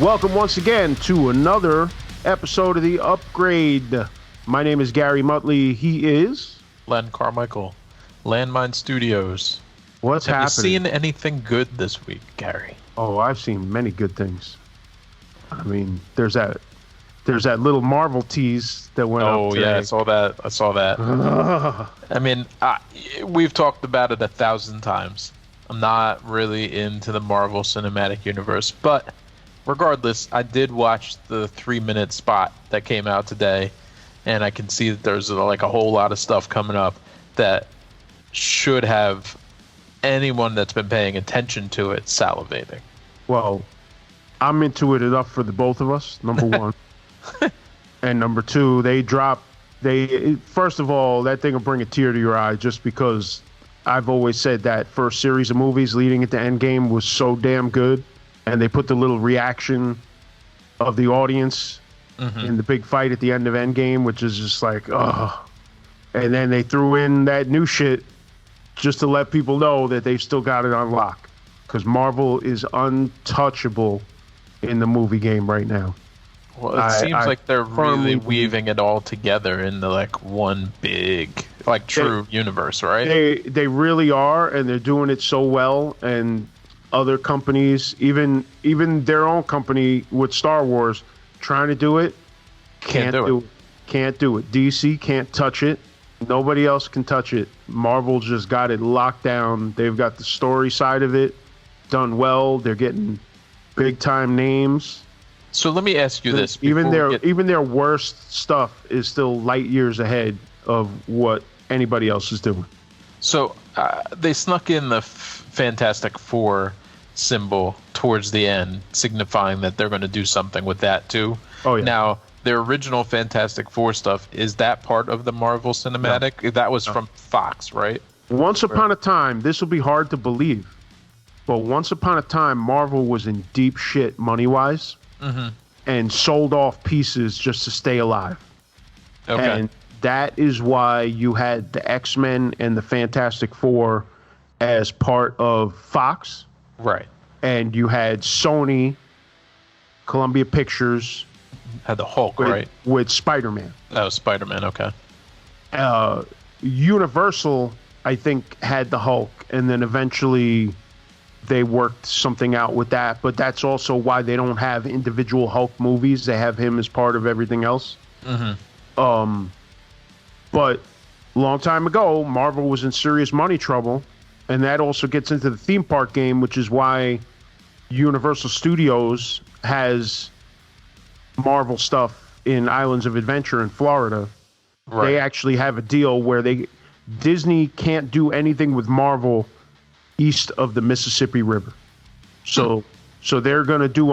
Welcome once again to another episode of The Upgrade. My name is Gary Muttley. He is... Len Carmichael, Landmine Studios. What's happening? Have you seen anything good this week, Gary? Oh, I've seen many good things. I mean, there's that little Marvel tease that went up today. Oh, yeah, I saw that. I mean, we've talked about it 1,000 times. I'm not really into the Marvel Cinematic Universe, but regardless, I did watch the 3-minute spot that came out today, and I can see that there's like a whole lot of stuff coming up that should have anyone that's been paying attention to it salivating. Well, I'm into it enough for the both of us, number one. And number two, first of all, that thing will bring a tear to your eye just because I've always said that first series of movies leading into Endgame was so damn good. And they put the little reaction of the audience in the big fight at the end of Endgame, which is just like, oh. And then they threw in that new shit just to let people know that they've still got it on lock. Because Marvel is untouchable in the movie game right now. Well, it seems like they're really weaving it all together into like one big, like true universe, right? They really are, and they're doing it so well. And other companies, even their own company with Star Wars, trying to do it, can't do it. Can't do it. DC can't touch it. Nobody else can touch it. Marvel just got it locked down. They've got the story side of it done well. They're getting big time names. So let me ask you this: even their worst stuff is still light years ahead of what anybody else is doing. So they snuck in the Fantastic Four symbol towards the end, signifying that they're going to do something with that too. Oh yeah. Now, their original Fantastic Four stuff, is that part of the Marvel Cinematic? No. That was from Fox, right? Once upon a time, this will be hard to believe, but once upon a time, Marvel was in deep shit money-wise and sold off pieces just to stay alive. Okay. And that is why you had the X-Men and the Fantastic Four as part of Fox. Right. And you had Sony, Columbia Pictures. Had the Hulk, right? With Spider-Man. Oh, Spider-Man, okay. Universal, I think, had the Hulk, and then eventually they worked something out with that. But that's also why they don't have individual Hulk movies. They have him as part of everything else. But a long time ago, Marvel was in serious money trouble. And that also gets into the theme park game, which is why Universal Studios has Marvel stuff in Islands of Adventure in Florida. Right. They actually have a deal where Disney can't do anything with Marvel east of the Mississippi River. So they're going to do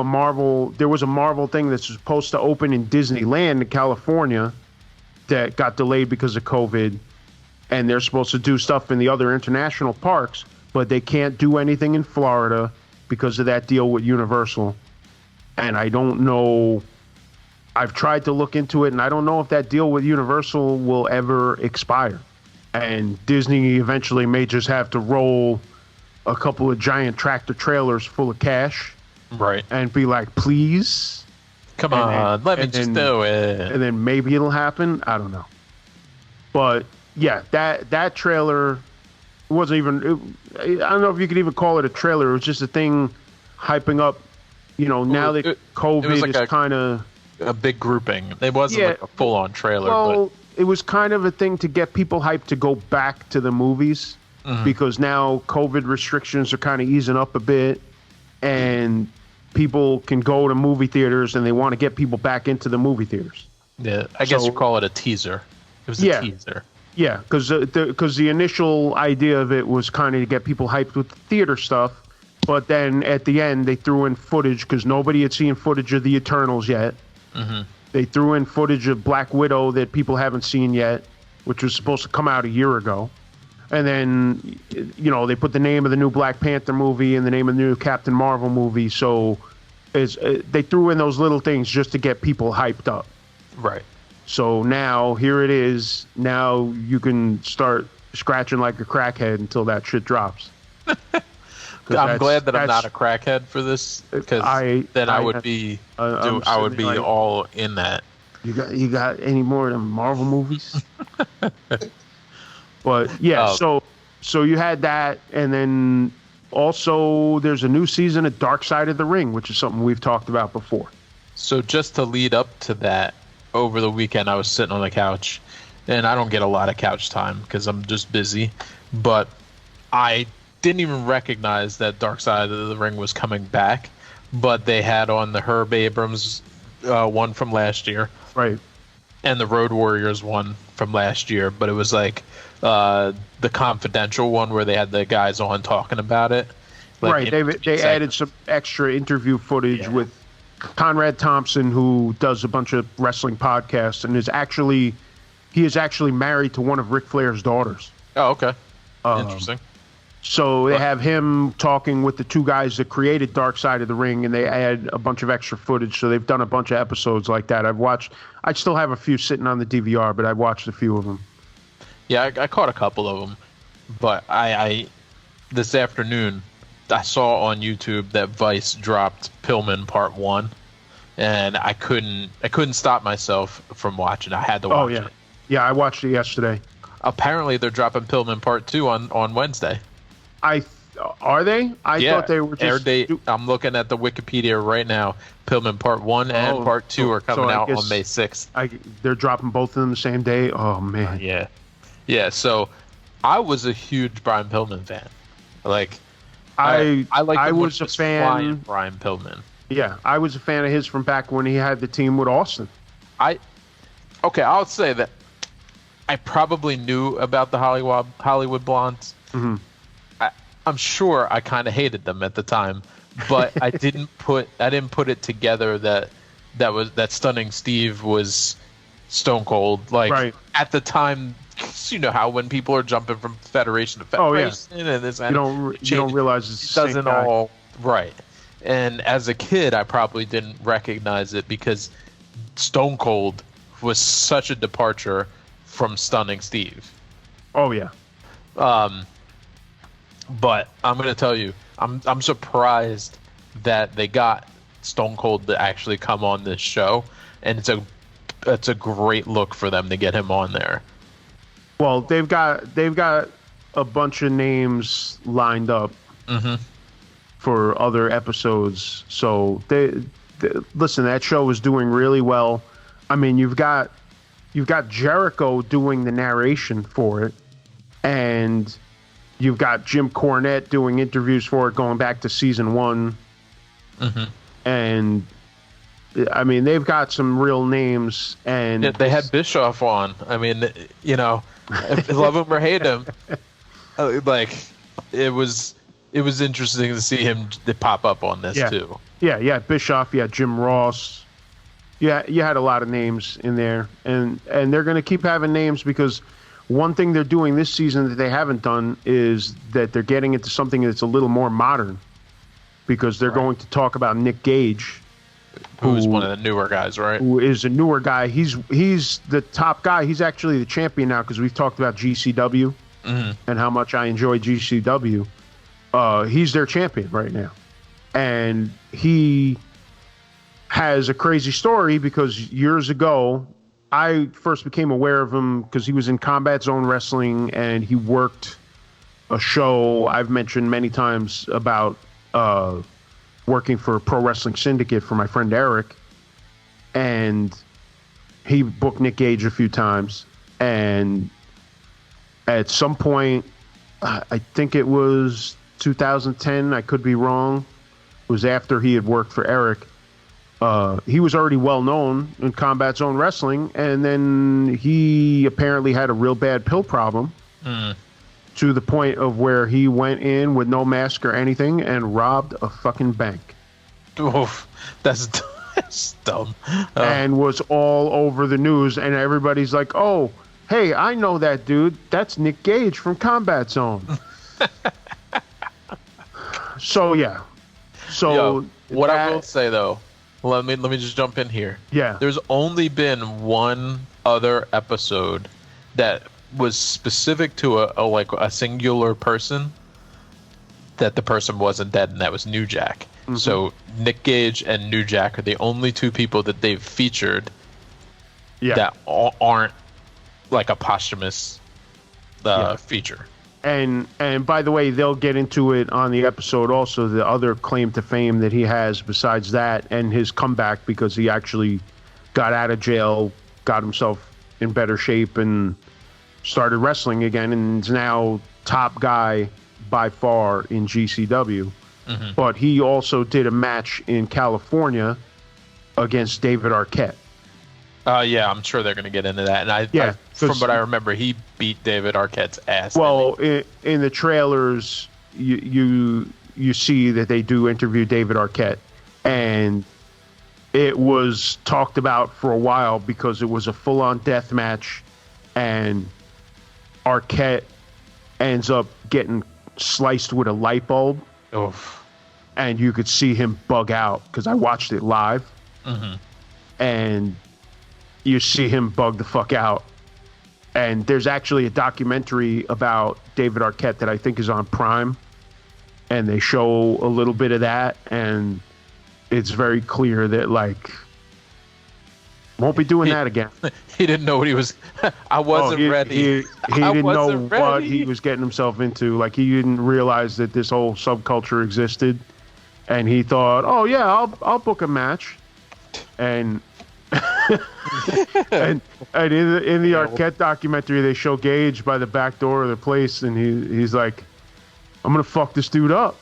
there was a Marvel thing that's supposed to open in Disneyland in California that got delayed because of COVID. And they're supposed to do stuff in the other international parks, but they can't do anything in Florida because of that deal with Universal. And I don't know. I've tried to look into it, and I don't know if that deal with Universal will ever expire. And Disney eventually may just have to roll a couple of giant tractor trailers full of cash. Right. And be like, please. Come on, let me just do it. And then maybe it'll happen. I don't know. But yeah, that trailer wasn't even... I don't know if you could even call it a trailer. It was just a thing hyping up, now that COVID is kind of... A big grouping. It wasn't like a full-on trailer. Well, it was kind of a thing to get people hyped to go back to the movies because now COVID restrictions are kind of easing up a bit and people can go to movie theaters and they want to get people back into the movie theaters. Yeah, I guess you call it a teaser. It was a teaser. Yeah, because the initial idea of it was kind of to get people hyped with the theater stuff, but then at the end they threw in footage because nobody had seen footage of the Eternals yet. They threw in footage of Black Widow that people haven't seen yet, which was supposed to come out a year ago. And then, they put the name of the new Black Panther movie and the name of the new Captain Marvel movie. So they threw in those little things just to get people hyped up. Right. So now, here it is. Now you can start scratching like a crackhead until that shit drops. I'm glad that I'm not a crackhead for this, because then I would be all in that. You got any more of them Marvel movies? But yeah, so you had that, and then also there's a new season of Dark Side of the Ring, which is something we've talked about before. So just to lead up to that, over the weekend I was sitting on the couch, and I don't get a lot of couch time because I'm just busy, but I didn't even recognize that Dark Side of the Ring was coming back, but they had on the Herb Abrams one from last year. Right. And the Road Warriors one from last year, but it was like the confidential one where they had the guys on talking about it. Like they added some extra interview footage with Conrad Thompson, who does a bunch of wrestling podcasts, and is actually married to one of Ric Flair's daughters. Oh, okay. Interesting. So they have him talking with the two guys that created Dark Side of the Ring, and they add a bunch of extra footage. So they've done a bunch of episodes like that. I still have a few sitting on the DVR, but I've watched a few of them. Yeah, I caught a couple of them, but I this afternoon I saw on YouTube that Vice dropped Pillman Part 1, and I couldn't stop myself from watching. I had to watch it. Yeah, I watched it yesterday. Apparently, they're dropping Pillman Part 2 on Wednesday. Are they? I thought they were just... Air date, I'm looking at the Wikipedia right now. Pillman Part 1 and Part 2 are coming out on May 6th. They're dropping both of them the same day? Oh, man. Yeah, so I was a huge Brian Pillman fan. Like, I was a fan... Brian Pillman. Yeah, I was a fan of his from back when he had the team with Austin. I'll say that I probably knew about the Hollywood Blondes. Mm-hmm. I'm sure I kind of hated them at the time, but I didn't put it together that Stunning Steve was Stone Cold. Like at the time, you know how when people are jumping from federation to federation, and this, you don't realize it doesn't all right. And as a kid, I probably didn't recognize it because Stone Cold was such a departure from Stunning Steve. Oh yeah. But I'm going to tell you, I'm surprised that they got Stone Cold to actually come on this show, and it's a great look for them to get him on there. Well, they've got a bunch of names lined up for other episodes. So listen, that show is doing really well. I mean, you've got Jericho doing the narration for it, and you've got Jim Cornette doing interviews for it going back to season 1. Mm-hmm. And I mean, they've got some real names. And they had Bischoff on. I mean, you know, love him or hate him, like it was interesting to see him pop up on this too. Yeah, Bischoff, Jim Ross. Yeah, you had a lot of names in there, and they're going to keep having names because one thing they're doing this season that they haven't done is that they're getting into something that's a little more modern, because they're going to talk about Nick Gage, who's one of the newer guys, right? Who is a newer guy. He's the top guy. He's actually the champion now, because we've talked about GCW and how much I enjoy GCW. He's their champion right now, and he has a crazy story because years ago, I first became aware of him because he was in Combat Zone Wrestling, and he worked a show I've mentioned many times about working for Pro Wrestling Syndicate for my friend Eric. And he booked Nick Gage a few times. And at some point, I think it was 2010, I could be wrong, it was after he had worked for Eric. He was already well known in Combat Zone Wrestling, and then he apparently had a real bad pill problem to the point of where he went in with no mask or anything and robbed a fucking bank. Oof, that's dumb. And was all over the news, and everybody's like, "Oh, hey, I know that dude. That's Nick Gage from Combat Zone." So yeah. So what I will say though. Let me just jump in here. Yeah. There's only been one other episode that was specific to a singular person that the person wasn't dead, and that was New Jack. Mm-hmm. So Nick Gage and New Jack are the only two people that they've featured that aren't like a posthumous feature. And by the way, they'll get into it on the episode also, the other claim to fame that he has besides that, and his comeback because he actually got out of jail, got himself in better shape, and started wrestling again, and is now top guy by far in GCW. Mm-hmm. But he also did a match in California against David Arquette. Yeah, I'm sure they're going to get into that. And from what I remember, he beat David Arquette's ass. Well, in the trailers, you see that they do interview David Arquette, and it was talked about for a while because it was a full-on death match, and Arquette ends up getting sliced with a light bulb. Oof. And you could see him bug out because I watched it live. Mm-hmm. And you see him bug the fuck out. And there's actually a documentary about David Arquette that I think is on Prime. And they show a little bit of that. And it's very clear that, like, won't be doing that again. He didn't know what he was. I wasn't ready. He didn't know what he was getting himself into. Like, he didn't realize that this whole subculture existed. And he thought, oh, yeah, I'll book a match. And and in the Arquette documentary, they show Gage by the back door of the place, and he's like, I'm going to fuck this dude up.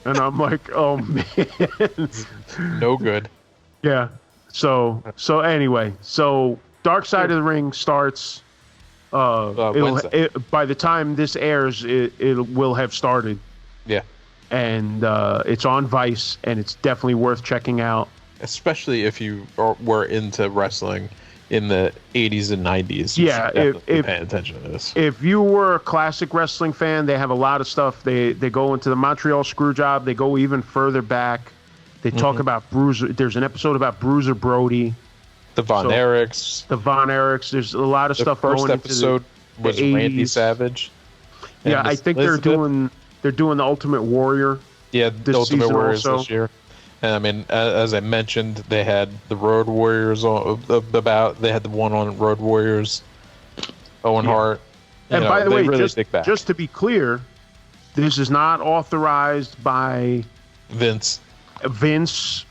And I'm like, oh, man. No good. Yeah. So anyway, Dark Side of the Ring starts. By the time this airs, it will have started. Yeah. And it's on Vice, and it's definitely worth checking out. Especially if you were into wrestling in the 80s and 90s. Yeah, if pay attention to this. If you were a classic wrestling fan, they have a lot of stuff. They go into the Montreal Screwjob. They go even further back. They talk about Bruiser. There's an episode about Bruiser Brody. The Von Erichs. There's a lot of stuff going into the first episode was 80s. Randy Savage. Yeah, I think they're doing the Ultimate Warrior. Yeah, the Ultimate Warriors also. This year. And I mean, as I mentioned, they had the Road Warriors they had the one on Road Warriors, Owen Hart. And by the way, just to be clear, this is not authorized by Vince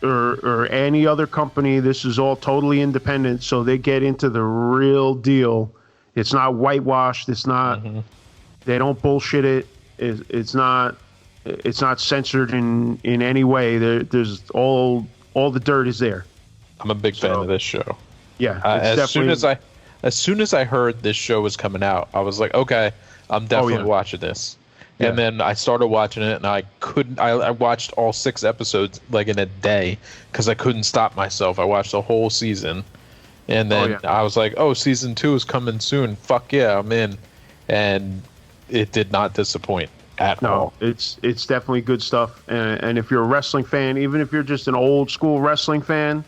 or any other company. This is all totally independent, so they get into the real deal. It's not whitewashed. It's not. They don't bullshit it. It's not censored in any way. There's all the dirt is there. I'm a big fan of this show. Yeah. As soon as I heard this show was coming out, I was like, okay, I'm definitely watching this. Yeah. And then I started watching it, and I watched all 6 episodes like in a day because I couldn't stop myself. I watched the whole season, and then I was like, oh, season 2 is coming soon. Fuck yeah, I'm in. And it did not disappoint at all. It's definitely good stuff. And if you're a wrestling fan, even if you're just an old school wrestling fan,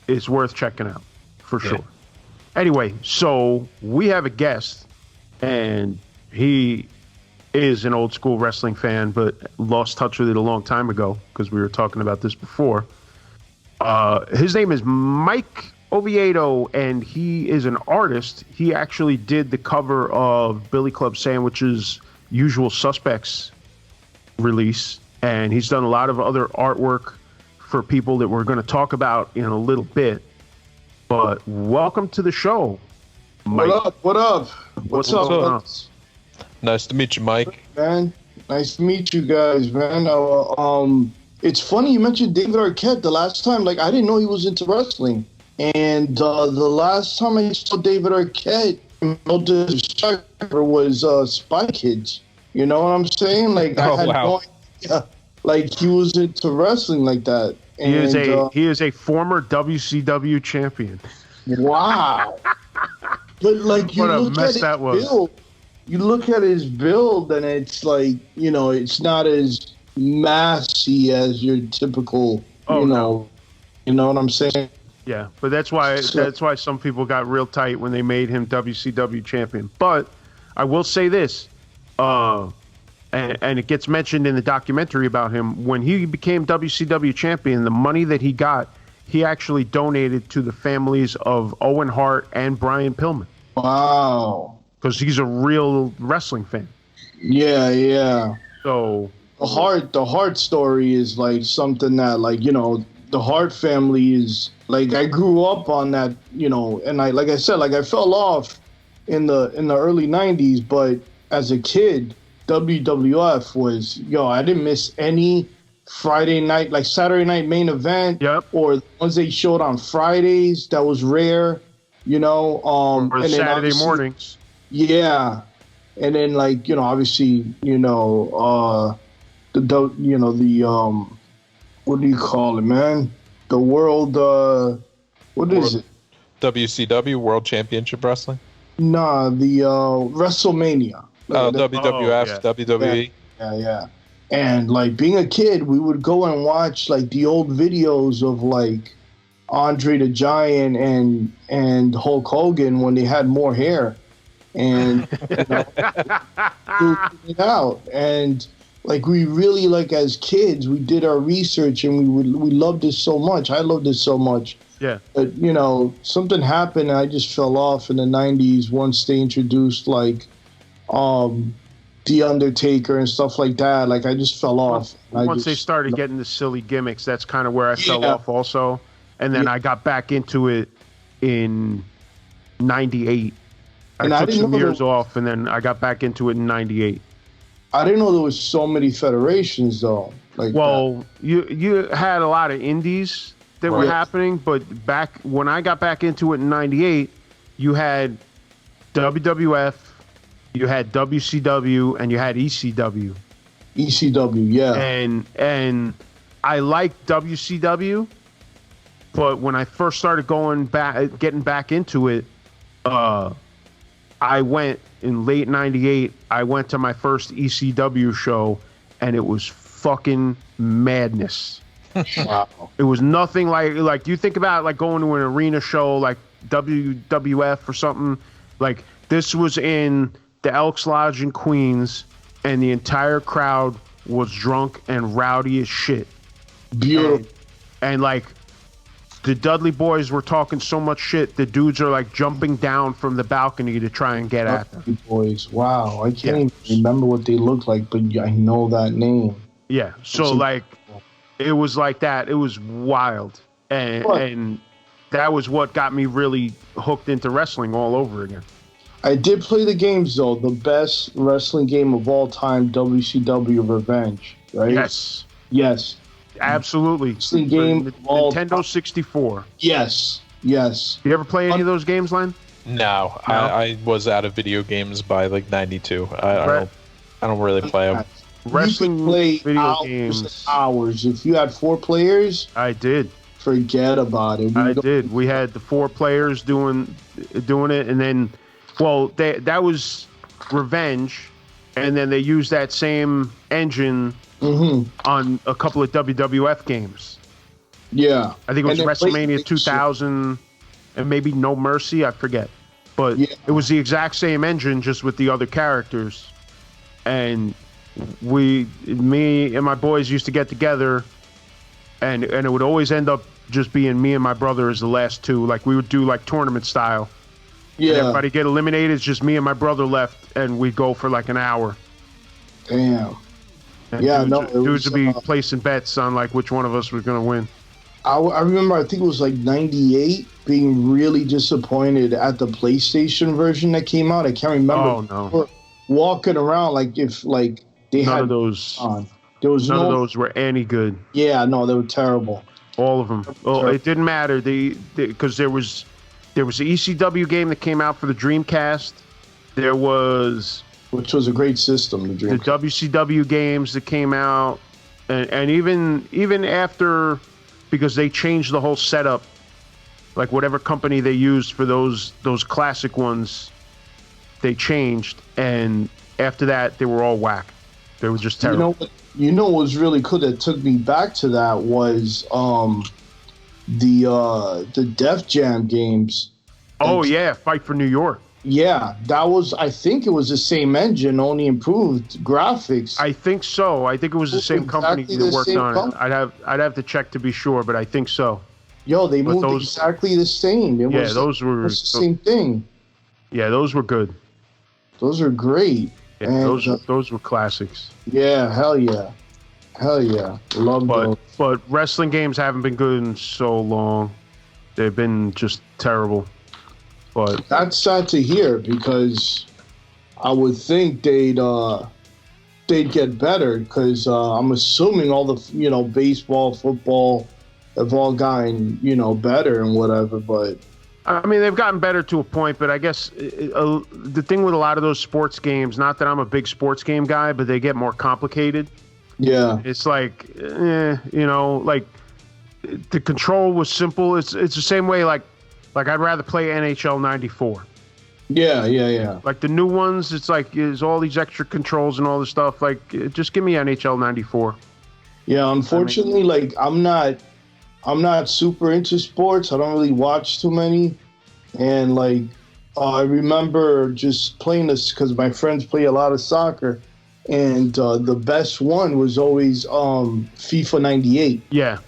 it's worth checking out for sure. Anyway, so we have a guest, and he is an old school wrestling fan, but lost touch with it a long time ago because we were talking about this before. His name is Mike Oviedo, and he is an artist. He actually did the cover of Billy Club Sandwich's Usual Suspects release, and he's done a lot of other artwork for people that we're going to talk about in a little bit. But welcome to the show, Mike. What up? What's up? Nice to meet you, Mike. Man, nice to meet you guys, man. It's funny you mentioned David Arquette. The last time, I didn't know he was into wrestling. And the last time I saw David Arquette, no disrespect, was Spy Kids. You know what I'm saying? I had no idea. He was into wrestling like that. And, he is a former WCW champion. Wow. But you look at his build. You look at his build, and it's it's not as massy as your typical. You know what I'm saying? Yeah, but that's why some people got real tight when they made him WCW champion. But I will say this: and it gets mentioned in the documentary about him. When he became WCW champion, the money that he got, he actually donated to the families of Owen Hart and Brian Pillman. Wow. Because he's a real wrestling fan. Yeah, yeah. So the Hart story is like something that, like, you know, the Hart family is like, I grew up on that, you know, and I, like I said, like I fell off in the early 90s, but as a kid, WWF was, I didn't miss any Friday night, like Saturday night main event, or the ones they showed on Fridays. That was rare, you know. Or and Saturday mornings. Yeah, and then, like, you know, obviously, you know, what do you call it, man? The world, what is it? WCW, World Championship Wrestling? Nah, the WrestleMania. WWF, WWE. Yeah. And, like, being a kid, we would go and watch, like, the old videos of, like, Andre the Giant and Hulk Hogan when they had more hair. And, you know, it out. And, like, we really, like, as kids, we did our research and we loved it so much. I loved it so much. Yeah. But, you know, something happened and I just fell off in the 90s once they introduced, like, The Undertaker and stuff like that. Like, I just fell off. Once they started getting the silly gimmicks, that's kind of where I fell off also. And then I got back into it in 98. I took some years off, and then I got back into it in 98. I didn't know there was so many federations, though. Like, you had a lot of indies that were happening, but back when I got back into it in 98, you had WWF, you had WCW, and you had ECW. ECW, yeah. And I liked WCW, but when I first started getting back into it, I went in late 98, I went to my first ECW show, and it was fucking madness. Wow. It was nothing like you think about, like, going to an arena show like WWF or something. Like, this was in the Elks Lodge in Queens, and the entire crowd was drunk and rowdy as shit. Beautiful. And like, the Dudley boys were talking so much shit, the dudes are like jumping down from the balcony to try and get at them. Boys, wow. I can't even remember what they look like, but I know that name. Yeah, so like, it was like that. It was wild. And that was what got me really hooked into wrestling all over again. I did play the games, though. The best wrestling game of all time, WCW Revenge, right? Yes. Absolutely. Wrestling game Nintendo 64. Yes. You ever play any of those games, Len? No. I was out of video games by like 92. I don't really play them. Wrestling video games. Hours. If you had 4 players, I did. Forget about it. I did. We had the 4 players doing it, and then, that was Revenge, and then they used that same engine on a couple of WWF games. Yeah. I think it was WrestleMania 2000 and maybe No Mercy, I forget. But it was the exact same engine, just with the other characters. And me and my boys used to get together, and it would always end up just being me and my brother as the last 2. Like, we would do like tournament style. Yeah. And everybody get eliminated. It's just me and my brother left, and we'd go for like an hour. Damn. And dudes would be placing bets on like which one of us was going to win. I remember, I think it was like 98, being really disappointed at the PlayStation version that came out. I can't remember. Oh, no. Walking around like if like they none had of those on. There was none of those were any good. Yeah, no, they were terrible. All of them. Oh, it didn't matter. Because there was the ECW game that came out for the Dreamcast. There was, which was a great system. The WCW games that came out, and even after, because they changed the whole setup, like whatever company they used for those classic ones, they changed, and after that they were all whack. They were just terrible. You know what was really cool that took me back to that was the Def Jam games. Oh yeah, Fight for New York. Yeah, that was. I think it was the same engine, only improved graphics. I think so. I think it was the same company Exactly that the worked same on it. I'd have to check to be sure, but I think so. Yo, they But moved those- exactly the same. It Yeah, was those were the same thing. Yeah, those were good. Those are great. Yeah, And, those were classics. yeah, hell yeah, love those. But wrestling games haven't been good in so long. They've been just terrible. But That's sad to hear because I would think they'd get better because I'm assuming all the baseball, football have all gotten better and whatever. But I mean, they've gotten better to a point. But I guess the thing with a lot of those sports games, not that I'm a big sports game guy, but they get more complicated. yeah, It's like, like the control was simple. It's the same way like I'd rather play NHL 94. yeah. Like the new ones, it's like there's all these extra controls and all this stuff. Like, just give me NHL 94. Yeah, unfortunately, like I'm not super into sports. I don't really watch too many, and like I remember just playing this because my friends play a lot of soccer, and the best one was always FIFA '98. Yeah.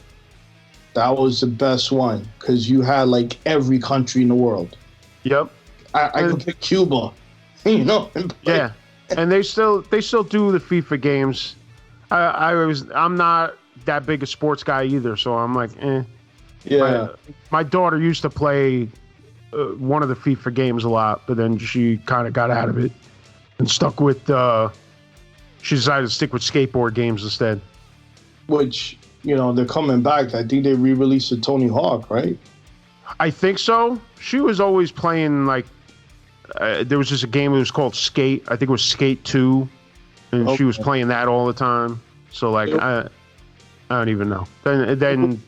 That was the best one because you had like every country in the world. Yep. I could pick Cuba, and play. Yeah. And they still do the FIFA games. I'm not that big a sports guy either, so I'm like, eh. Yeah. My daughter used to play one of the FIFA games a lot, but then she kind of got out of it and stuck with. She decided to stick with skateboard games instead. Which they're coming back. I think they re-released the Tony Hawk, right? I think so. She was always playing like there was just a game that was called Skate. I think it was Skate 2, and she was playing that all the time. So like I don't even know. Then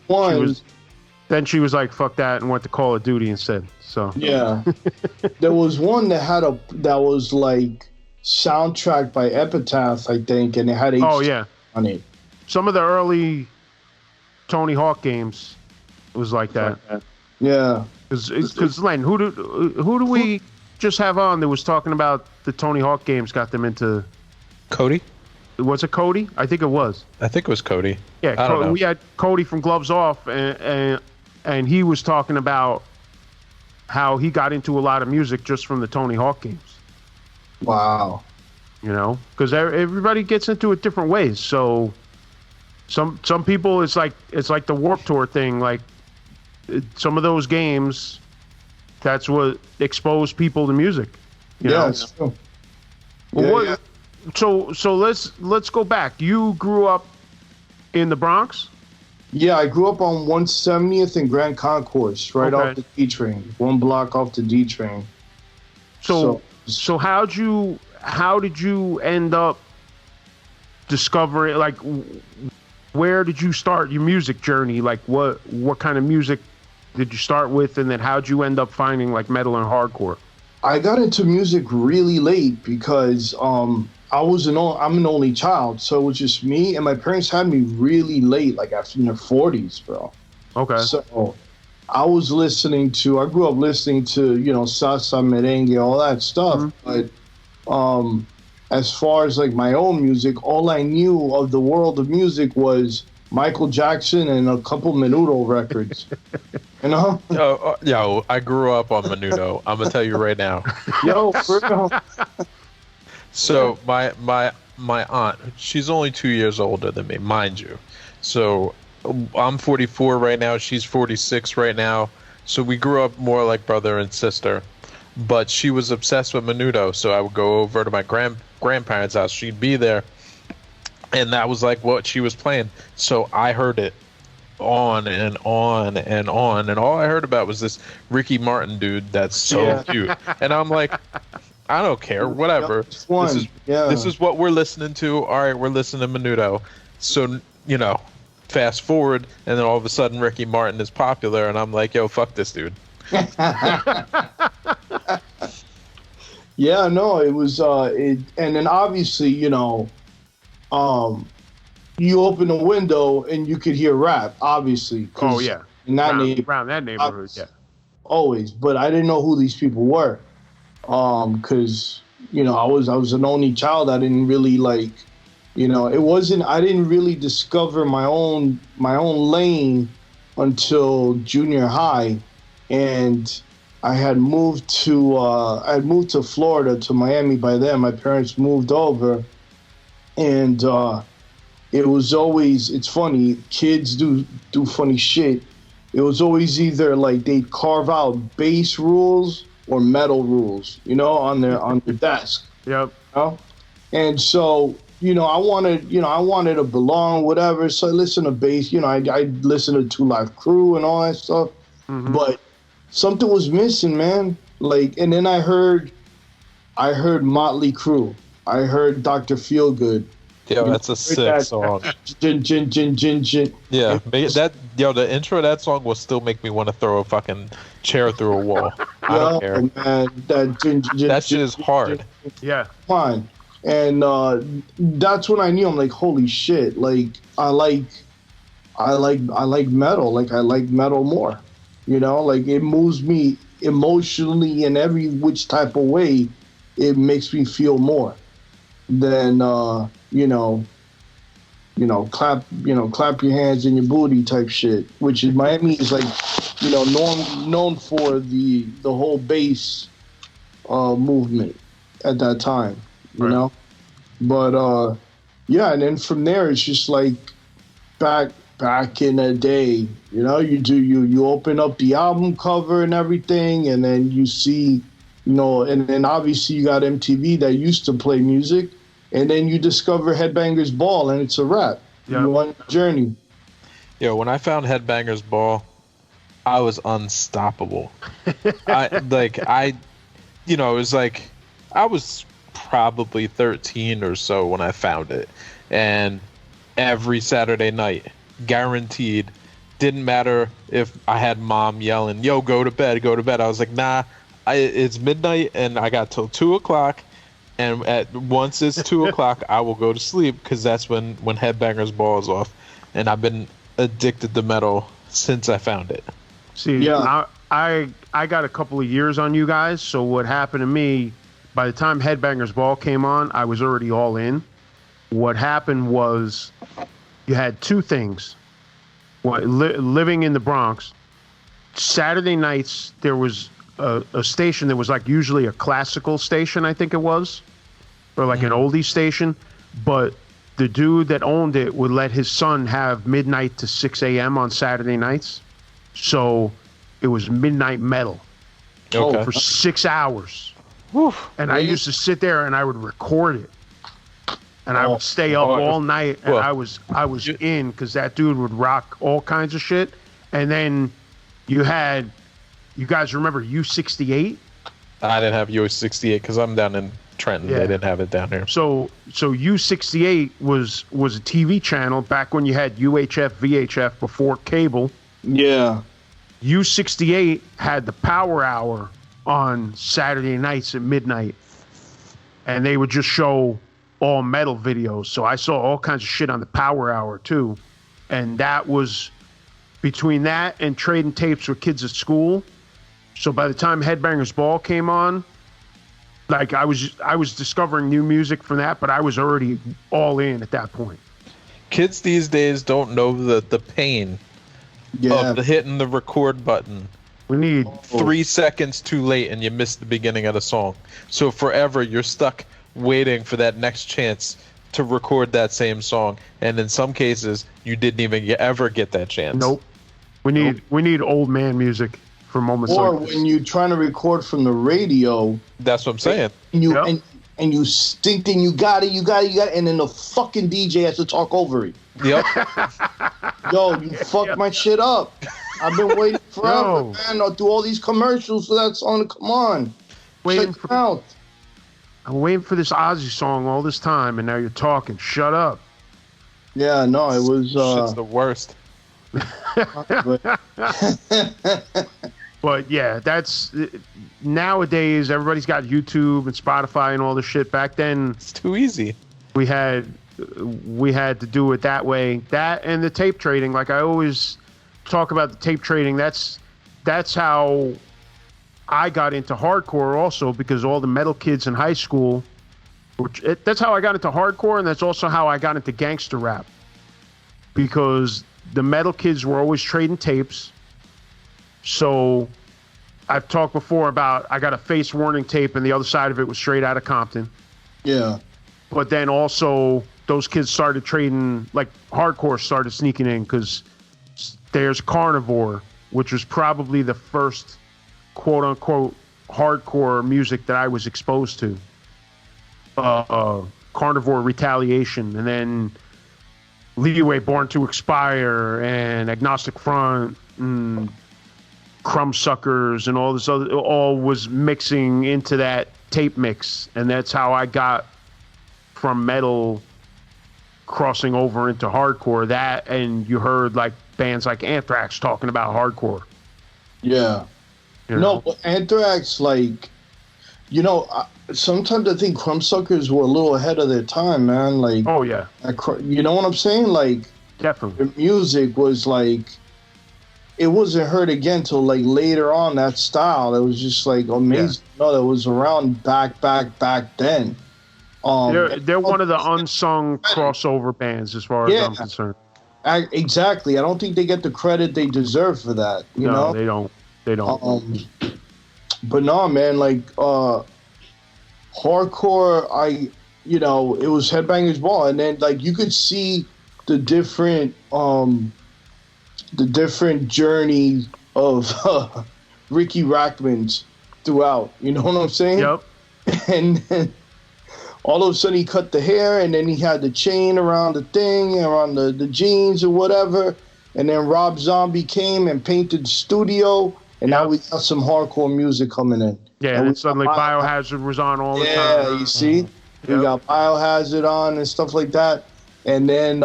she was like, "Fuck that," and went to Call of Duty instead. So yeah, there was one that was like soundtrack by Epitaph, I think, and it had on it. Some of the early Tony Hawk games was like that. Yeah, because Len, who do we just have on that was talking about the Tony Hawk games got them into? Cody? Was it Cody? I think it was. I think it was Cody. Yeah, I don't know. We had Cody from Gloves Off, and he was talking about how he got into a lot of music just from the Tony Hawk games. Wow. Because everybody gets into it different ways. So some people, it's like the Warped Tour thing. Like some of those games, that's what exposed people to music. You know? That's true. Well, So let's go back. You grew up in the Bronx? Yeah, I grew up on 170th and Grand Concourse, right off the D train, one block off the D train. So how did you end up discovering, like, where did you start your music journey? Like, what kind of music did you start with, and then how'd you end up finding like metal and hardcore? I got into music really late because I'm an only child, so it was just me, and my parents had me really late, like after in their 40s, bro. Okay. So I grew up listening to, salsa, merengue, all that stuff. Mm-hmm. But as far as like my own music, all I knew of the world of music was Michael Jackson and a couple Menudo records. Yo, I grew up on Menudo. I'm gonna tell you right now. Yo, for real. So my aunt, she's only 2 years older than me, mind you. So I'm 44 right now. She's 46 right now. So we grew up more like brother and sister. But she was obsessed with Menudo, so I would go over to my grandparents' house. She'd be there, and that was like what she was playing. So I heard it on and on and on, and all I heard about was this Ricky Martin dude that's so cute. And I'm like, I don't care, whatever. This is what we're listening to. All right, we're listening to Menudo. So, fast forward, and then all of a sudden Ricky Martin is popular, and I'm like, yo, fuck this dude. Yeah, no, it was and then obviously, you open the window and you could hear rap, obviously. Oh yeah, in that around that neighborhood, yeah, always. But I didn't know who these people were. because I was an only child. I didn't really like, I didn't really discover my own lane until junior high, and I had moved to Florida, to Miami by then. My parents moved over, and it was always, it's funny, kids do funny shit. It was always either like they'd carve out bass rules or metal rules, on their desk. Yep. And so, I wanted to belong, whatever. So I listened to bass, I listened to Two Live Crew and all that stuff. Mm-hmm. But something was missing, man. Like, and then I heard Motley Crue. I heard Dr. Feelgood. Yo, that's a sick song. Gin. Yeah, the intro of that song will still make me want to throw a fucking chair through a wall. I don't care. Man, that shit is hard. Yeah. Fine. And that's when I knew, I'm like, holy shit! Like I like metal. Like I like metal more. Like it moves me emotionally in every which type of way. It makes me feel more than clap your hands in your booty type shit. Which is Miami is like, known for the whole bass movement at that time. You know, but yeah, and then from there it's just like back in the day, you open up the album cover and everything, and then you see, and then obviously you got MTV that used to play music, and then you discover Headbangers Ball, and it's a wrap. Yep. You're on a journey. Yo, when I found Headbangers Ball, I was unstoppable. It was like I was probably 13 or so when I found it, and every Saturday night, guaranteed, didn't matter if I had mom yelling, yo, go to bed. I was like, nah, it's midnight and I got till 2:00, and once it's 2:00 I will go to sleep, because that's when Headbangers Ball is off, and I've been addicted to metal since I found it. See, yeah. I got a couple of years on you guys, so what happened to me, by the time Headbangers Ball came on, I was already all in. What happened was you had two things. Living in the Bronx, Saturday nights, there was a station that was like usually a classical station, I think it was, or like an oldie station, but the dude that owned it would let his son have midnight to 6 a.m. on Saturday nights. So it was midnight metal for 6 hours. And I used to sit there and I would record it, and I would stay up all night, and I was in, because that dude would rock all kinds of shit. And then you guys remember U68? I didn't have U68 because I'm down in Trenton. Yeah. They didn't have it down here. So U68 was a TV channel back when you had UHF, VHF before cable. Yeah. U68 had the Power Hour on Saturday nights at midnight, and they would just show all metal videos. So I saw all kinds of shit on the Power Hour too, and that was between that and trading tapes with kids at school. So by the time Headbangers Ball came on, like I was discovering new music from that, but I was already all in at that point. Kids these days don't know the pain of hitting the record button. We need 3 seconds too late and you missed the beginning of the song. So forever you're stuck waiting for that next chance to record that same song. And in some cases, you didn't even ever get that chance. Nope. We need old man music for moments or like this. When you're trying to record from the radio. That's what I'm saying. And you stink and you got it, and then the fucking DJ has to talk over it. Yep. Yo, you fucked my shit up. I've been waiting forever, man. I'll do all these commercials for that song. Come on. Check it out. I'm waiting for this Ozzy song all this time, and now you're talking. Shut up. Yeah, no, it was... Shit's the worst. But yeah, that's... Nowadays, everybody's got YouTube and Spotify and all this shit. Back then... It's too easy. We had to do it that way. That and the tape trading. Like I always talk about the tape trading. That's how I got into hardcore also because all the metal kids in high school, that's how I got into hardcore, and that's also how I got into gangster rap. Because the metal kids were always trading tapes. So I've talked before about I got a Face Warning tape, and the other side of it was Straight Outta Compton. Yeah. But then also those kids started trading, like hardcore started sneaking in, because there's Carnivore, which was probably the first quote unquote hardcore music that I was exposed to. Carnivore Retaliation, and then Leeway, Born to Expire, and Agnostic Front, and Crumbsuckers, and all this other, all was mixing into that tape mix, and that's how I got from metal crossing over into hardcore. That, and you heard like bands like Anthrax talking about hardcore. Yeah. No, but Anthrax, like, sometimes I think Crumbsuckers were a little ahead of their time, man. Like, oh yeah, you know what I'm saying? Like, definitely, the music was like, it wasn't heard again till like later on. That style, it was just like amazing. Yeah. No, that was around back then. They're one of the unsung crossover bands, as far as I'm concerned. Exactly. I don't think they get the credit they deserve for that. You know, they don't. They don't. But no, man, like hardcore, it was Headbangers Ball, and then like you could see the different journey of Ricky Rackman's throughout. You know what I'm saying? Yep. And then all of a sudden he cut the hair, and then he had the chain around the thing, around the jeans or whatever. And then Rob Zombie came and painted the studio, and now we got some hardcore music coming in. Yeah, and then suddenly Biohazard was on all the time. Yeah, you see? We got Biohazard on and stuff like that. And then,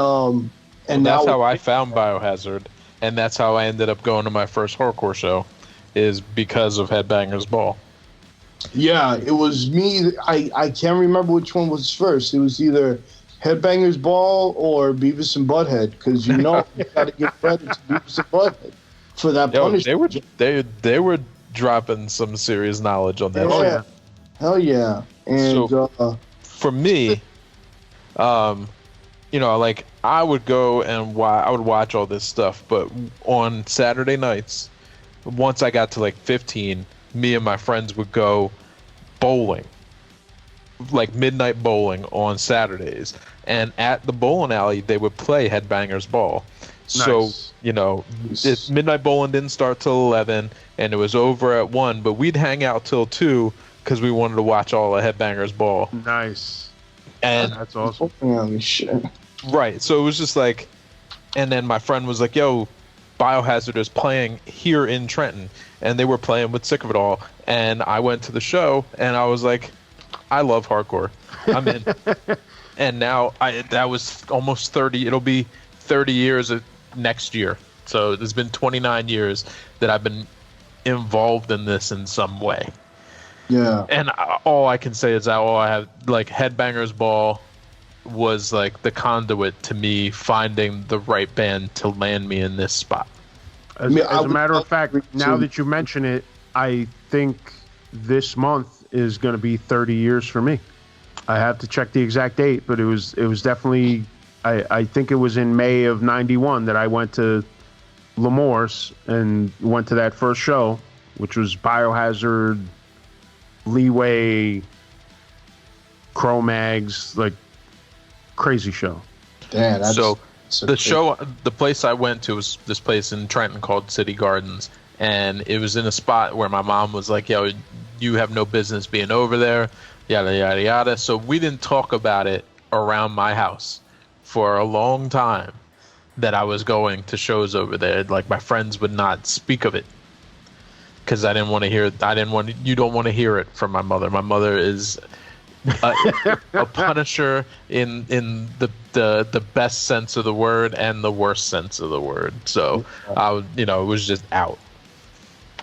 that's how I found Biohazard, and that's how I ended up going to my first hardcore show, is because of Headbangers Ball. Yeah, it was me. I can't remember which one was first. It was either Headbangers Ball or Beavis and Butthead, because you got to give credit to Beavis and Butthead for that punishment. They were dropping some serious knowledge on that. Yeah, hell yeah. And so, for me, like I would go and I would watch all this stuff, but on Saturday nights, once I got to like 15, me and my friends would go bowling, like midnight bowling on Saturdays, and at the bowling alley they would play Headbangers Ball. Nice. So midnight bowling didn't start till 11, and it was over at 1, but we'd hang out till 2 because we wanted to watch all of Headbangers Ball. Nice. And that's awesome. Right. So it was just like, and then my friend was like, "Yo, Biohazard is playing here in Trenton," and they were playing with Sick of It All, and I went to the show, and I was like, I love hardcore. I'm in. And now that was almost 30. It'll be 30 years next year. So it's been 29 years that I've been involved in this in some way. Yeah. And all I can say is that all I have, like, Headbangers Ball was like the conduit to me finding the right band to land me in this spot. As a matter of fact, now that you mention it, I think this month is going to be 30 years for me. I have to check the exact date, but it was definitely, I think it was in May of '91 that I went to L'Amour's and went to that first show, which was Biohazard, Leeway, Cro-Mags, like crazy show. Damn, that's so the show, the place I went to was this place in Trenton called City Gardens, and it was in a spot where my mom was like, "Yo, you have no business being over there," yada yada yada. So we didn't talk about it around my house for a long time that I was going to shows over there. Like, my friends would not speak of it because I didn't want to hear it. You don't want to hear it from my mother. My mother is a punisher in the best sense of the word and the worst sense of the word. So it was just out.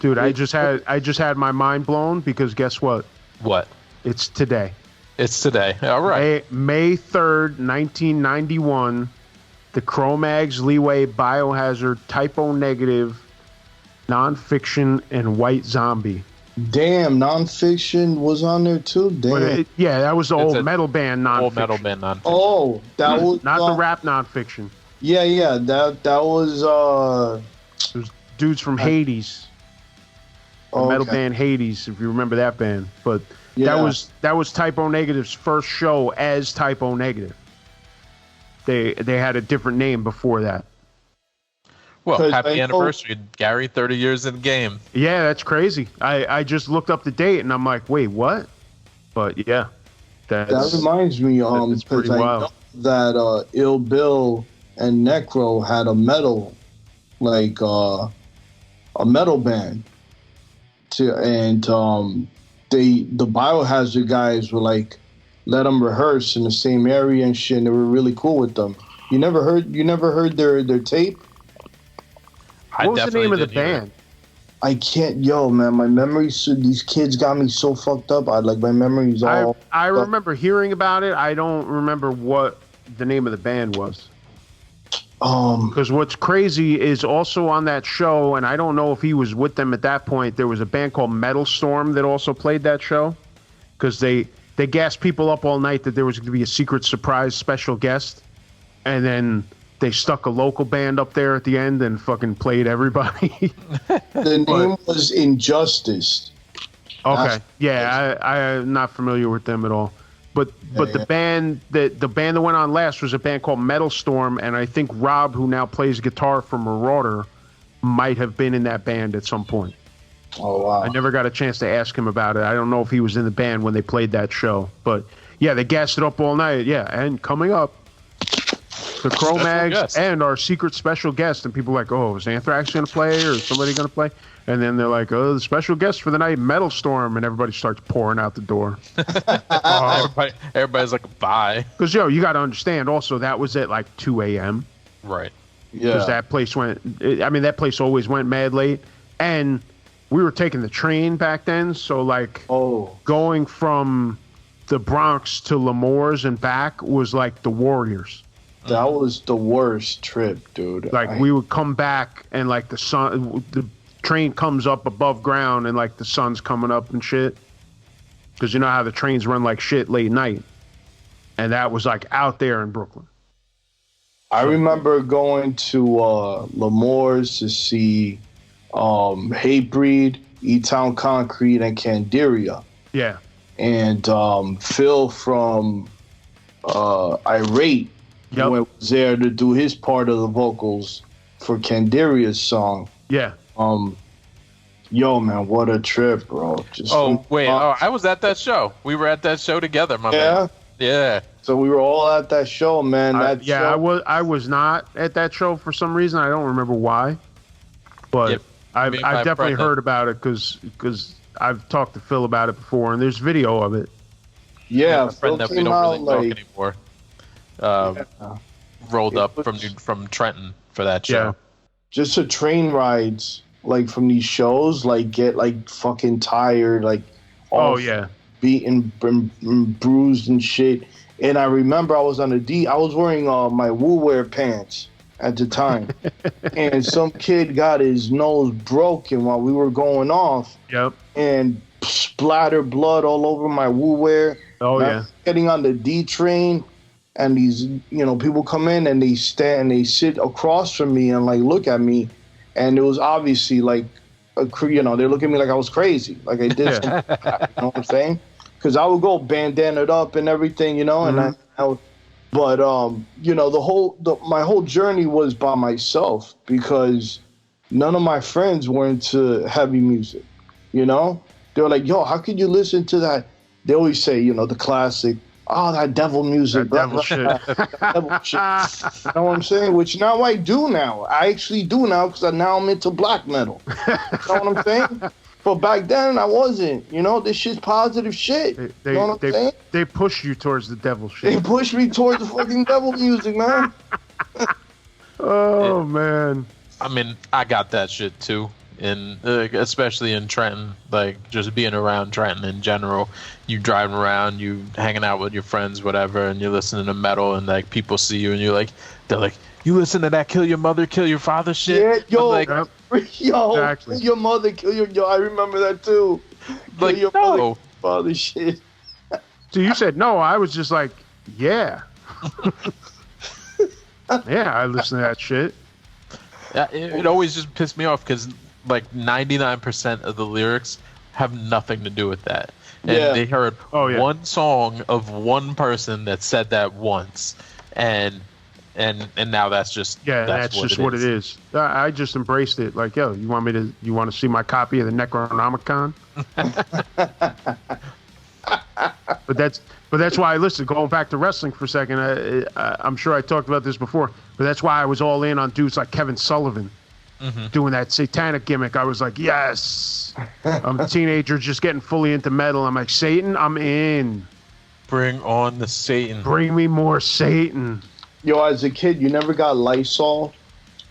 Dude, I just had my mind blown because guess what? What? It's today. It's today. All right. May 3rd, 1991. The Cro-Mags, Leeway, Biohazard, Typo Negative, Nonfiction, and White Zombie Damn, Nonfiction was on there too. Damn. Yeah, that was the It's old metal band Nonfiction. Old metal band Nonfiction. Oh, that was not the rap Nonfiction. Yeah, that was It was dudes from Hades. Metal band Hades, if you remember that band. But that was Typo Negative's first show as Typo Negative. They had a different name before that. Well, happy anniversary, Gary! 30 years in the game. Yeah, that's crazy. I just looked up the date and I'm like, wait, what? But yeah, that reminds me. It's pretty wild. That Ill Bill and Necro had a metal, like a metal band. The Biohazard guys were like, let them rehearse in the same area and shit. And they were really cool with them. You never heard their tape? What was the name of the band? I can't, man. My memories. These kids got me so fucked up. My memories all. I remember hearing about it. I don't remember what the name of the band was. Because what's crazy is also on that show, and I don't know if he was with them at that point. There was a band called Metal Storm that also played that show, because they gassed people up all night that there was going to be a secret surprise special guest, and then they stuck a local band up there at the end and fucking played everybody. The name was Injustice. Okay, I'm not familiar with them at all. But the band that went on last was a band called Metal Storm, and I think Rob, who now plays guitar for Marauder, might have been in that band at some point. Oh wow! I never got a chance to ask him about it. I don't know if he was in the band when they played that show, but yeah, they gassed it up all night. Yeah, and coming up, the Cro-Mags and our secret special guest, and people are like, oh, is Anthrax going to play or is somebody going to play? And then they're like, oh, the special guest for the night, Metal Storm, and everybody starts pouring out the door. Everybody's like, bye. Because, you got to understand, also, that was at like 2 a.m. Right. Yeah. Because that place place always went mad late. And we were taking the train back then, so going from the Bronx to Lemoore and back was like the Warriors. That was the worst trip, dude. We would come back and like the train comes up above ground and like the sun's coming up and shit. Because you know how the trains run like shit late night. And that was like out there in Brooklyn. I remember going to Lemoore's to see Hatebreed, E-Town Concrete, and Candiria. Yeah. And Phil from Irate was there to do his part of the vocals for Candiria's song. Yeah. Man, what a trip, bro. I was at that show. We were at that show together, my man. Yeah. So we were all at that show, man. I was not at that show for some reason. I don't remember why. But I've definitely heard about it because I've talked to Phil about it before, and there's video of it. Yeah, a friend that we don't really talk anymore. Rolled up from Trenton for that show. Yeah. Just the train rides, from these shows, get fucking tired, beaten and bruised and shit. And I remember I was I was wearing my Woo Wear pants at the time, and some kid got his nose broken while we were going off. Yep. And splattered blood all over my Woo Wear. Oh yeah. Getting on the D train, and these people come in and they sit across from me and look at me, and it was obviously they look at me like I was crazy, like I did something. You know what I'm saying? Because I would go bandanaed up and everything, and my whole journey was by myself because none of my friends were into heavy music. They were like, yo, how could you listen to that? They always say, the classic, oh, that devil music. That devil shit. Devil shit. You know what I'm saying? Which now I do now. I actually do now because now I'm into black metal. You know what I'm saying? But back then I wasn't. This shit's positive shit. You know what I'm saying? They push you towards the devil shit. They push me towards the fucking devil music, man. Oh, man. I mean, I got that shit too. Especially in Trenton, just being around Trenton in general, you driving around, you hanging out with your friends, whatever, and you're listening to metal, and people see you, and they're like, You listen to that kill your mother, kill your father shit. Yeah, yo, I'm like, yo, Exactly. kill your mother, kill your. Yo, I remember that too. Kill like your no. mother, father shit. So you said no. I was just like, yeah. Yeah, I listen to that shit. Yeah, it always just pissed me off because like 99% of the lyrics have nothing to do with that. And Yeah. they heard Oh, yeah. one song of one person that said that once, and now that's just That's just what it is. I just embraced it. Like, yo, you want to see my copy of the Necronomicon? But that's why I listen. Going back to wrestling for a second, I'm sure I talked about this before, but that's why I was all in on dudes like Kevin Sullivan doing that satanic gimmick. I was like, yes. I'm a teenager just getting fully into metal. I'm like, Satan, I'm in. Bring on the Satan. Bring me more Satan. Yo, as a kid, you never got Lysol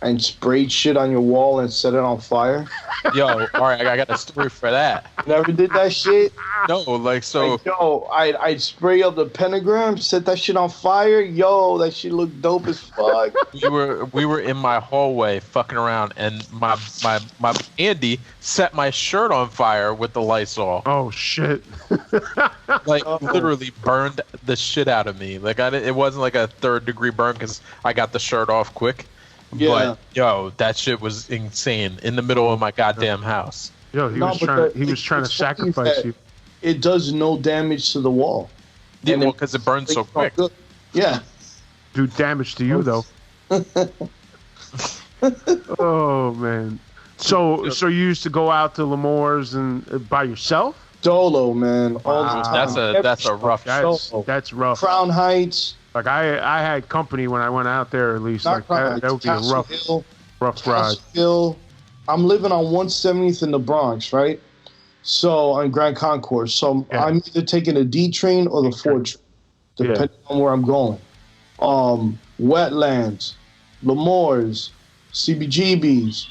and sprayed shit on your wall and set it on fire? Yo, all right, I got a story for that. Never did that shit? No, like so. Like, yo, I'd spray up the pentagram, set that shit on fire. Yo, that shit looked dope as fuck. we were in my hallway fucking around, and my Andy set my shirt on fire with the Lysol. Oh shit! Like literally burned the shit out of me. Like it wasn't like a 3rd-degree burn because I got the shirt off quick. Yeah. But yo, that shit was insane in the middle of my goddamn house. Yo, he was trying to sacrifice you. It does no damage to the wall. Yeah, And well, it- because it burns so quick. Yeah. Do damage to you though. Oh man. So you used to go out to Lemore's and by yourself? Dolo, man. All the Wow. time. That's a rough. That's rough. Crown Heights. Like I had company when I went out there at least. Not Like Crown that would be a Castle rough Hill. ride. Castle Hill. I'm living on 170th in the Bronx, right? So on Grand Concourse. So Yeah. I'm either taking the D train or the 4 train, depending on where I'm going. Wetlands, Lemore's, CBGB's,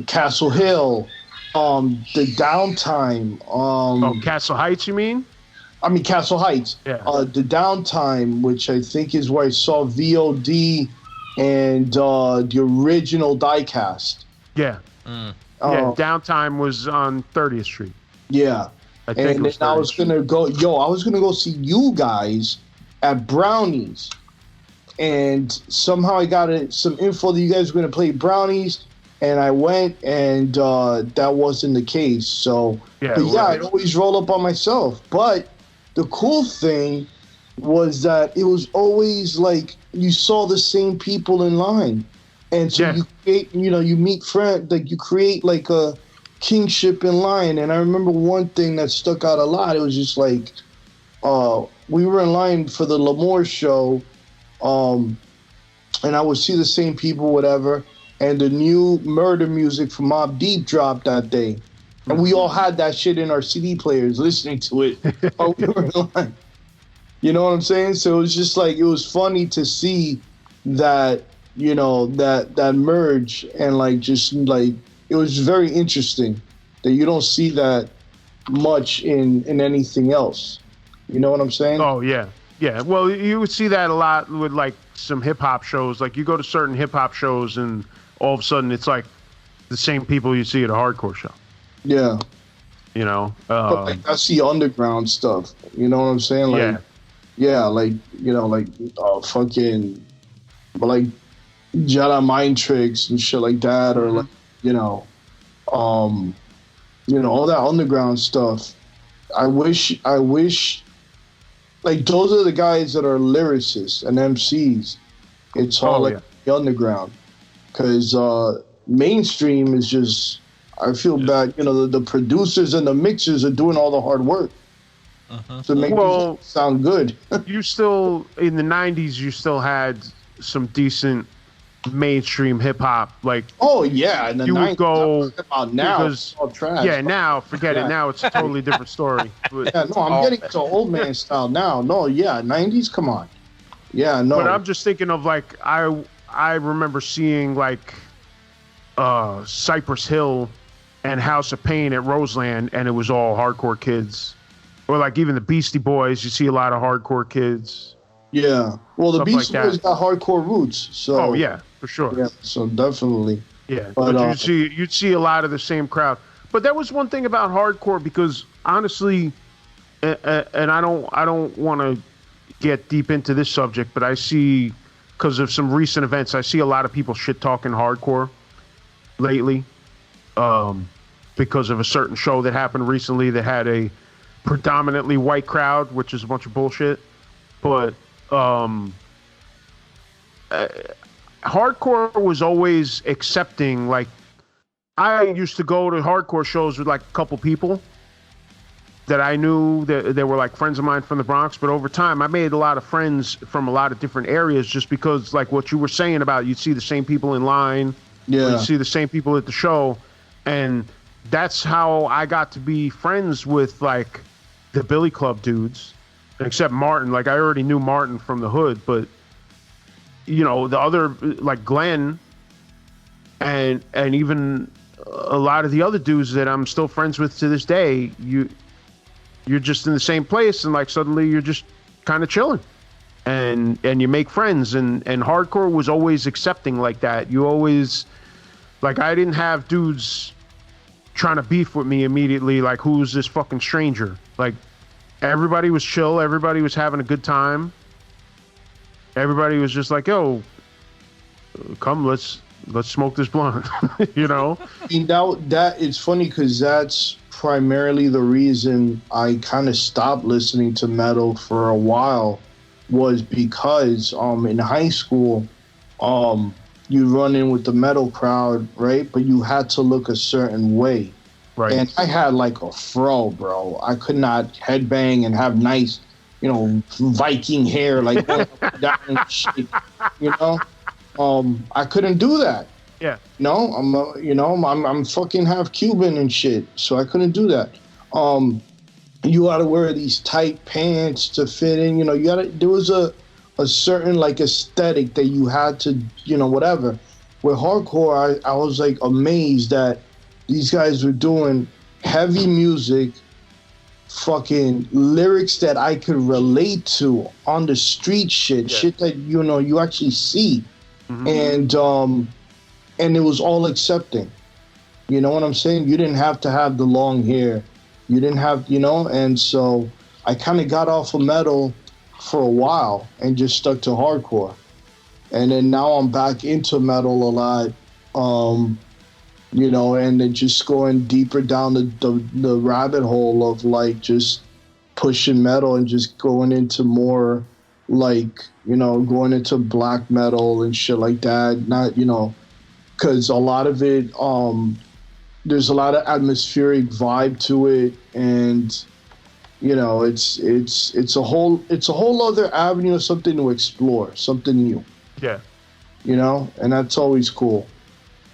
Castle Hill, the Downtime. Castle Heights, you mean? I mean Castle Heights. Yeah. The Downtime, which I think is where I saw VOD and the original diecast. Yeah. Yeah. Downtime was on 30th Street. Yeah. I think it And was then I 30th was Street. gonna go see you guys at Brownies. And somehow I got some info that you guys were gonna play Brownies, and I went, and that wasn't the case. So Yeah, but yeah, right. I'd always roll up on myself. But the cool thing was that it was always like you saw the same people in line. And so Yeah. you create, you meet friends, like you create like a kingship in line. And I remember one thing that stuck out a lot. It was just like, we were in line for the Lemoore show, and I would see the same people, whatever. And the new murder music from Mobb Deep dropped that day. And we all had that shit in our CD players listening to it while we were in line. You know what I'm saying? So it was just like, it was funny to see that, that merge, and like, just like, it was very interesting that you don't see that much in anything else. You know what I'm saying? Oh yeah. Yeah. Well, you would see that a lot with like some hip hop shows. Like you go to certain hip hop shows and all of a sudden it's like the same people you see at a hardcore show. Yeah. But Like, I see underground stuff. You know what I'm saying? Like, yeah, like, fucking, but like Jedi mind tricks and shit like that, or like, all that underground stuff. I wish, like, those are the guys that are lyricists and MCs. It's all the underground, because mainstream is just, I feel bad. The producers and the mixers are doing all the hard work to make these sound good. You still, in the 90s, you still had some decent mainstream hip hop. Like, oh yeah, and you would go about now. because It's all trash. yeah, now forget it. Now it's a totally different story. But, Yeah, no, I'm getting to old man style now. No, yeah, 90s. Come on. Yeah, no. but I'm just thinking of like I remember seeing like Cypress Hill and House of Pain at Roseland, and it was all hardcore kids. Or like even the Beastie Boys, you see a lot of hardcore kids. Yeah. Well, the Stuff like Beastie Boys that. got hardcore roots. So. Oh yeah, for sure. Yeah, so definitely. Yeah, but you'd see a lot of the same crowd. But that was one thing about hardcore, because honestly, and I don't want to get deep into this subject, but I see, because of some recent events, I see a lot of people shit talking hardcore lately, because of a certain show that happened recently that had a predominantly white crowd, which is a bunch of bullshit. But hardcore was always accepting. Like, I used to go to hardcore shows with like a couple people that I knew that they were like friends of mine from the Bronx. But over time, I made a lot of friends from a lot of different areas, just because, like what you were saying about, you'd see the same people in line, you'd see the same people at the show, and that's how I got to be friends with like the Billy Club dudes, except Martin. Like, I already knew Martin from the hood, but you know, the other, like Glenn, and even a lot of the other dudes that I'm still friends with to this day, you're just in the same place, and like suddenly you're just kind of chilling, and you make friends, and hardcore was always accepting like that. You always, like, I didn't have dudes trying to beef with me immediately, like, who's this fucking stranger? Like, everybody was chill, everybody was having a good time, everybody was just like, yo, come, let's smoke this blunt. You know? I mean, that it's funny, because that's primarily the reason I kind of stopped listening to metal for a while, was because in high school, you run in with the metal crowd, right? But you had to look a certain way. Right. And I had like a fro, bro. I could not headbang and have nice, Viking hair, like going up and down and shit, I couldn't do that. Yeah. No, I'm fucking half Cuban and shit, so I couldn't do that. You gotta wear these tight pants to fit in, there was a certain like aesthetic that you had to, whatever. With hardcore, I was like amazed that these guys were doing heavy music, fucking lyrics that I could relate to on the street shit that, you actually see. Mm-hmm. And it was all accepting. You know what I'm saying? You didn't have to have the long hair. You didn't have, and so I kind of got off of metal for a while and just stuck to hardcore. And then now I'm back into metal a lot, and then just going deeper down the rabbit hole of like just pushing metal and just going into more like, going into black metal and shit like that. Not, because a lot of it, there's a lot of atmospheric vibe to it, and it's a whole other avenue of something to explore, something new. Yeah. And that's always cool.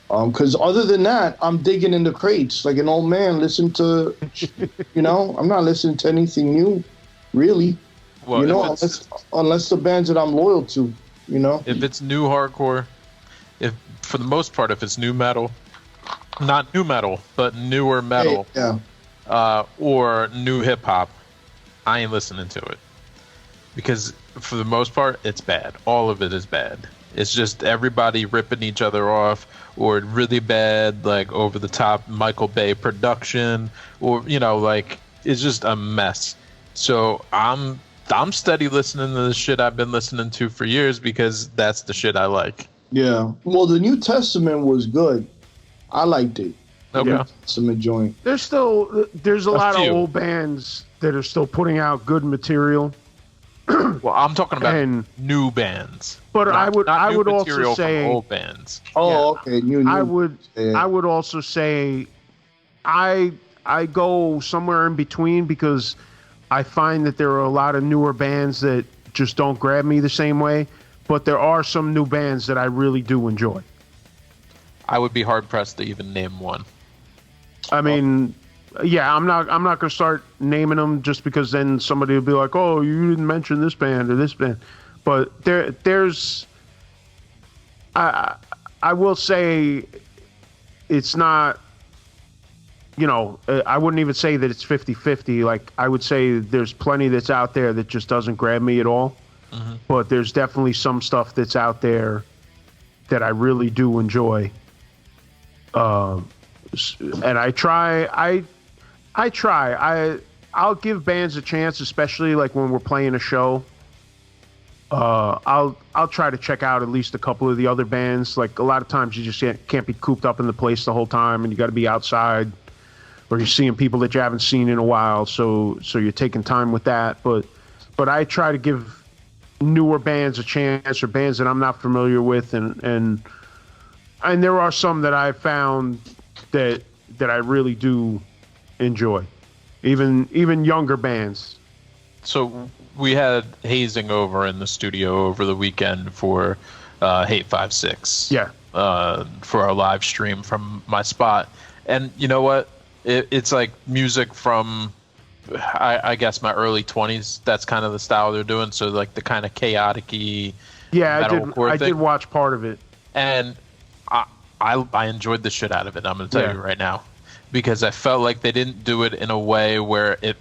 Because other than that, I'm digging in the crates like an old man. Listen to, I'm not listening to anything new, really. Well, unless the bands that I'm loyal to, If it's new hardcore, for the most part, if it's new metal, not new metal, but newer metal, or new hip hop, I ain't listening to it. Because for the most part, it's bad. All of it is bad. It's just everybody ripping each other off, or really bad, like over the top Michael Bay production, or like it's just a mess. So I'm steady listening to the shit I've been listening to for years, because that's the shit I like. Yeah. Well, the New Testament was good. I liked it. Okay. New Testament joint. There's a lot of old bands that are still putting out good material. Well, I'm talking about new bands. But I would also say old bands. Oh, okay. New. I would also say I go somewhere in between, because I find that there are a lot of newer bands that just don't grab me the same way, but there are some new bands that I really do enjoy. I would be hard pressed to even name one. I mean, yeah, I'm not going to start naming them, just because then somebody will be like, "Oh, you didn't mention this band or this band." But there's I will say it's not, I wouldn't even say that it's 50-50. Like, I would say there's plenty that's out there that just doesn't grab me at all. Mm-hmm. But there's definitely some stuff that's out there that I really do enjoy. And I try. I'll give bands a chance, especially like when we're playing a show. I'll try to check out at least a couple of the other bands. Like a lot of times you just can't be cooped up in the place the whole time, and you got to be outside, or you're seeing people that you haven't seen in a while. So you're taking time with that. But I try to give newer bands a chance, or bands that I'm not familiar with, and there are some that I've found that I really do enjoy, even younger bands. So we had Hazing over in the studio over the weekend for Hate 5-6. Yeah. For our live stream from my spot. And you know what? It's like music from, I guess, my early 20s. That's kind of the style they're doing. So like the kind of chaotic-y I did watch part of it. And I enjoyed the shit out of it. I'm going to tell you right now. Because I felt like they didn't do it in a way where it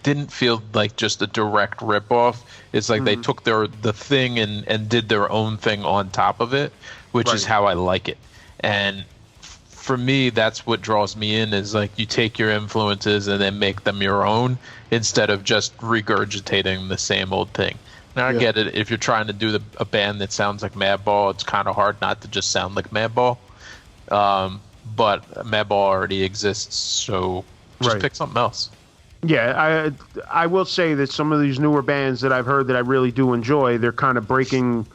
didn't feel like just a direct ripoff. It's like they took the thing and did their own thing on top of it, which is how I like it. And for me, that's what draws me in, is like you take your influences and then make them your own instead of just regurgitating the same old thing. Now I get it. If you're trying to do a band that sounds like Madball, it's kind of hard not to just sound like Madball. But Madball already exists, so just pick something else. Yeah, I will say that some of these newer bands that I've heard that I really do enjoy, they're kind of breaking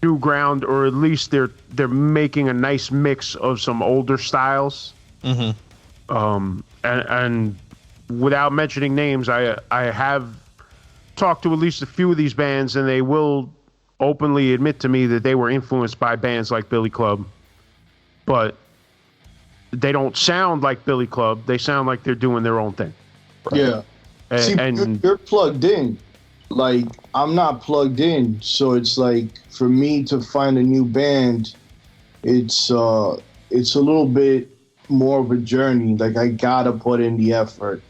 new ground, or at least they're making a nice mix of some older styles. Mm-hmm. And without mentioning names, I have talked to at least a few of these bands, and they will openly admit to me that they were influenced by bands like Billy Club, but they don't sound like Billy Club. They sound like they're doing their own thing. Right? Yeah. And you're plugged in. Like, I'm not plugged in. So it's like, for me to find a new band, it's a little bit more of a journey. Like, I gotta put in the effort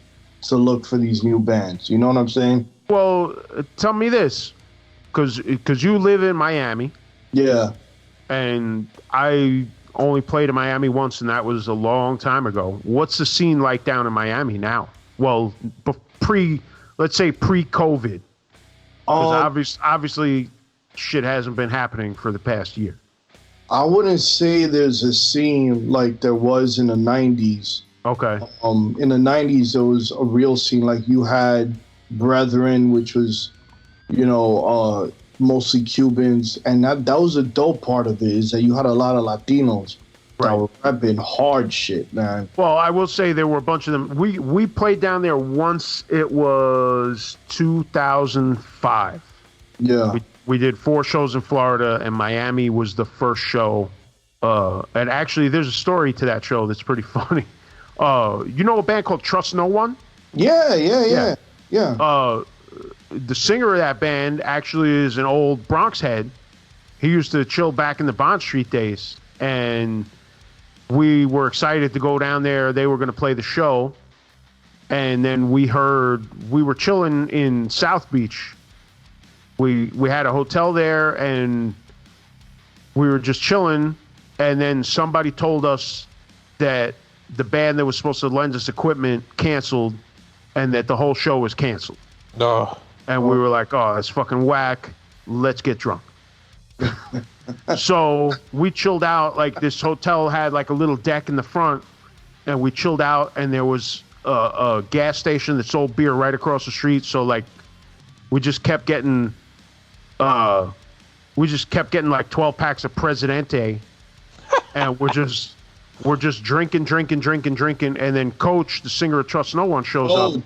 to look for these new bands. You know what I'm saying? Well, tell me this, because you live in Miami. Yeah. And I only played in Miami once, and that was a long time ago. What's the scene like down in Miami now? Well, let's say pre-COVID. Because obviously shit hasn't been happening for the past year. I wouldn't say there's a scene like there was in the 90s. Okay. In the 90s, there was a real scene. Like, you had Brethren, which was, mostly Cubans. And that was a dope part of it, is that you had a lot of Latinos that were rapping hard shit, man. Well, I will say there were a bunch of them. We played down there once. It was 2005. Yeah. We did 4 shows in Florida, and Miami was the first show. And actually, there's a story to that show that's pretty funny. You know a band called Trust No One? Yeah. The singer of that band actually is an old Bronx head. He used to chill back in the Bond Street days, and we were excited to go down there. They were going to play the show, and then we were chilling in South Beach. We had a hotel there, and we were just chilling, and then somebody told us that the band that was supposed to lend us equipment canceled, and that the whole show was canceled. No. And we were like, oh, that's fucking whack. Let's get drunk. So we chilled out. Like, this hotel had like a little deck in the front, and we chilled out, and there was a gas station that sold beer right across the street. So like, we just kept getting like 12 packs of Presidente, and we're just drinking, and then Coach, the singer of Trust No One, shows up.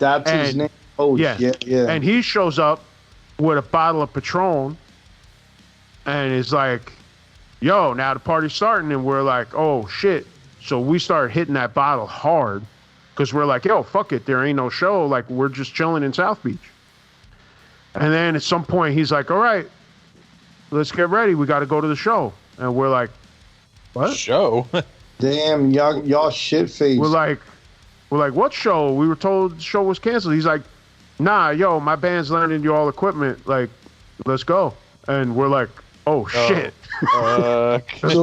That's his name. Yeah. And he shows up with a bottle of Patron, and is like, yo, now the party's starting. And we're like, oh shit. So we started hitting that bottle hard, because we're like, yo, fuck it, there ain't no show. Like, we're just chilling in South Beach. And then at some point he's like, all right, let's get ready, we got to go to the show. And we're like, what show? Damn, y'all shit-faced. We're like, what show? We were told the show was canceled. He's like, nah, yo, my band's lending you all equipment. Like, let's go. And we're like, Oh shit! Because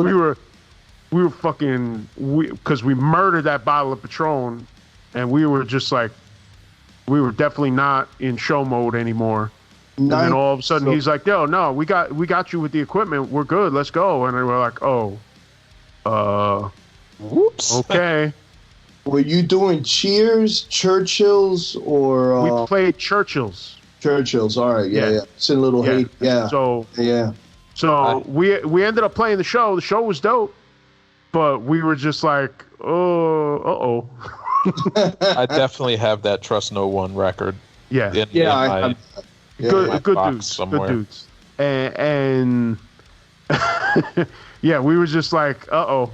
we were fucking because we murdered that bottle of Patron, and we were just like, we were definitely not in show mode anymore. And then all of a sudden he's like, "Yo, no, we got you with the equipment. We're good. Let's go." And we're like, "Oh, whoops. Okay." Were you doing Cheers, Churchill's, or we played Churchill's? Churchill's, all right, yeah. It's a little hate, yeah. So we ended up playing the show. The show was dope, but we were just like, oh. I definitely have that Trust No One record. Yeah, good dudes, somewhere. Good dudes, and yeah, we were just like, I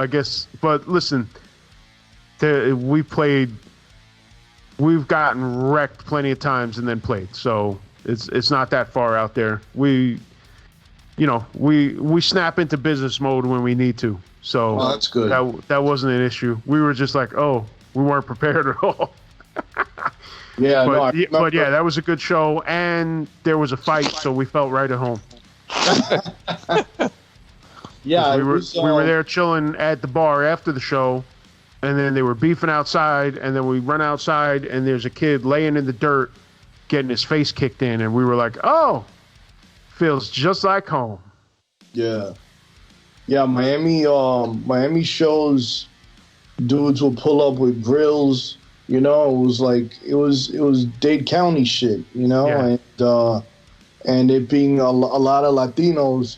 guess. But listen, we've gotten wrecked plenty of times and then played, so it's not that far out there. We snap into business mode when we need to. So that's good. That wasn't an issue. We were just like, we weren't prepared at all. Yeah, but yeah, that was a good show, and there was a fight, so we felt right at home. Yeah, we were there chilling at the bar after the show, and then they were beefing outside, and then we run outside, and there's a kid laying in the dirt, getting his face kicked in, and we were like, feels just like home. Yeah. Yeah, Miami shows, dudes will pull up with grills, it was like, it was Dade County shit, Yeah. And it being a lot of Latinos,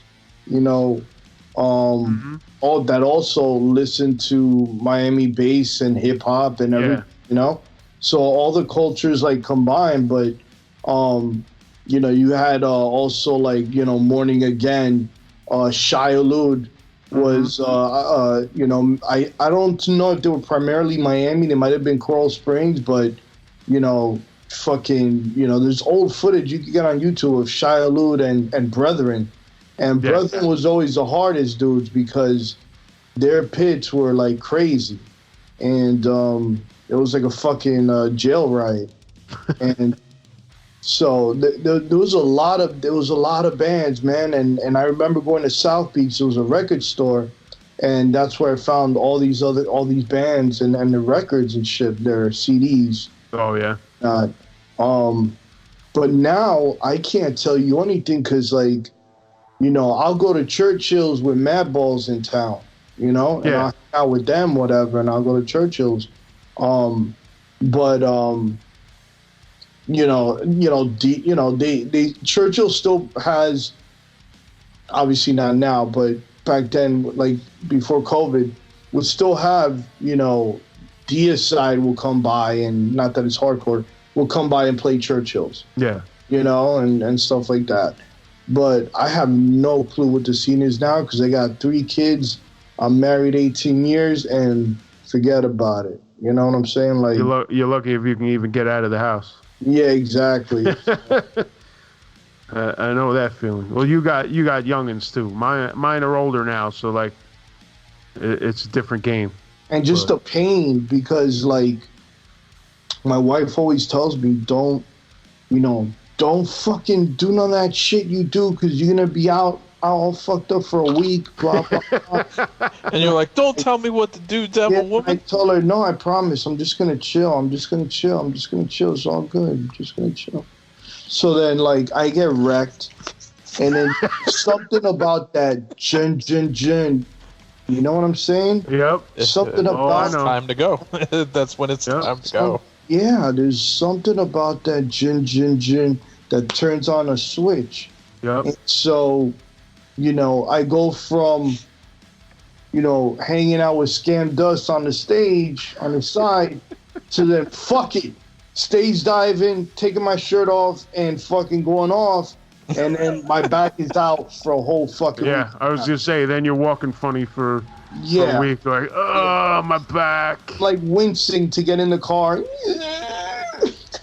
all that also listen to Miami bass and hip hop and everything, so all the cultures like combined, but, you had also like, Morning Again, Shia Lud was, I don't know if they were primarily Miami. They might have been Coral Springs, but, there's old footage you can get on YouTube of Shia Lud and Brethren. And Brethren was always the hardest dudes because their pits were like crazy. And it was like a fucking jail riot. And so there was a lot of bands, man, and I remember going to South Beach. There was a record store, and that's where I found all these bands and the records and shit, their CDs. Oh yeah. But now I can't tell you anything because like, I'll go to Churchill's with Madballs in town, and I'll hang out with them, whatever, and I'll go to Churchill's. Churchill still has, obviously not now, but back then, like before COVID, would still have, Deicide will come by, and not that it's hardcore, will come by and play Churchill's. Yeah. And stuff like that. But I have no clue what the scene is now because I got 3 kids. I'm married 18 years and forget about it. You know what I'm saying? Like you're lucky if you can even get out of the house. Yeah, exactly. I know that feeling. Well, you got youngins too. Mine are older now, so like it's a different game. And just the pain because like my wife always tells me, don't fucking do none of that shit you do because you're gonna be out all fucked up for a week, blah, blah, blah. And you're like, don't tell me what to do, devil woman. I tell her, no, I promise. I'm just going to chill. It's all good. I'm just going to chill. So then, like, I get wrecked. And then something about that gin. You know what I'm saying? Yep. Something about... It's time to go. That's when it's time to go. Yeah, there's something about that gin that turns on a switch. Yep. And so... I go from, hanging out with Scam Dust on the stage, on the side, to then, fuck it, stage diving, taking my shirt off, and fucking going off, and then my back is out for a whole fucking week. I was going to say, then you're walking funny for a week, like, my back. Like wincing to get in the car.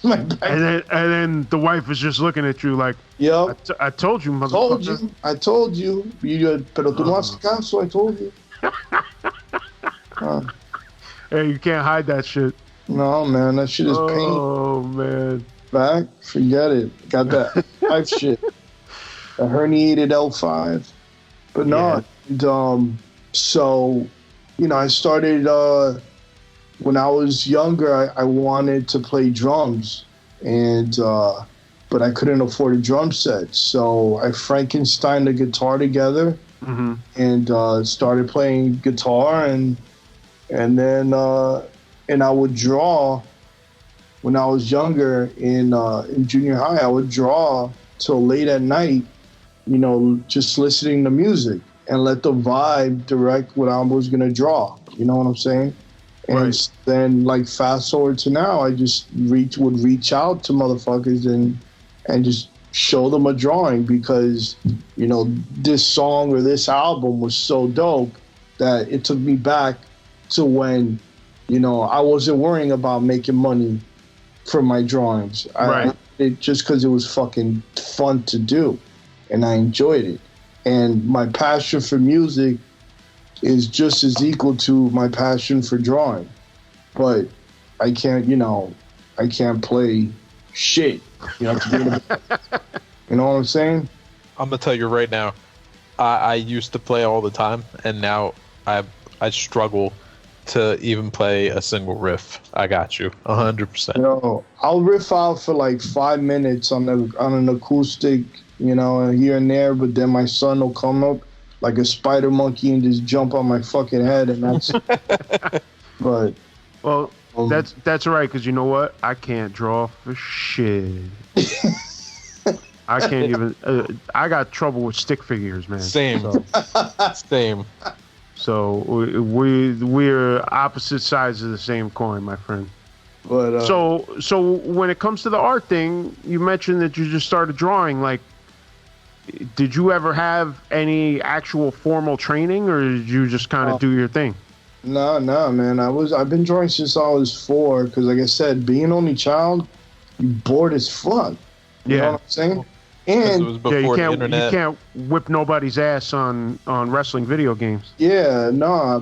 My back. And then the wife is just looking at you like, yep. I told you, motherfucker. I told you. Pero tú no haces caso, I told you. Hey, you can't hide that shit. No, man, that shit is pain. Oh, man. Back, forget it. Got that life shit. a herniated L5. But no, so, I started, when I was younger, I wanted to play drums, but I couldn't afford a drum set. So I Frankensteined a guitar together and started playing guitar, and then I would draw. When I was younger in junior high, I would draw till late at night, just listening to music and let the vibe direct what I was going to draw. You know what I'm saying? And then, like, fast forward to now, I just would reach out to motherfuckers and just show them a drawing because, this song or this album was so dope that it took me back to when, I wasn't worrying about making money from my drawings. Just because it was fucking fun to do, and I enjoyed it. And my passion for music is just as equal to my passion for drawing. But I can't, I can't play shit. You know what I'm saying? I'm gonna tell you right now, I used to play all the time, and now I struggle to even play a single riff. I got you 100%. I'll riff out for like 5 minutes on an acoustic, here and there, but then my son will come up like a spider monkey and just jump on my fucking head, and that's. But that's all right, because you know what? I can't draw for shit. I can't even. I got trouble with stick figures, man. Same. Same. So we're opposite sides of the same coin, my friend. But so when it comes to the art thing, you mentioned that you just started drawing. Like, did you ever have any actual formal training, or did you just kind of do your thing? No, man. I've been drawing since I was 4. Because, like I said, being only child, you bored as fuck. You know what I'm saying? And it was before the internet. You can't whip nobody's ass on wrestling video games. Yeah,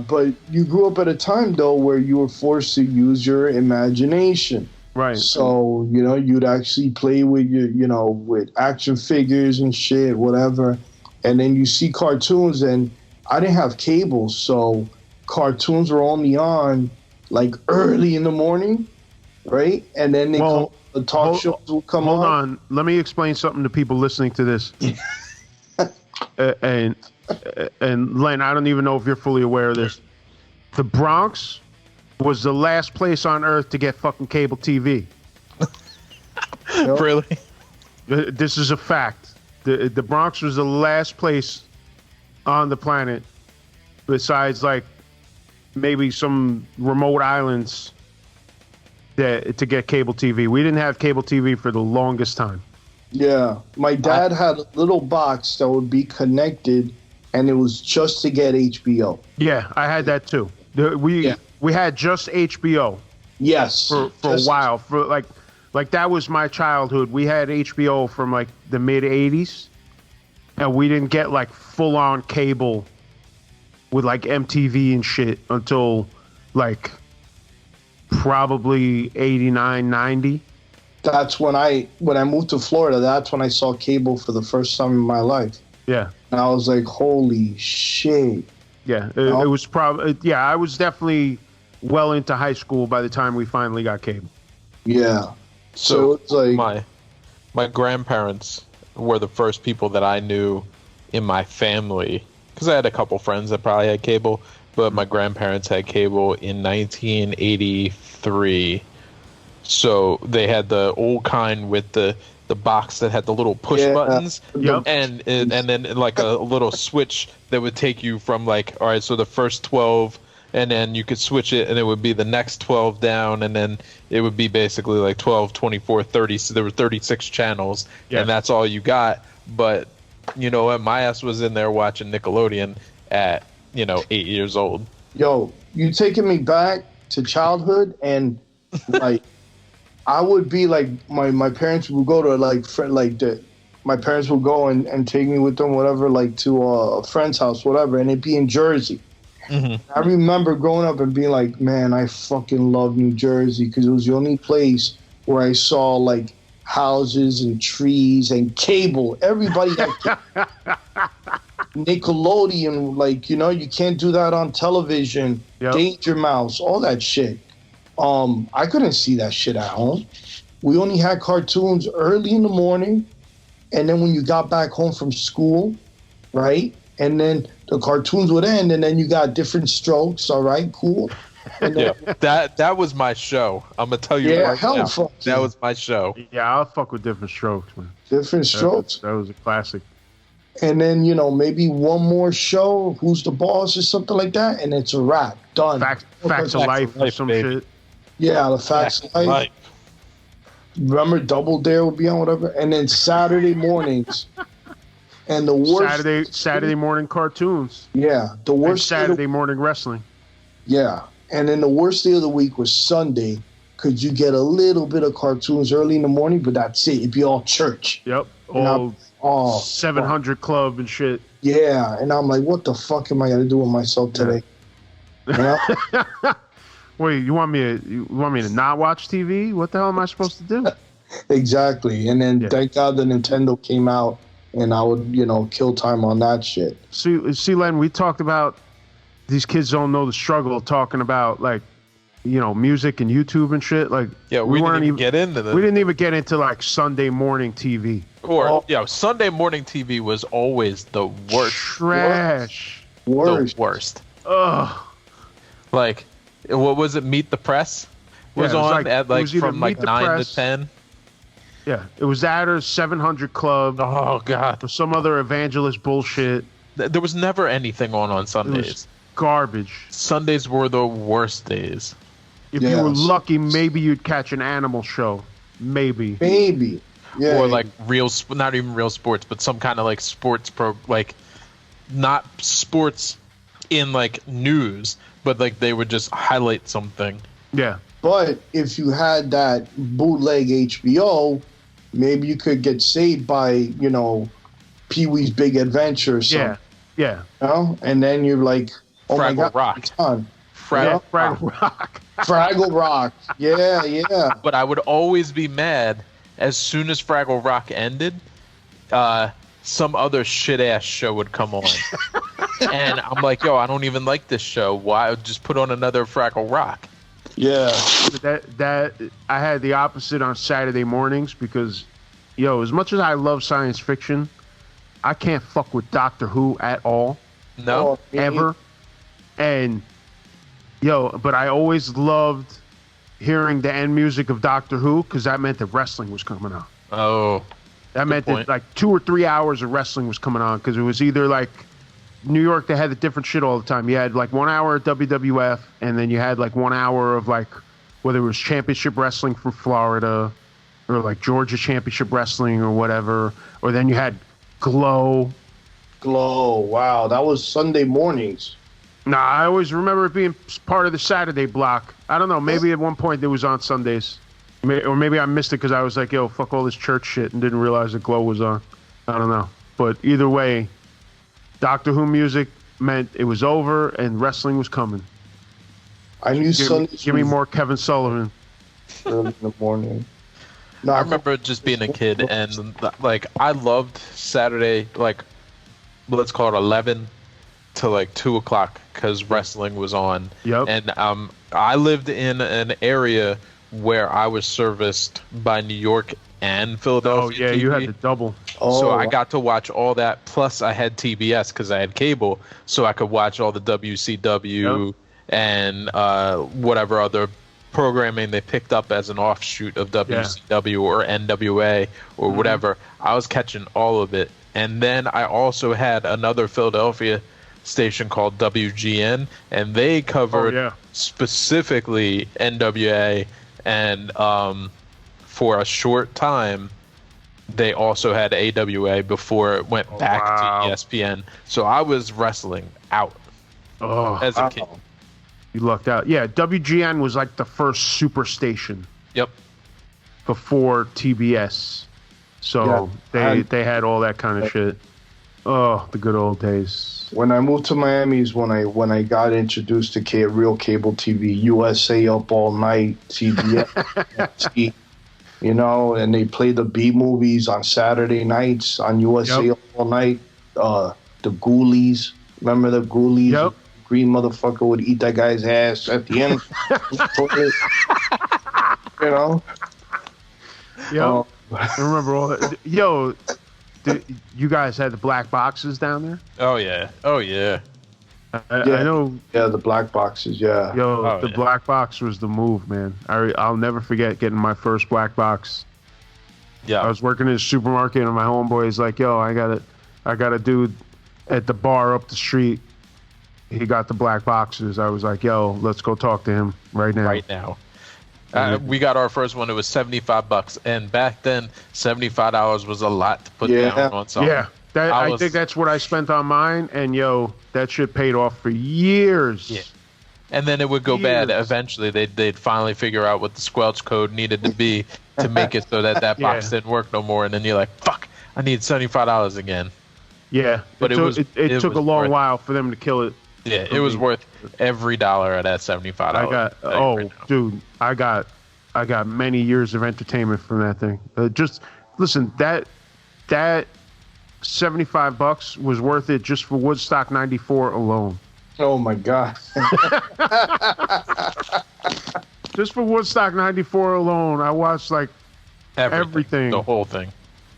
but you grew up at a time, though, where you were forced to use your imagination. Right. So, you'd actually play with with action figures and shit, whatever. And then you see cartoons, and I didn't have cable, so cartoons were only on like early in the morning, right? And then the talk shows will come on. Hold on. Let me explain something to people listening to this. And Len, I don't even know if you're fully aware of this. The Bronx was the last place on earth to get fucking cable TV. Really? This is a fact. The Bronx was the last place on the planet, besides like maybe some remote islands, to get cable TV. We didn't have cable TV for the longest time. Yeah. My dad had a little box that would be connected, and it was just to get HBO. Yeah, I had that too. We had just HBO. Yes. For a while. For like that was my childhood. We had HBO from like the mid 80s, and we didn't get like full on cable with like MTV and shit until like probably 89, 90. That's when I moved to Florida. That's when I saw cable for the first time in my life. Yeah. And I was like, holy shit. Yeah. It was probably, I was definitely well into high school by the time we finally got cable. Yeah. So it's like my grandparents were the first people that I knew in my family, because I had a couple friends that probably had cable, but my grandparents had cable in 1983. So they had the old kind with the box that had the little push buttons, and then like a little switch that would take you from like, all right, so the first 12, and then you could switch it, and it would be the next 12 down, and then it would be basically like 12, 24, 30. So there were 36 channels, and that's all you got. But you know what? My ass was in there watching Nickelodeon at 8 years old. Yo, you taking me back to childhood, and like I would be like my parents would go to my parents would go and take me with them, whatever, like to a friend's house, whatever, and it'd be in Jersey. Mm-hmm. I remember growing up and being like, man, I fucking love New Jersey, because it was the only place where I saw like houses and trees and cable. Everybody had cable. Nickelodeon, like, you know, you can't do that on television. Yep. Danger Mouse, all that shit. I couldn't see that shit at home. We only had cartoons early in the morning, and then when you got back home from school, right? And then the cartoons would end, and then you got Different Strokes. All right, cool. And then, that was my show. I'm gonna tell you right now. That was my show. Yeah, I'll fuck with Different Strokes, man. Different Strokes. That was a classic. And then, you know, maybe one more show, Who's the Boss or something like that, and it's a wrap. Done. Facts of Life or some baby. shit. Yeah, the Facts of Life. Remember, Double Dare would be on, whatever. And then Saturday mornings. And the worst... Saturday morning cartoons. Yeah, the worst... And Saturday morning wrestling. Yeah. And then the worst day of the week was Sunday, because you get a little bit of cartoons early in the morning, but that's it. It'd be all church. Yep. All 700 Club and shit. Yeah. And I'm like, what the fuck am I going to do with myself today? You know? Wait, you want me to not watch TV? What the hell am I supposed to do? Exactly. And then thank God the Nintendo came out, and I would, you know, kill time on that shit. See, Len, we talked about these kids don't know the struggle of talking about, like, you know, music and YouTube and shit. Like, we didn't even get into this. We didn't even get into, like, Sunday morning TV. Or, Sunday morning TV was always the worst. Trash. Worst. The worst. Ugh. Like, what was it? Meet the Press was on at like from like 9 to 10. Yeah, it was that or 700 Club. Oh god, or some other evangelist bullshit. There was never anything on Sundays. It was garbage. Sundays were the worst days. If you were lucky, maybe you'd catch an animal show. Maybe. Yeah. Or like not even real sports, but some kind of like sports like not sports in like news, but like they would just highlight something. Yeah. But if you had that bootleg HBO, maybe you could get saved by, you know, Pee-wee's Big Adventure or something. Yeah. You know? And then you're like, oh Fraggle my God, Rock. it's on. Fraggle Rock. Fraggle Rock. Yeah. But I would always be mad as soon as Fraggle Rock ended, some other shit-ass show would come on. And I'm like, yo, I don't even like this show. Why? Just put on another Fraggle Rock. Yeah. That I had the opposite on Saturday mornings because, as much as I love science fiction, I can't fuck with Doctor Who at all. No. Ever. And, but I always loved hearing the end music of Doctor Who because that meant that wrestling was coming on. Oh. That meant that like 2 or 3 hours of wrestling was coming on because it was either like New York, they had the different shit all the time. You had like 1 hour of WWF, and then you had like 1 hour of like whether it was championship wrestling from Florida or like Georgia championship wrestling or whatever. Or then you had Glow. Wow, that was Sunday mornings. Nah, I always remember it being part of the Saturday block. I don't know. Maybe at one point it was on Sundays. Or maybe I missed it because I was like, fuck all this church shit and didn't realize that Glow was on. I don't know. But either way, Doctor Who music meant it was over and wrestling was coming. I knew Sundays. Give me more Kevin Sullivan. Early in the morning. No, I remember just being a kid and like I loved Saturday, like let's call it 11 to like 2 o'clock because wrestling was on. Yep. And I lived in an area where I was serviced by New York and Philadelphia. Oh yeah, TV. you had the double. So I got to watch all that. Plus, I had TBS because I had cable, so I could watch all the WCW and whatever other programming they picked up as an offshoot of WCW or NWA or whatever. I was catching all of it, and then I also had another Philadelphia station called WGN, and they covered specifically NWA, and for a short time they also had AWA before it went back to ESPN. So I was wrestling out as a kid. You lucked out. Yeah, WGN was like the first super station. Yep. Before TBS. So they had all that kind of shit. Oh, the good old days. When I moved to Miami is when I got introduced to real cable TV, USA Up All Night, TBS. you know, and they play the B movies on Saturday nights on USA all night. The Ghoulies, remember the Ghoulies? Yep. Green motherfucker would eat that guy's ass at the end. You know? Yep. I remember all that. Yo, you guys had the black boxes down there? Oh yeah. I know. Yeah, the black boxes, yeah. Yo, the black box was the move, man. I'll never forget getting my first black box. Yeah. I was working in a supermarket and my homeboy is like, yo, I got a dude at the bar up the street. He got the black boxes. I was like, yo, let's go talk to him right now. We got our first one. It was $75, and back then, $75 was a lot to put down on something. Yeah, I think that's what I spent on mine, and yo, that shit paid off for years. Yeah, and then it would go bad. Eventually, they'd finally figure out what the squelch code needed to be to make it so that box didn't work no more. And then you're like, fuck, I need $75 again. Yeah, but it took a long while for them to kill it. Yeah, it was worth every dollar of that $75. Dude, I got many years of entertainment from that thing. Just listen, that $75 was worth it just for Woodstock '94 alone. Oh my God! Just for Woodstock '94 alone, I watched like everything, the whole thing,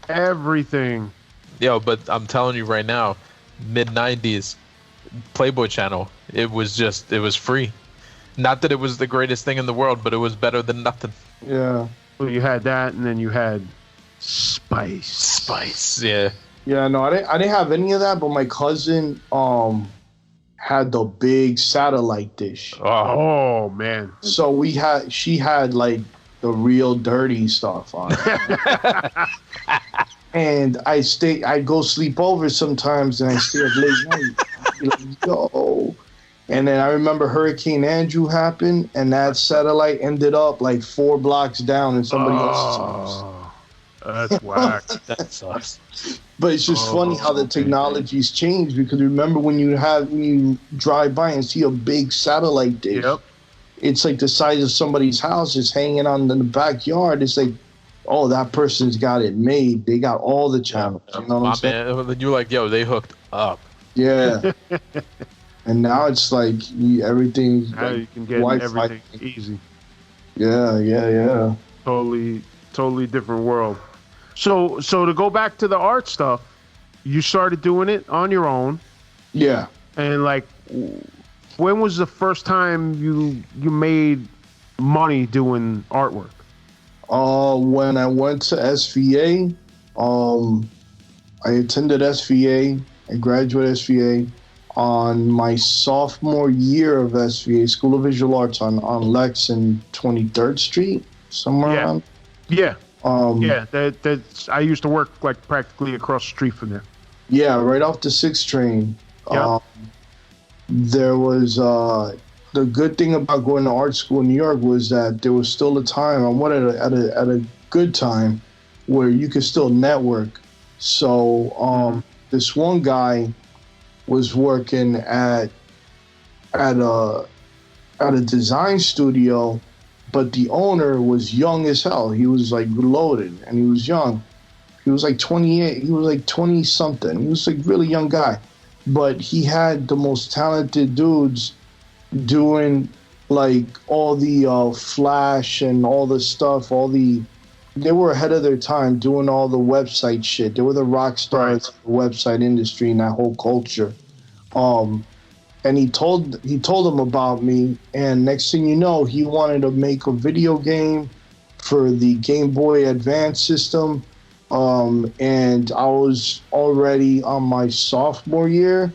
everything. Yo, but I'm telling you right now, mid '90s. Playboy Channel. It was free. Not that it was the greatest thing in the world, but it was better than nothing. Yeah. Well, you had that, and then you had Spice. Yeah. Yeah. No, I didn't have any of that, but my cousin had the big satellite dish. Oh man. So she had like the real dirty stuff on it. And I'd go sleep over sometimes, and I stay up late night. Like, yo. And then I remember Hurricane Andrew happened, and that satellite ended up like 4 blocks down in somebody else's house. That's whack. That sucks. But it's just funny how the technology's changed, because remember when you drive by and see a big satellite dish, it's like the size of somebody's house. It's hanging on in the backyard. It's like, oh, that person's got it made. They got all the channels. You know what I'm saying? Man, you're like, yo, they hooked up. Yeah. And now it's like everything's now like you can get Wi-Fi. everything easy. Yeah. Totally different world. So to go back to the art stuff, you started doing it on your own. Yeah. And like, when was the first time you made money doing artwork? When I went to SVA, I attended SVA. I graduated SVA on my sophomore year of SVA, School of Visual Arts, on Lex and 23rd Street, somewhere around. Yeah. That's I used to work like practically across the street from there. Yeah, right off the 6 train. Yeah. There was the good thing about going to art school in New York was that there was still a time. I went at a good time where you could still network. So this one guy was working at a design studio, but the owner was young as hell. He was like loaded, and he was young. He was like 28. He was like 20 something. He was like really young guy, but he had the most talented dudes doing like all the Flash and all the stuff. They were ahead of their time doing all the website shit. They were the rock stars of the website industry and that whole culture. And he told them about me, and next thing you know, he wanted to make a video game for the Game Boy Advance system. And I was already on my sophomore year,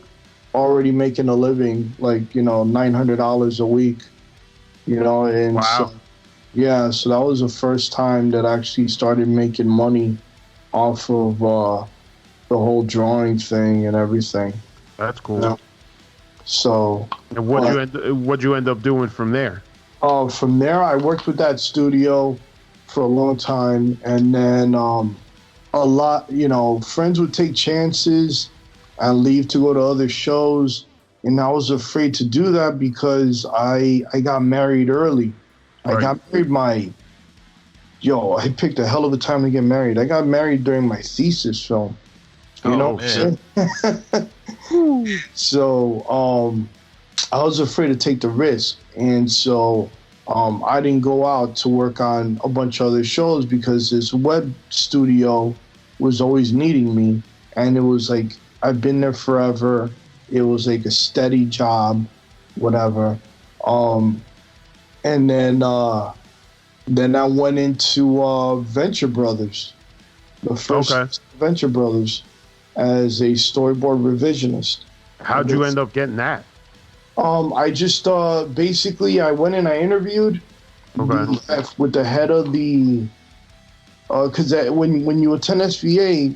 already making a living, like, $900 a week, and wow. So that was the first time that I actually started making money off of the whole drawing thing and everything. That's cool. So, and what'd you end up doing from there? From there, I worked with that studio for a long time, and then a lot, friends would take chances and leave to go to other shows, and I was afraid to do that because I got married early. I got married yo, I picked a hell of a time to get married. I got married during my thesis film. You know what I'm saying? So I was afraid to take the risk. And so I didn't go out to work on a bunch of other shows because this web studio was always needing me. And it was like, I've been there forever. It was like a steady job, whatever. And then I went into Venture Brothers, the first Venture Brothers, as a storyboard revisionist. How'd you end up getting that? I just basically I went and I interviewed with the head of the because when you attend SVA,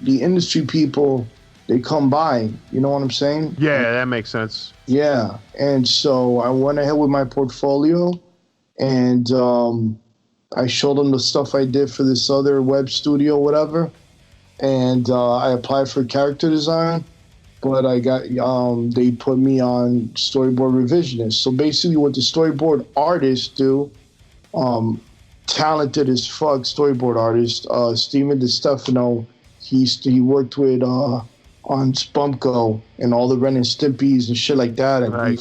the industry people, they come by. You know what I'm saying? Yeah, that makes sense. Yeah, and so I went ahead with my portfolio, and I showed them the stuff I did for this other web studio, whatever, and I applied for character design. But I got they put me on storyboard revisionist. So basically, what the storyboard artists do, talented as fuck storyboard artist, Steven DeStefano, he worked with on Spunko and all the Ren and Stimpies and shit like that. And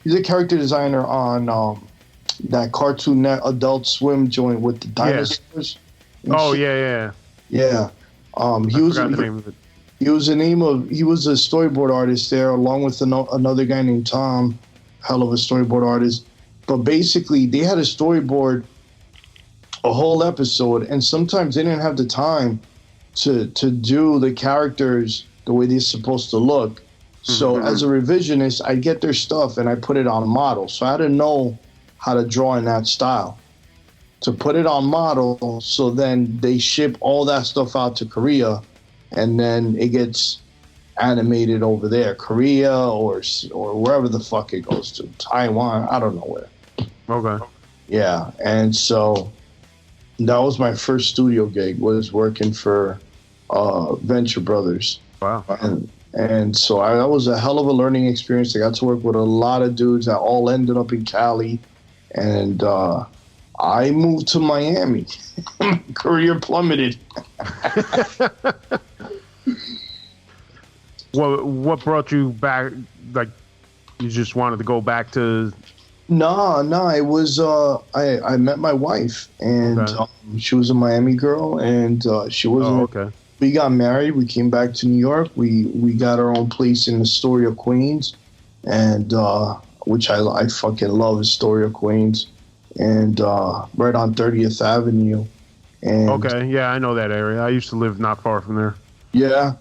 he's a character designer on that Cartoon Net Adult Swim joint with the dinosaurs. Oh yeah. Yeah. He was the name of it. He was a storyboard artist there, along with another guy named Tom, hell of a storyboard artist. But basically, they had a storyboard a whole episode, and sometimes they didn't have the time to do the characters the way they're supposed to look. So as a revisionist, I get their stuff and I put it on model. So I had to know how to draw in that style to put it on model. So then they ship all that stuff out to Korea. And then it gets animated over there, Korea or wherever the fuck it goes to, Taiwan, I don't know where. Okay. Yeah, and so that was my first studio gig, was working for Venture Brothers. Wow. And so that was a hell of a learning experience. I got to work with a lot of dudes that all ended up in Cali, and I moved to Miami. Career plummeted. What brought you back? Like, you just wanted to go back to? No. It was I met my wife, and she was a Miami girl, and she wasn't. Oh, okay. We got married. We came back to New York. We got our own place in Astoria, Queens, and which I fucking love Astoria, Queens, and right on 30th Avenue. And okay, yeah, I know that area. I used to live not far from there. Yeah,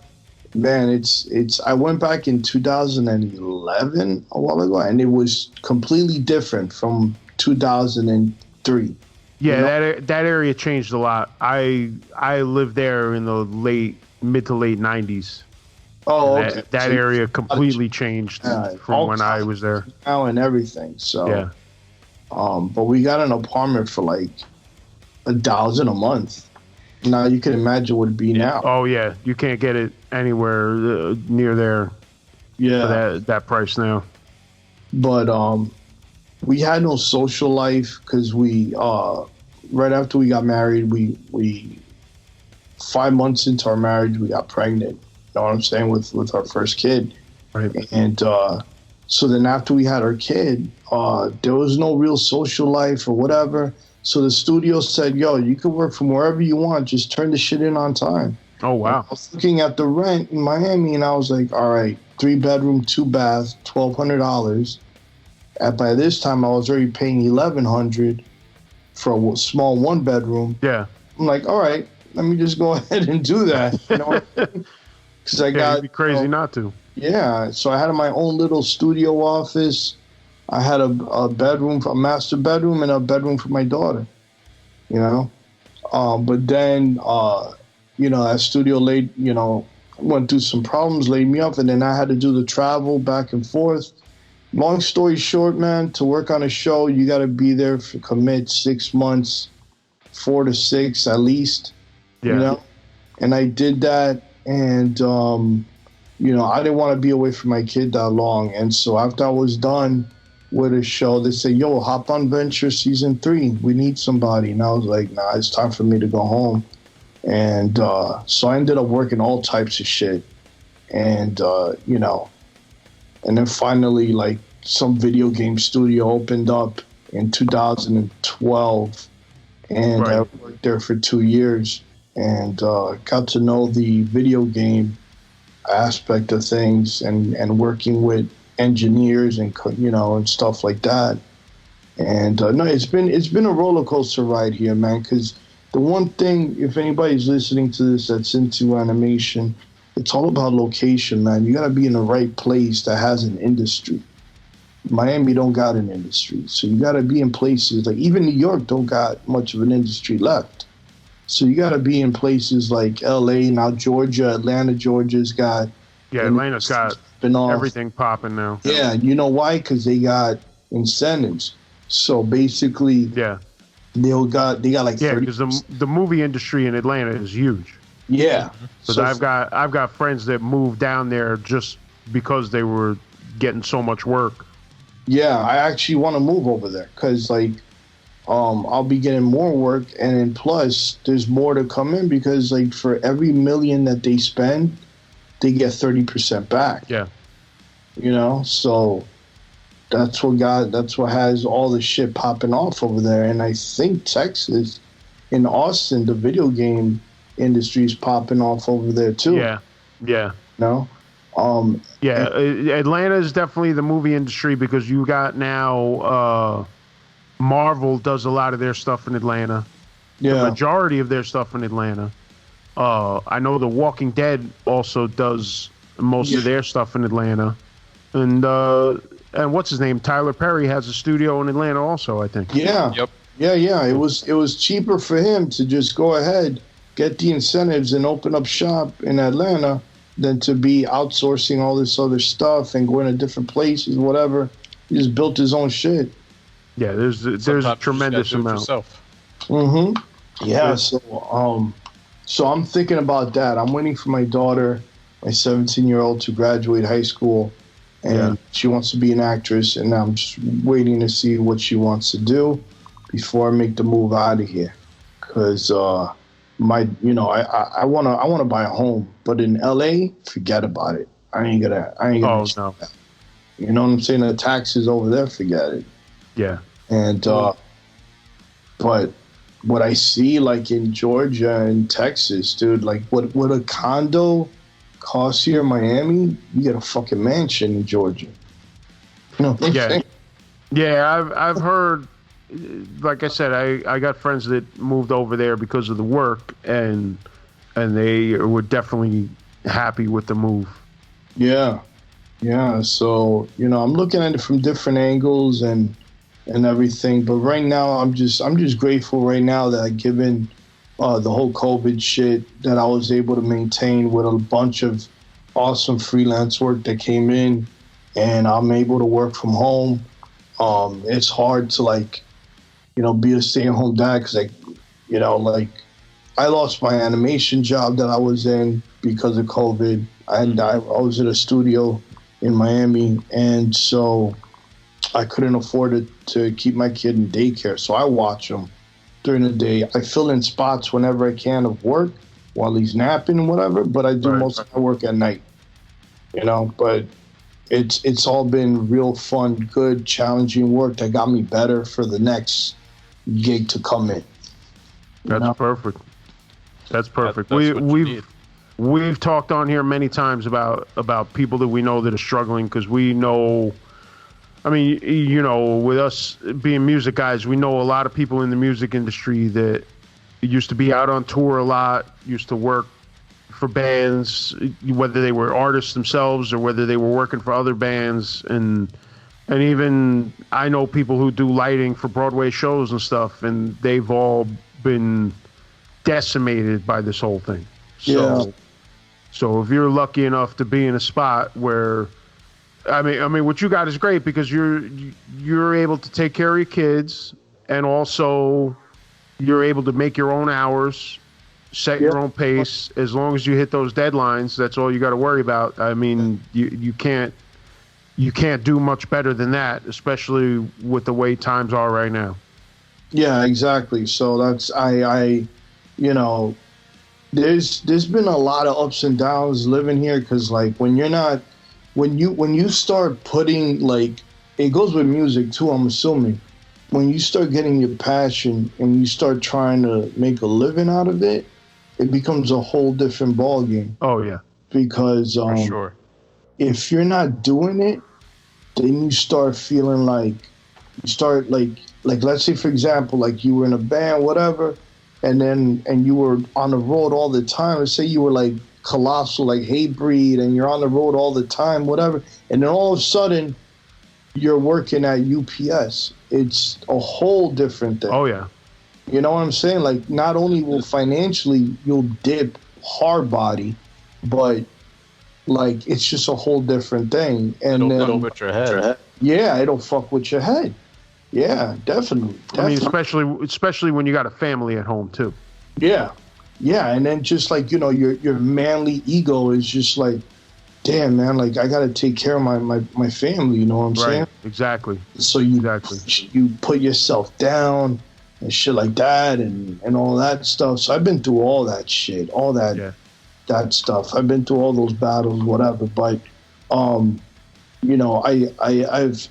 man, it's. I went back in 2011, a while ago, and it was completely different from 2003. Yeah, you know? that area changed a lot. I lived there in the mid to late 90s. Oh, okay. That area completely changed from when I was there. Now and everything. So yeah. But we got an apartment for like $1,000 a month. Now you can imagine what it'd be now. Oh yeah, you can't get it anywhere near there. Yeah, for that price now. But we had no social life because we right after we got married, we 5 months into our marriage we got pregnant. You know what I'm saying, with our first kid. Right. And so then after we had our kid, there was no real social life or whatever. So the studio said, yo, you can work from wherever you want. Just turn the shit in on time. Oh, wow. I was looking at the rent in Miami, and I was like, all right, 3-bedroom, 2-bath, $1,200. And by this time, I was already paying $1,100 for a small 1-bedroom. Yeah. I'm like, all right, let me just go ahead and do that. You know, because it'd be crazy not to. Yeah. So I had my own little studio office. I had a bedroom, a master bedroom, and a bedroom for my daughter. You know, but then that studio went through some problems, laid me up, and then I had to do the travel back and forth. Long story short, man, to work on a show, you got to be there for commit 6 months, 4 to 6 at least. Yeah. You know, and I did that, and I didn't want to be away from my kid that long, and so after I was done, with a show. They say, "Yo, hop on Venture season 3. We need somebody." And I was like, "Nah, it's time for me to go home." And so I ended up working all types of shit, and and then finally, like, some video game studio opened up in 2012, and I worked there for 2 years, and got to know the video game aspect of things, and working with engineers and and stuff like that. And no, it's been a roller coaster ride here, man. Because the one thing, if anybody's listening to this that's into animation, it's all about location, man. You gotta be in the right place that has an industry. Miami don't got an industry, so you gotta be in places like even New York don't got much of an industry left. So you gotta be in places like L.A. now, Georgia, Atlanta, Georgia's got Atlanta's got everything popping now. Yeah, you know why? Because they got incentives. So basically, they got like 30. Because the movie industry in Atlanta is huge. Yeah, because I've got friends that moved down there just because they were getting so much work. Yeah, I actually want to move over there because like I'll be getting more work, and then plus there's more to come in because like for every $1 million that they spend, they get 30% back. Yeah, so that's what has all the shit popping off over there. And I think Texas, in Austin, the video game industry is popping off over there too. Yeah. No. Atlanta is definitely the movie industry because you got now Marvel does a lot of their stuff in Atlanta. Yeah. The majority of their stuff in Atlanta. I know The Walking Dead also does most of their stuff in Atlanta. And what's his name? Tyler Perry has a studio in Atlanta also, I think. Yeah. Yep. Yeah. It was cheaper for him to just go ahead, get the incentives, and open up shop in Atlanta than to be outsourcing all this other stuff and going to different places, whatever. He just built his own shit. Yeah, there's a tremendous amount. Mm-hmm. Yeah, so I'm thinking about that. I'm waiting for my daughter, my 17-year-old, to graduate high school, and she wants to be an actress, and I'm just waiting to see what she wants to do before I make the move out of here. Because I want to buy a home, but in LA, forget about it. I ain't gonna. No. That. You know what I'm saying? The taxes over there, forget it. Yeah. And but what I see, like in Georgia and Texas, dude, like what a condo costs here in Miami, you get a fucking mansion in Georgia. You know what I'm saying? Yeah, I've heard. Like I said, I got friends that moved over there because of the work, and they were definitely happy with the move. Yeah. So I'm looking at it from different angles and everything. But right now, I'm just grateful right now that given the whole COVID shit that I was able to maintain with a bunch of awesome freelance work that came in, and I'm able to work from home. It's hard to be a stay-at-home dad because I lost my animation job that I was in because of COVID. I was at a studio in Miami, and so I couldn't afford to keep my kid in daycare. So I watch him during the day. I fill in spots whenever I can of work while he's napping and whatever, but I do most of my work at night. But it's all been real fun, good, challenging work that got me better for the next gig to come in. That's perfect. That's perfect. We've talked on here many times about people that we know that are struggling because we know. I mean, with us being music guys, we know a lot of people in the music industry that used to be out on tour a lot, used to work for bands, whether they were artists themselves or whether they were working for other bands, and even I know people who do lighting for Broadway shows and stuff, and they've all been decimated by this whole thing. So if you're lucky enough to be in a spot where, I mean, what you got is great because you're able to take care of your kids, and also you're able to make your own hours, set your own pace. As long as you hit those deadlines, that's all you got to worry about. I mean, you can't you can't do much better than that, especially with the way times are right now. Yeah, exactly. So that's you know, there's been a lot of ups and downs living here because like when you start putting like it goes with music too. I'm assuming when you start getting your passion and you start trying to make a living out of it, it becomes a whole different ballgame. Oh yeah, because For sure. if you're not doing it, then you start feeling like let's say for example, like you were in a band, whatever, and you were on the road all the time. Let's say you were like Colossal, like Hatebreed, and you're on the road all the time, whatever, and then all of a sudden you're working at UPS. It's a whole different thing. oh yeah. You know what I'm saying? Like not only will financially you'll dip hard body, but like it's just a whole different thing. And It'll with your head. yeah, it'll fuck with your head. Yeah, definitely. I mean, especially when you got a family at home too. Yeah, and then just like your manly ego is just like, damn man, like I gotta take care of my family. You know what I'm saying? Exactly. So you put yourself down and shit like that and all that stuff. So I've been through all that shit, all that that stuff. I've been through all those battles, whatever. But I'm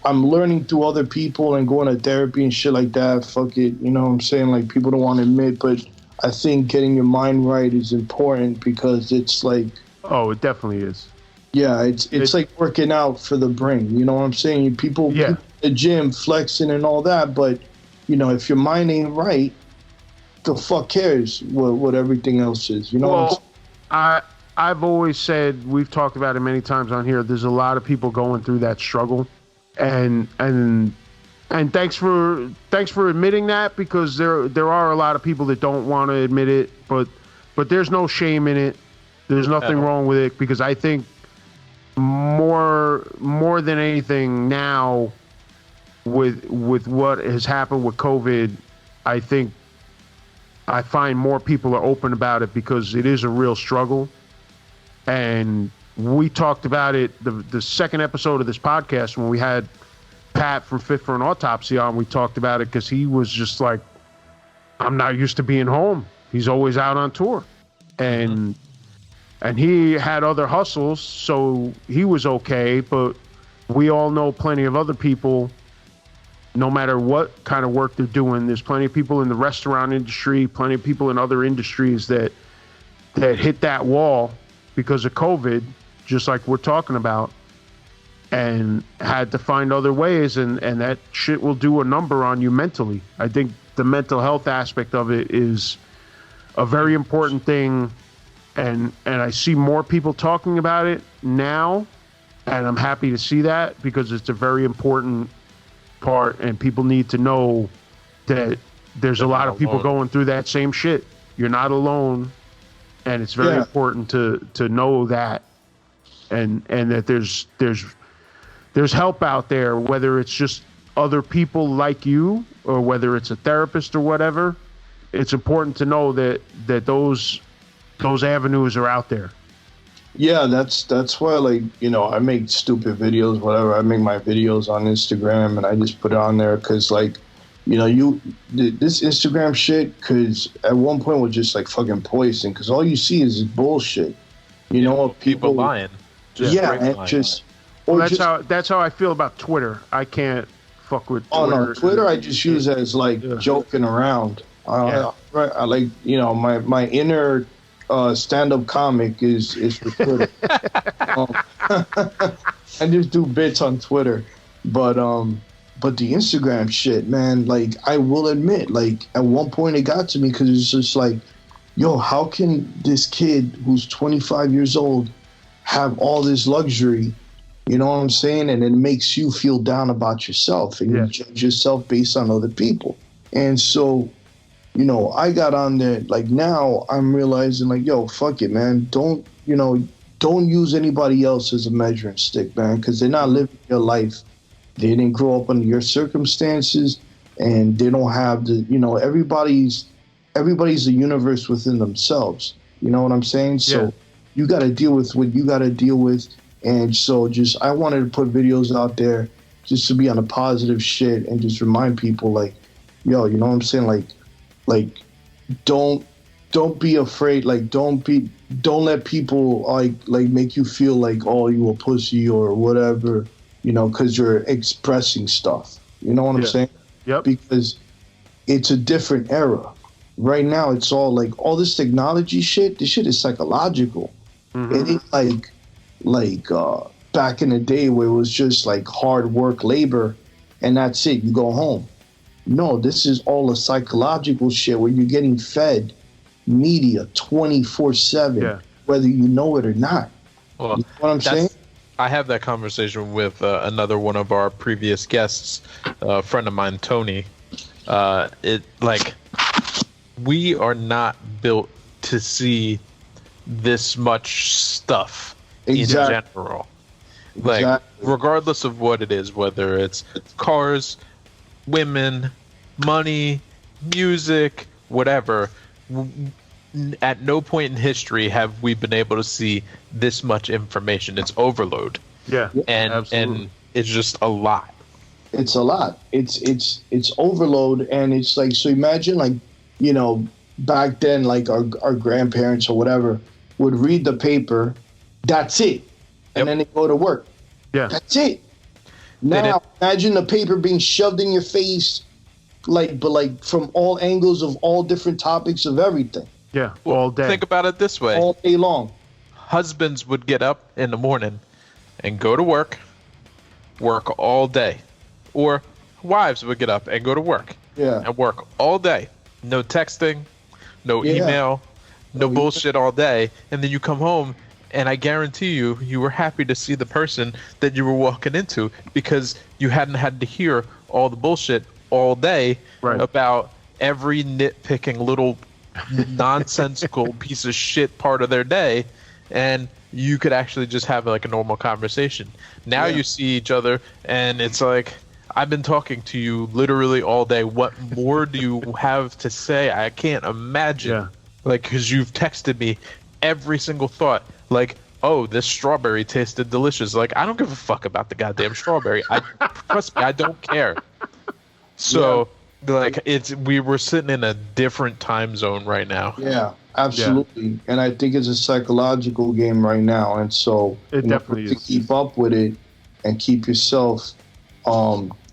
learning through other people and going to therapy and shit like that. Fuck it, you know what I'm saying? Like people don't want to admit, but I think getting your mind right is important because it's like, oh, it definitely is. Yeah, it's like working out for the brain. You know what I'm saying? People in the gym flexing and all that, but if your mind ain't right, the fuck cares what everything else is. You know what I'm saying? I've always said, we've talked about it many times on here, there's a lot of people going through that struggle. And thanks for admitting that, because there are a lot of people that don't want to admit it, but there's no shame in it. There's nothing wrong with it, because I think more than anything now with what has happened with COVID, I think I find more people are open about it because it is a real struggle. And we talked about it the second episode of this podcast when we had Pat from Fit for an Autopsy on. We talked about it because he was just like, I'm not used to being home. He's always out on tour. And he had other hustles, so he was okay. But we all know plenty of other people, no matter what kind of work they're doing. There's plenty of people in the restaurant industry, plenty of people in other industries that hit that wall because of COVID, just like we're talking about, and had to find other ways, and that shit will do a number on you mentally. I think the mental health aspect of it is a very important thing, and I see more people talking about it now, and I'm happy to see that because it's a very important part, and people need to know that there's a lot of people going through that same shit. You're not alone, and it's very important to know that, and that there's help out there, whether it's just other people like you or whether it's a therapist or whatever. It's important to know that those avenues are out there. Yeah, that's why, like, I make stupid videos, whatever. I make my videos on Instagram and I just put it on there because, like, this Instagram shit, because at one point was just like fucking poison, because all you see is bullshit. People lying. That's how I feel about Twitter. I can't fuck with Twitter. Oh no, Twitter I just use as like joking around. I like, my inner stand-up comic is for Twitter. I just do bits on Twitter, but the Instagram shit, man, like, I will admit, like, at one point it got to me because it's just like, yo, how can this kid who's 25 years old have all this luxury? You know what I'm saying? And it makes you feel down about yourself, and you judge yourself based on other people. And so, I got on there, like, now I'm realizing, like, yo, fuck it, man. Don't use anybody else as a measuring stick, man, because they're not living your life. They didn't grow up under your circumstances, and they don't have the, everybody's a universe within themselves. You know what I'm saying? So you got to deal with what you got to deal with, And so just I wanted to put videos out there just to be on a positive shit and just remind people like, yo, you know what I'm saying? Like don't be afraid. Like don't let people like make you feel like, oh, you a pussy or whatever, you know, because you're expressing stuff. You know what I'm saying? Yep. Because it's a different era. Right now, it's all like all this technology shit. This shit is psychological. It ain't like back in the day where it was just like hard work, labor, and that's it. You go home. No, this is all a psychological shit where you're getting fed media 24/7, whether you know it or not. Well, you know what I'm saying? I have that conversation with another one of our previous guests, a friend of mine, Tony. We are not built to see this much stuff in general. Like, regardless of what it is, whether it's cars, women, money, music, whatever, at no point in history have we been able to see this much information. It's overload. Yeah, and it's just a lot. It's a lot. It's overload, and it's like, so imagine like, you know, back then, like our grandparents or whatever would read the paper. That's it. And then they go to work. Yeah. That's it. Now, imagine the paper being shoved in your face, but from all angles of all different topics of everything. Yeah, all day. Think about it this way. All day long. Husbands would get up in the morning and go to work all day. Or wives would get up and go to work and work all day. No texting, no email, no bullshit all day. And then you come home, and I guarantee you were happy to see the person that you were walking into because you hadn't had to hear all the bullshit all day about every nitpicking little nonsensical piece of shit part of their day. And you could actually just have like a normal conversation. Now you see each other, and it's like, I've been talking to you literally all day. What more do you have to say? I can't imagine. Yeah. Like, because you've texted me every single thought. Like, oh, this strawberry tasted delicious. Like, I don't give a fuck about the goddamn strawberry. Trust me, I don't care. So, like, we were sitting in a different time zone right now. Yeah, absolutely. Yeah. And I think it's a psychological game right now. And so, it definitely to keep up with it and keep yourself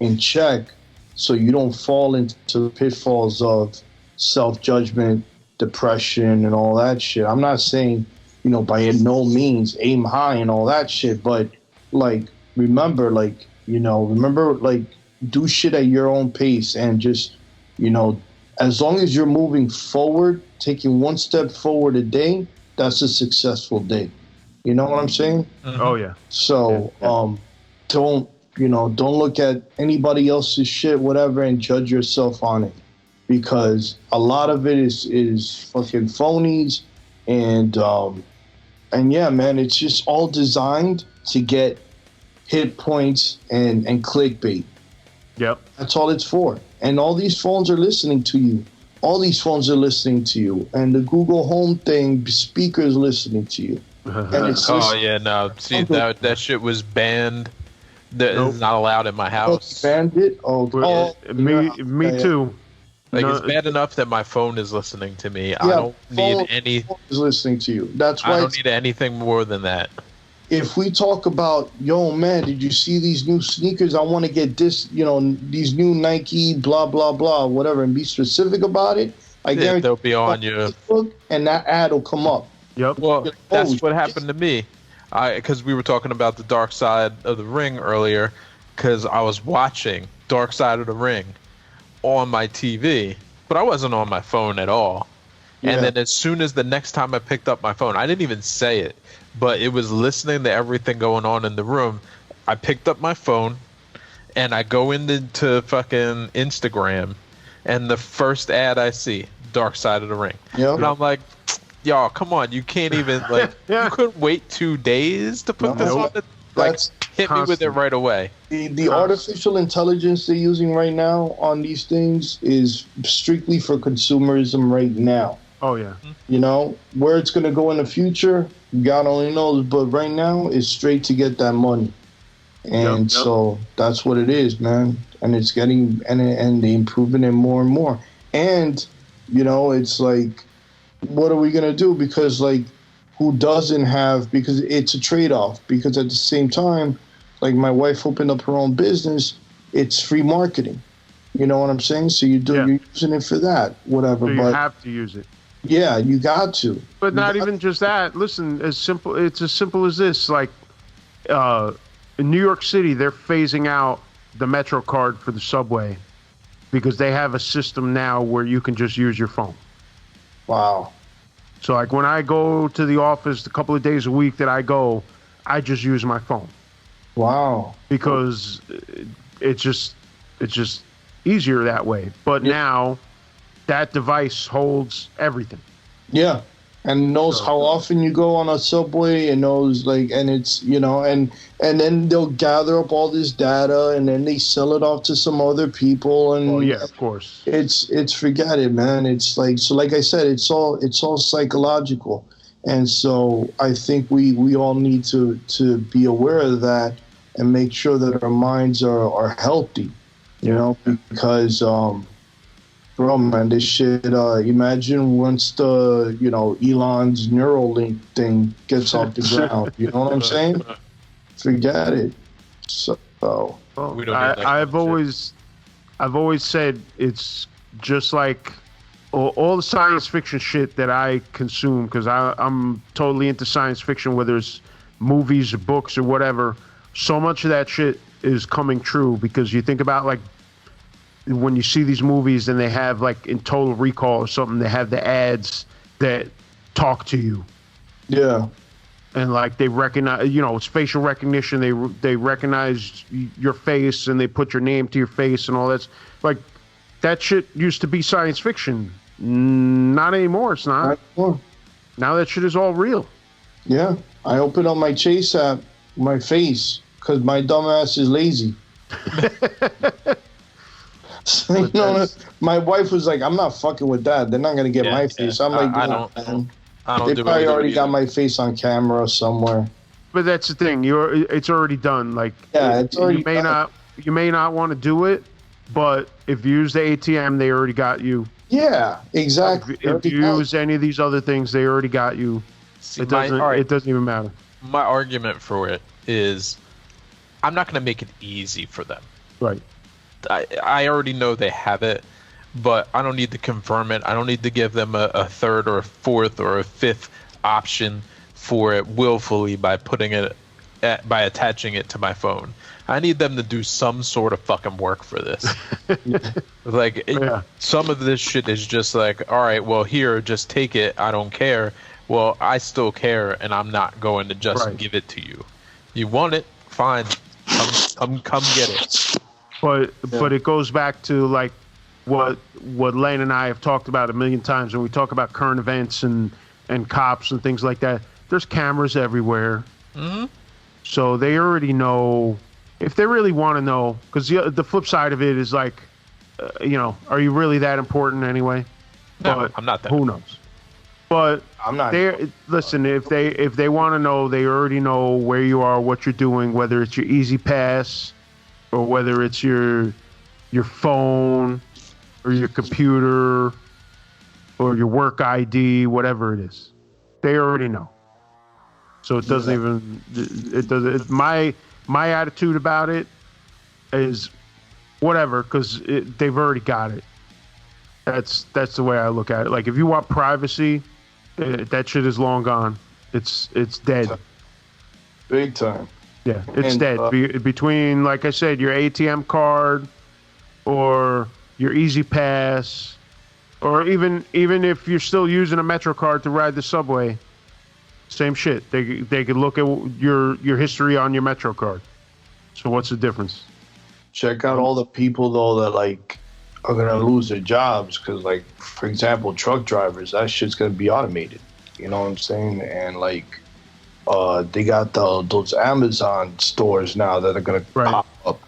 in check, so you don't fall into the pitfalls of self-judgment, depression, and all that shit. I'm not saying, you know, by no means aim high and all that shit, but like remember, do shit at your own pace, and just, you know, as long as you're moving forward, taking one step forward a day, that's a successful day. You know what I'm saying? Oh yeah. So don't look at anybody else's shit, whatever, and judge yourself on it, because a lot of it is fucking phonies, and yeah, man, it's just all designed to get hit points and clickbait. Yep. That's all it's for. And all these phones are listening to you. And the Google Home thing, speakers listening to you. And it's see, that shit was banned. It's not allowed in my house. Banned it? Me too. Like, it's bad enough that my phone is listening to me. I don't need any. Is listening to you. That's why I don't need anything more than that. If we talk about, yo, man, did you see these new sneakers? I want to get this, you know, these new Nike, blah blah blah, whatever, and be specific about it. I guarantee they'll be on your Facebook, and that ad will come up. Yep. Well, that's what happened to me. Because we were talking about the Dark Side of the Ring earlier, because I was watching Dark Side of the Ring on my TV, but I wasn't on my phone at all. Yeah. And then as soon as the next time I picked up my phone, I didn't even say it, but it was listening to everything going on in the room. I picked up my phone, and I go into fucking Instagram, and the first ad I see, Dark Side of the Ring. Yep. And I'm like, y'all, come on, you can't even, like, you couldn't wait 2 days to put this on the, like, hit constant. Me with it right away. The artificial intelligence they're using right now on these things is strictly for consumerism right now. Oh yeah. You know, where it's going to go in the future, God only knows. But right now, it's straight to get that money. And so that's what it is, man. And it's getting, and they improving it more and more. And, you know, it's like, what are we going to do? Because, like, who doesn't have, because it's a trade-off. Because at the same time, like, my wife opened up her own business, it's free marketing. You know what I'm saying? So you're using it for that, whatever. So you but have to use it. Yeah, you got to. But not even just that. Listen, it's as simple as this. Like, in New York City, they're phasing out the Metro card for the subway because they have a system now where you can just use your phone. Wow. So, like, when I go to the office a couple of days a week that I go, I just use my phone. Wow. Because it's just easier that way. But now that device holds everything. Yeah. And knows how often you go on a subway, and knows, like, and it's, you know, and then they'll gather up all this data, and then they sell it off to some other people. And of course. It's forget it, man. It's like, so like I said, it's all psychological. And so I think we all need to be aware of that and make sure that our minds are healthy, you know, because bro, man, this shit, imagine once the, you know, Elon's Neuralink thing gets off the ground. You know what I'm saying? Forget it. So, we don't I've always said it's just like all the science fiction shit that I consume, because I'm totally into science fiction, whether it's movies or books or whatever. So much of that shit is coming true, because you think about, like, when you see these movies and they have, like, in Total Recall or something, they have the ads that talk to you. Yeah. And, like, they recognize, you know, it's facial recognition. They recognize your face and they put your name to your face and all that. Like, that shit used to be science fiction. Not anymore. It's not. Not anymore. Now that shit is all real. Yeah. I opened up my Chase app, my face, because my dumbass is lazy. So, you know, my wife was like, "I'm not fucking with that. They're not gonna get my face." I'm like, I don't they do probably it already either. got my face on camera somewhere. But that's the thing. It's already done. Like, it's already you may not want to do it, but if you use the ATM, they already got you. Yeah, exactly. If you use any of these other things, they already got you. See, it doesn't even matter. My argument for it is, I'm not going to make it easy for them. Right. I already know they have it, but I don't need to confirm it. I don't need to give them a third or a fourth or a fifth option for it willfully by by attaching it to my phone. I need them to do some sort of fucking work for this. Like, some of this shit is just like, all right, well, here, just take it. I don't care. Well, I still care, and I'm not going to just give it to you. You want it? Fine. Come get it. But it goes back to, like, what Lane and I have talked about a million times when we talk about current events and cops and things like that. There's cameras everywhere. Mm-hmm. So they already know, if they really want to know, because the flip side of it is, like, you know, are you really that important anyway? No, but I'm not that. Who knows? But I'm not. Listen, if they want to know, they already know where you are, what you're doing, whether it's your Easy Pass or whether it's your phone or your computer or your work ID, whatever it is. They already know. So it doesn't my attitude about it is whatever, because they've already got it. That's the way I look at it. Like, if you want privacy, that shit is long gone. It's dead. Big time. Yeah, it's dead. Between, like I said, your ATM card or your Easy Pass, or even if you're still using a Metro card to ride the subway, same shit. They could look at your history on your Metro card. So what's the difference? Check out all the people, though, that, like, are going to lose their jobs because, like, for example, truck drivers, that shit's going to be automated. You know what I'm saying? And, like, they got those Amazon stores now that are going to pop up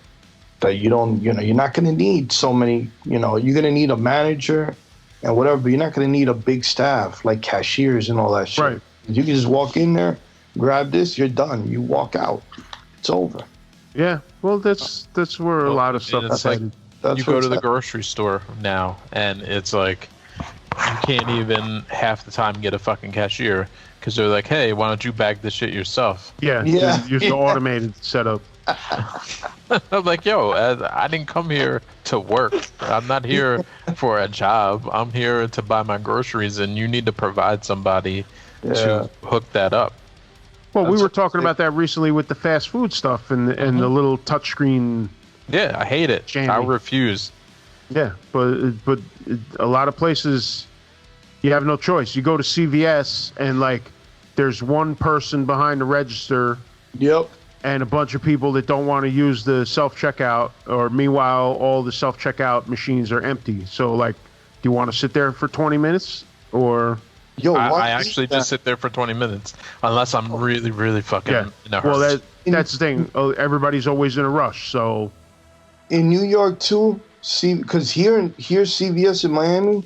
that you're not going to need so many, you know, you're going to need a manager and whatever. But you're not going to need a big staff like cashiers and all that shit. Right. You can just walk in there, grab this, you're done. You walk out. It's over. Yeah. Well, that's where a lot of stuff is like headed. That's you go to the what's grocery store now, and it's like you can't even half the time get a fucking cashier because they're like, "Hey, why don't you bag this shit yourself?" Yeah. Use the automated setup. I'm like, yo, I didn't come here to work. I'm not here for a job. I'm here to buy my groceries, and you need to provide somebody to hook that up. Well, we were talking about that recently with the fast food stuff and the little touchscreen. Yeah, I hate it. Jamie. I refuse. Yeah, but a lot of places you have no choice. You go to CVS and like there's one person behind the register. Yep. And a bunch of people that don't want to use the self-checkout, or meanwhile, all the self-checkout machines are empty. So, like, do you want to sit there for 20 minutes? Or... Yo, I actually just sit there for 20 minutes, unless I'm really, really fucking in a hurry. Well, that's the thing. Everybody's always in a rush, so... In New York, too, because here's CVS in Miami,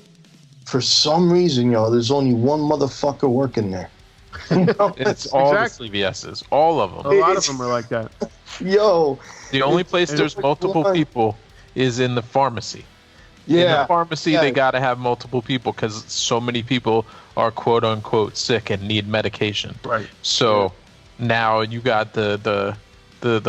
for some reason, yo, there's only one motherfucker working there. You know? It's all the CVS's, all of them. A lot of them are like that. Yo. The only place there's multiple people is in the pharmacy. Yeah. In the pharmacy, they got to have multiple people because so many people are quote unquote sick and need medication. Right. So now you got the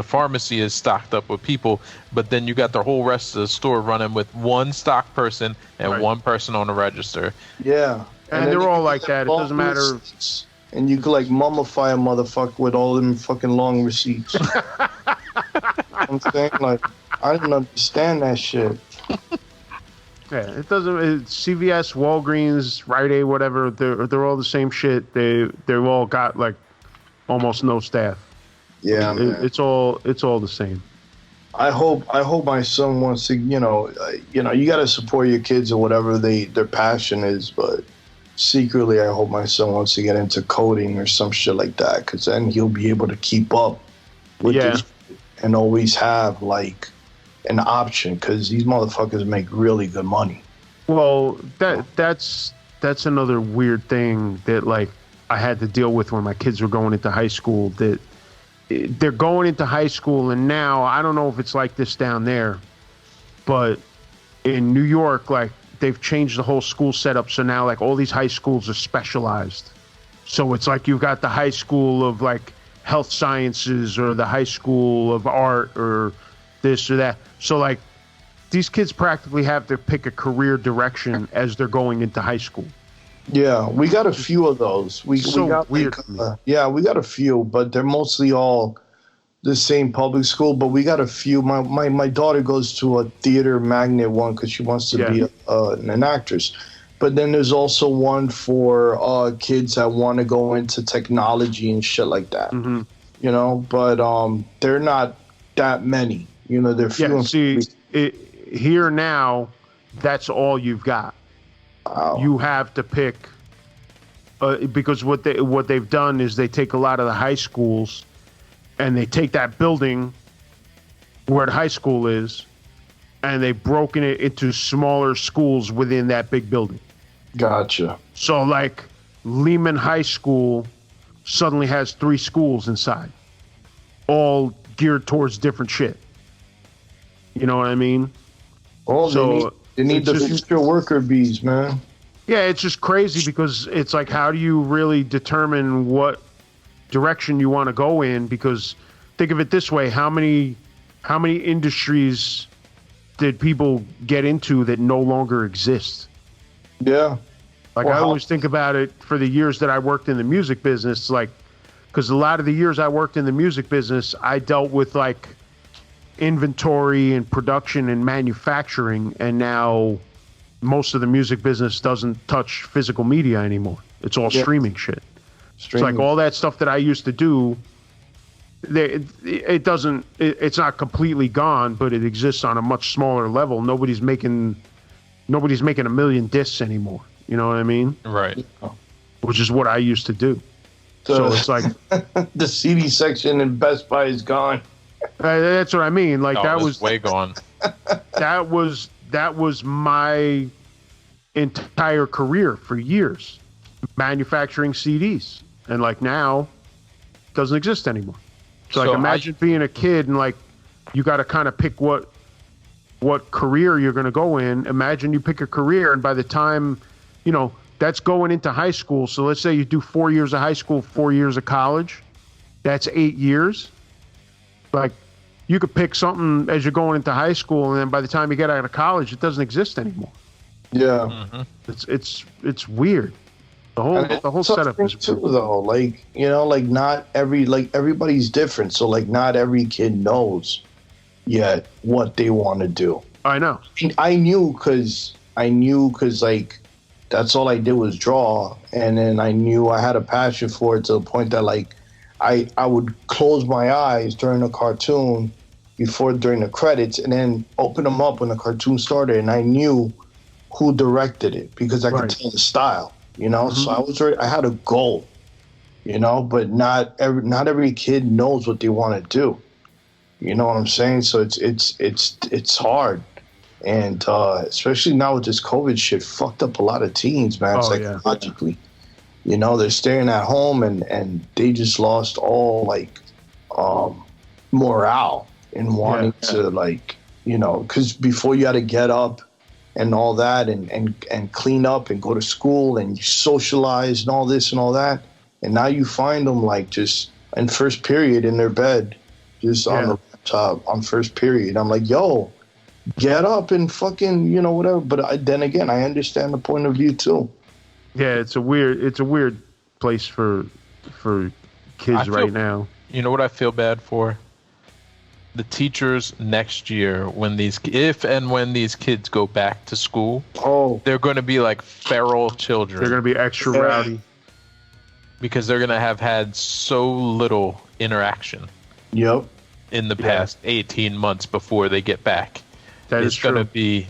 pharmacy is stocked up with people, but then you got the whole rest of the store running with one stock person and one person on the register. Yeah. And they're all like that. It doesn't matter. Receipts. And you could like mummify a motherfucker with all them fucking long receipts. I'm saying, like, I didn't understand that shit. Yeah, it doesn't. CVS, Walgreens, Rite Aid, whatever. They're all the same shit. They've all got like almost no staff. Yeah, man. It's all the same. I hope my son wants to. You got to support your kids or whatever their passion is, but secretly, I hope my son wants to get into coding or some shit like that, because then he'll be able to keep up with this and always have like an option, because these motherfuckers make really good money. Well, that's another weird thing that like I had to deal with when my kids were going into high school. That they're going into high school, and now I don't know if it's like this down there, but in New York, like they've changed the whole school setup. So now like all these high schools are specialized. So it's like you've got the high school of like health sciences or the high school of art or this or that. So like these kids practically have to pick a career direction as they're going into high school. Yeah, we got a few of those. We got weird. We got a few, but they're mostly all the same public school. But we got a few. My daughter goes to a theater magnet one because she wants to be an actress. But then there's also one for kids that want to go into technology and shit like that. Mm-hmm. You know, but they're not that many. You know, they're few. Here now, that's all you've got. Wow. You have to pick because what they've done is they take a lot of the high schools and they take that building where the high school is and they've broken it into smaller schools within that big building. Gotcha. So like Lehman High School suddenly has 3 schools inside, all geared towards different shit. You know what I mean? Oh, so they need the future worker bees, man. Yeah, it's just crazy because it's like, how do you really determine what direction you want to go in? Because think of it this way: how many industries did people get into that no longer exist? Yeah. Like I always think about it for the years that I worked in the music business, like, because a lot of the years I worked in the music business, I dealt with like inventory and production and manufacturing, and now most of the music business doesn't touch physical media anymore. It's all streaming shit. It's like all that stuff that I used to do, it's not completely gone, but it exists on a much smaller level. Nobody's making 1 million discs anymore. You know what I mean? Right. Which is what I used to do. So it's like the CD section in Best Buy is gone. That's what I mean. Like that was way gone. That was my entire career for years, manufacturing CDs, and like now, it doesn't exist anymore. So like, imagine being a kid and like, you got to kind of pick what career you're going to go in. Imagine you pick a career, and by the time, you know, that's going into high school. So let's say you do 4 years of high school, 4 years of college. That's 8 years. Like, you could pick something as you're going into high school, and then by the time you get out of college, it doesn't exist anymore. Yeah, it's weird. The whole setup is too, though. Like, you know, like not everybody's different. So like, not every kid knows yet what they want to do. I know. I knew because like, that's all I did was draw, and then I knew I had a passion for it to the point that like, I would close my eyes during a cartoon during the credits, and then open them up when the cartoon started, and I knew who directed it because I could tell the style, you know. Mm-hmm. So I had a goal, you know, but not every kid knows what they want to do. You know what I'm saying? So it's hard, and especially now with this COVID shit, fucked up a lot of teens, man. Psychologically. You know, they're staying at home, and they just lost all like morale in wanting to, like, you know, because before you had to get up and all that, and clean up and go to school and you socialize and all this and all that, and now you find them like just in first period in their bed, just on the laptop on first period. I'm like, yo, get up and fucking, you know, whatever. But then again, I understand the point of view too. Yeah, it's a weird place for kids right now. You know what I feel bad for? The teachers next year, when these kids go back to school, they're going to be like feral children. They're going to be extra rowdy because they're going to have had so little interaction. Yep. In the past 18 months before they get back. It's going to be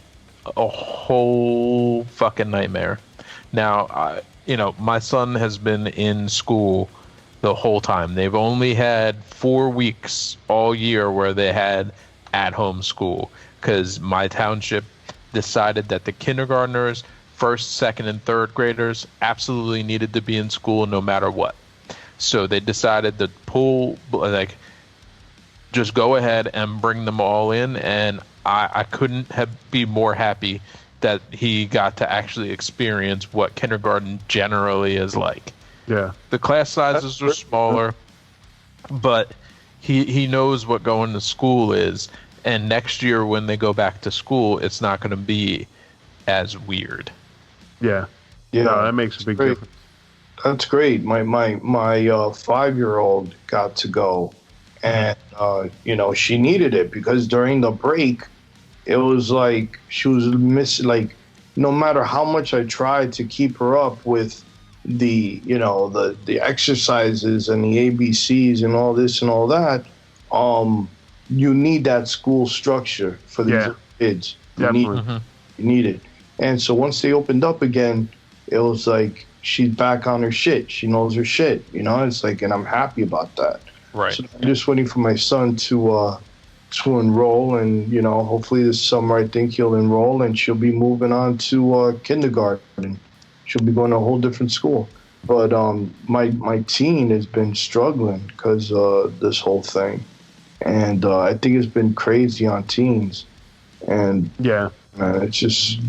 a whole fucking nightmare. Now, you know, my son has been in school the whole time. They've only had 4 weeks all year where they had at-home school because my township decided that the kindergartners, first, second, and third graders absolutely needed to be in school no matter what. So they decided to just go ahead and bring them all in, and I couldn't be more happy that he got to actually experience what kindergarten generally is like. Yeah. The class sizes are smaller, but he knows what going to school is, and next year when they go back to school, it's not going to be as weird. Yeah. Yeah, no, that makes a big difference. That's great. My 5-year-old got to go, and you know, she needed it because during the break, it was like she was missing. Like, no matter how much I tried to keep her up with the, you know, the exercises and the ABCs and all this and all that, you need that school structure for these kids. You need it. And so once they opened up again, it was like she's back on her shit. She knows her shit. You know, it's like, and I'm happy about that. Right. So I'm just waiting for my son to enroll, and, you know, hopefully this summer I think he'll enroll, and she'll be moving on to kindergarten. She'll be going to a whole different school. But my teen has been struggling because this whole thing, and I think it's been crazy on teens. And man, it's just,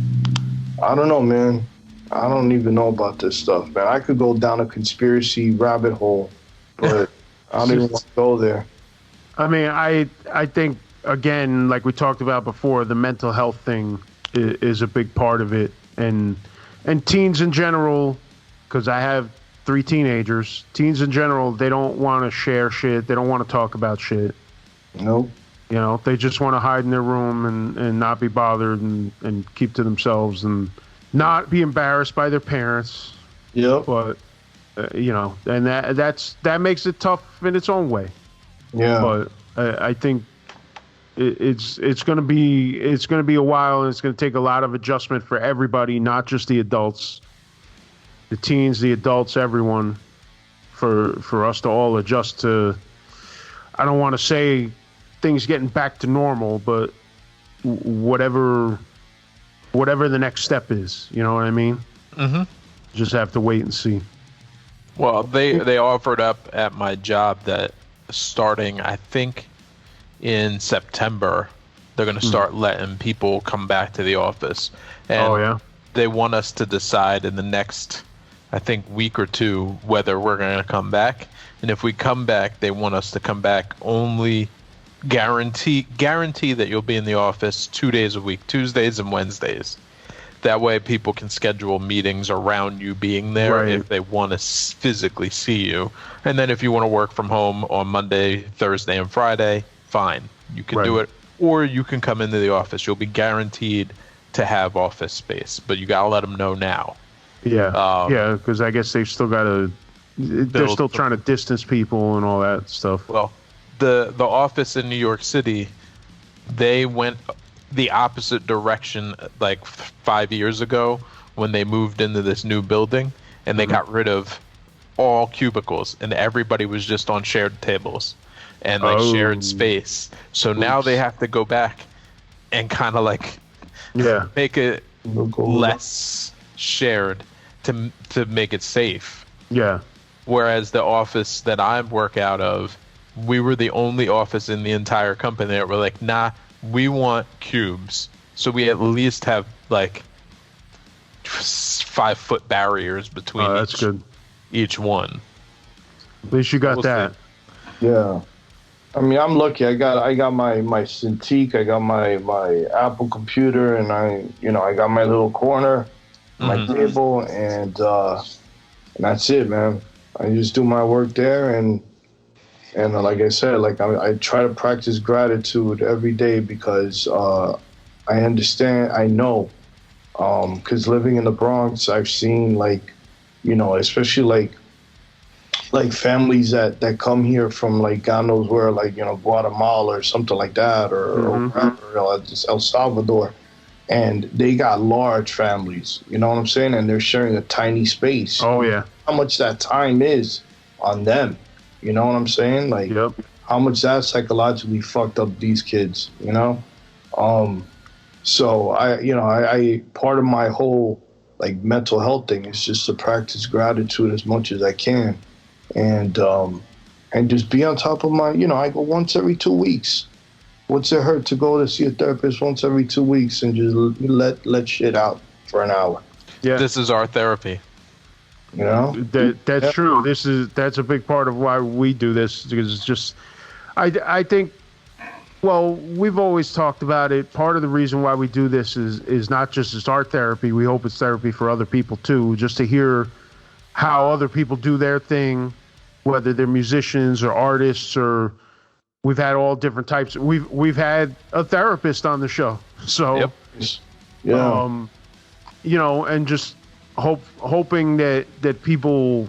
I don't know, man. I don't even know about this stuff, man. I could go down a conspiracy rabbit hole, but I don't even want to go there. I mean, I think, again, like we talked about before, the mental health thing is a big part of it. And teens in general, because I have 3 teenagers, teens in general, they don't want to share shit. They don't want to talk about shit. Nope. You know, they just want to hide in their room and not be bothered and keep to themselves and not be embarrassed by their parents. Yep. But, you know, and that makes it tough in its own way. Yeah. But I think it's going to be a while, and it's going to take a lot of adjustment for everybody, not just the adults, the teens, the adults, everyone, for us to all adjust to. I don't want to say things getting back to normal, but whatever whatever the next step is. You know what I mean? Mm-hmm. Just have to wait and see. Well, they offered up at my job that starting, I think, in September, they're going to start letting people come back to the office. And they want us to decide in the next, I think, week or two whether we're going to come back. And if we come back, they want us to come back only guarantee that you'll be in the office 2 days a week, Tuesdays and Wednesdays. That way people can schedule meetings around you being there if they want to physically see you. And then if you want to work from home on Monday, Thursday, and Friday, fine. You can do it. Or you can come into the office. You'll be guaranteed to have office space. But you got to let them know now. Yeah. Because I guess they've still got to... They're still trying to distance people and all that stuff. Well, the office in New York City, they went the opposite direction like 5 years ago when they moved into this new building, and they got rid of all cubicles and everybody was just on shared tables and like shared space. So now they have to go back and kind of like make it less shared to make it safe. Yeah. Whereas the office that I work out of, we were the only office in the entire company that were like, nah, we want cubes. So we at least have like 5 foot barriers between each one. At least you got that. Yeah. I mean, I'm lucky. I got my Cintiq, I got my Apple computer, and I got my little corner, my table, and that's it, man. I just do my work there, and like I said, like I try to practice gratitude every day because I understand, I know, because living in the Bronx, I've seen like, especially like families that come here from like God knows where, like Guatemala or something like that, or El Salvador, and they got large families. You know what I'm saying? And they're sharing a tiny space. Oh yeah. How much that time is on them? You know what I'm saying? Like how much that psychologically fucked up these kids. So I part of my whole like mental health thing is just to practice gratitude as much as I can. And just be on top of my, I go once every 2 weeks. What's it hurt to go to see a therapist once every 2 weeks and just let shit out for an hour? Yeah. This is our therapy. That's true. That's a big part of why we do this, because it's just, I think, well, we've always talked about it. Part of the reason why we do this is not just it's our therapy. We hope it's therapy for other people too, just to hear how other people do their thing, whether they're musicians or artists, or we've had all different types. We've had a therapist on the show, so and just hoping that people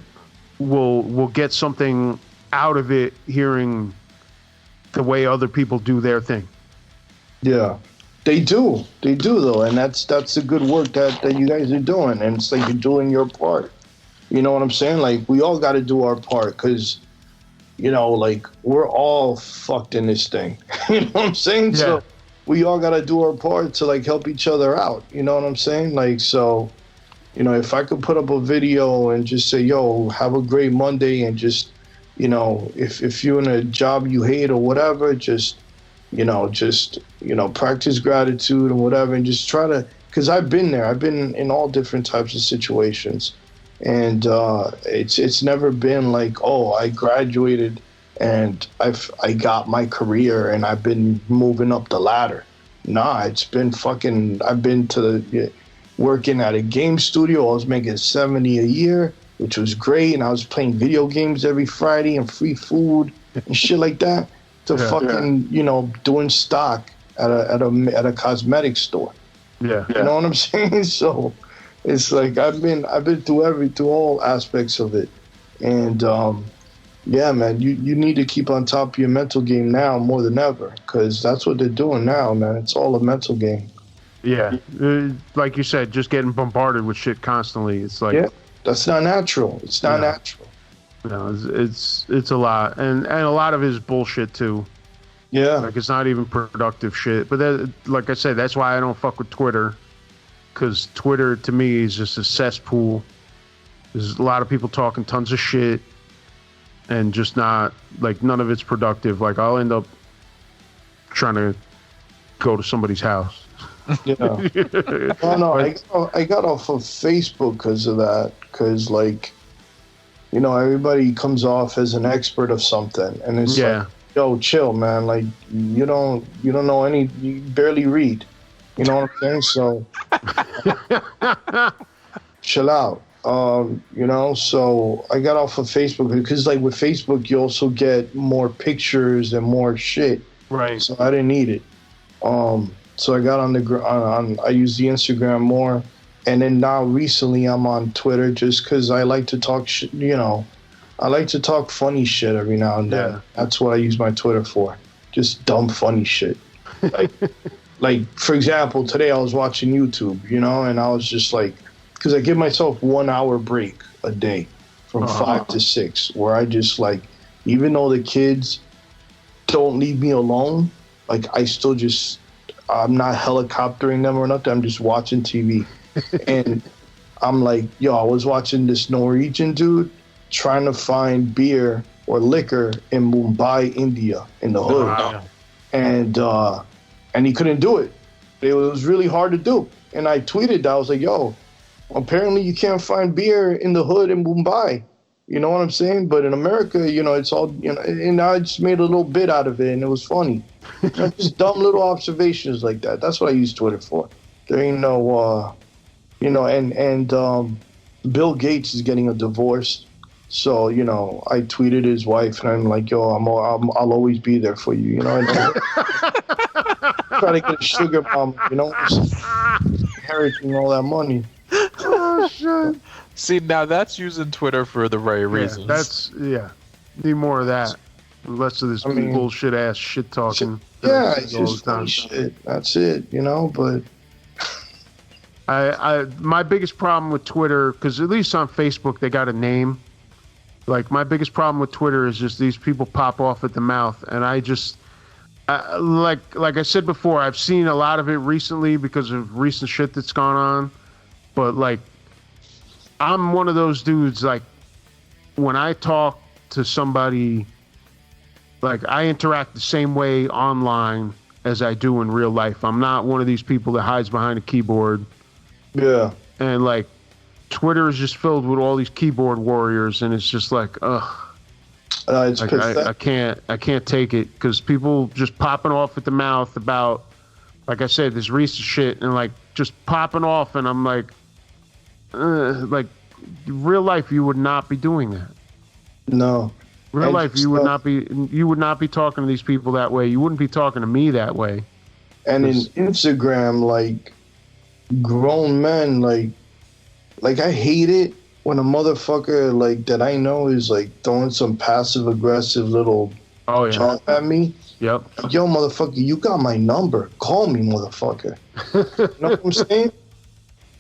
will get something out of it, hearing the way other people do their thing. Yeah, they do though, and that's the good work that you guys are doing, and it's like you're doing your part. You know what I'm saying? Like, we all got to do our part, because, like, we're all fucked in this thing. You know what I'm saying? Yeah. So we all got to do our part to, like, help each other out. You know what I'm saying? Like, so, if I could put up a video and just say, yo, have a great Monday, and just, if you're in a job you hate or whatever, just practice gratitude and whatever, and just try to, because I've been there. I've been in all different types of situations. And it's never been like, oh, I graduated and I got my career and I've been moving up the ladder. Nah, it's been I've been working at a game studio. I was making $70 a year, which was great, and I was playing video games every Friday and free food and shit like that. To doing stock at a cosmetics store. Yeah, you know what I'm saying? So. It's like I've been through all aspects of it, and man, you need to keep on top of your mental game now more than ever, because that's what they're doing now, man. It's all a mental game. Yeah, like you said, just getting bombarded with shit constantly. It's like that's not natural. It's not natural. No, it's a lot, and a lot of it is bullshit too. Yeah, like it's not even productive shit. But like I said, that's why I don't fuck with Twitter. because Twitter to me is just a cesspool. There's a lot of people talking tons of shit and just not, like, none of it's productive. Like, I'll end up trying to go to somebody's house. Yeah. Oh, no, I got off of Facebook because of that. Because, like, you know, everybody comes off as an expert of something. And it's like, yo, chill, man. Like, you don't know you barely read. You know what I'm saying? So, chill out. You know, so I got off of Facebook because, like, with Facebook, you also get more pictures and more shit. Right. So I didn't need it. So I got I use the Instagram more, and then now recently I'm on Twitter just because I like to talk shit. You know, I like to talk funny shit every now and then. Yeah. That's what I use my Twitter for. Just dumb funny shit. Like for example, today I was watching YouTube, you know, and I was just like. Because I give myself 1 hour break a day from 5 to 6, where I just, like, even though the kids don't leave me alone, like, I still just, I'm not helicoptering them or nothing. I'm just watching TV. And I'm like, yo, I was watching this Norwegian dude trying to find beer or liquor in Mumbai, India, in the hood. Wow. And he couldn't do it. It was really hard to do. And I tweeted, I was like, yo, apparently you can't find beer in the hood in Mumbai. You know what I'm saying? But in America, you know, it's all, you know, and I just made a little bit out of it and it was funny. You know, just dumb little observations like that. That's what I use Twitter for. There ain't no, you know, and Bill Gates is getting a divorce. So, you know, I tweeted his wife and I'm like, yo, I'll always be there for you. You know, and try to get a sugar mama, you know, inheriting all that money. Oh shit! See, now that's using Twitter for the right reasons. Need more of that. Less of this bullshit ass shit talking. Yeah, it's just funny shit. That's it, you know. But my biggest problem with Twitter, because at least on Facebook they got a name. Like my biggest problem with Twitter is just these people pop off at the mouth, and I just like I said before, I've seen a lot of it recently because of recent shit that's gone on. But, like, I'm one of those dudes, like, when I talk to somebody, like, I interact the same way online as I do in real life. I'm not one of these people that hides behind a keyboard. Yeah. And, like, Twitter is just filled with all these keyboard warriors, and it's just like, ugh. It's like, I can't take it, because people just popping off at the mouth about, like I said, this recent shit, and, like, just popping off, and I'm like, real life, you would not be doing that. No. Real life, you would not be talking to these people that way. You wouldn't be talking to me that way. And in Instagram, like, grown men, like I hate it when a motherfucker, like, that I know is, like, throwing some passive-aggressive little jump at me. Yep. Yo, motherfucker, you got my number. Call me, motherfucker. You know what I'm saying?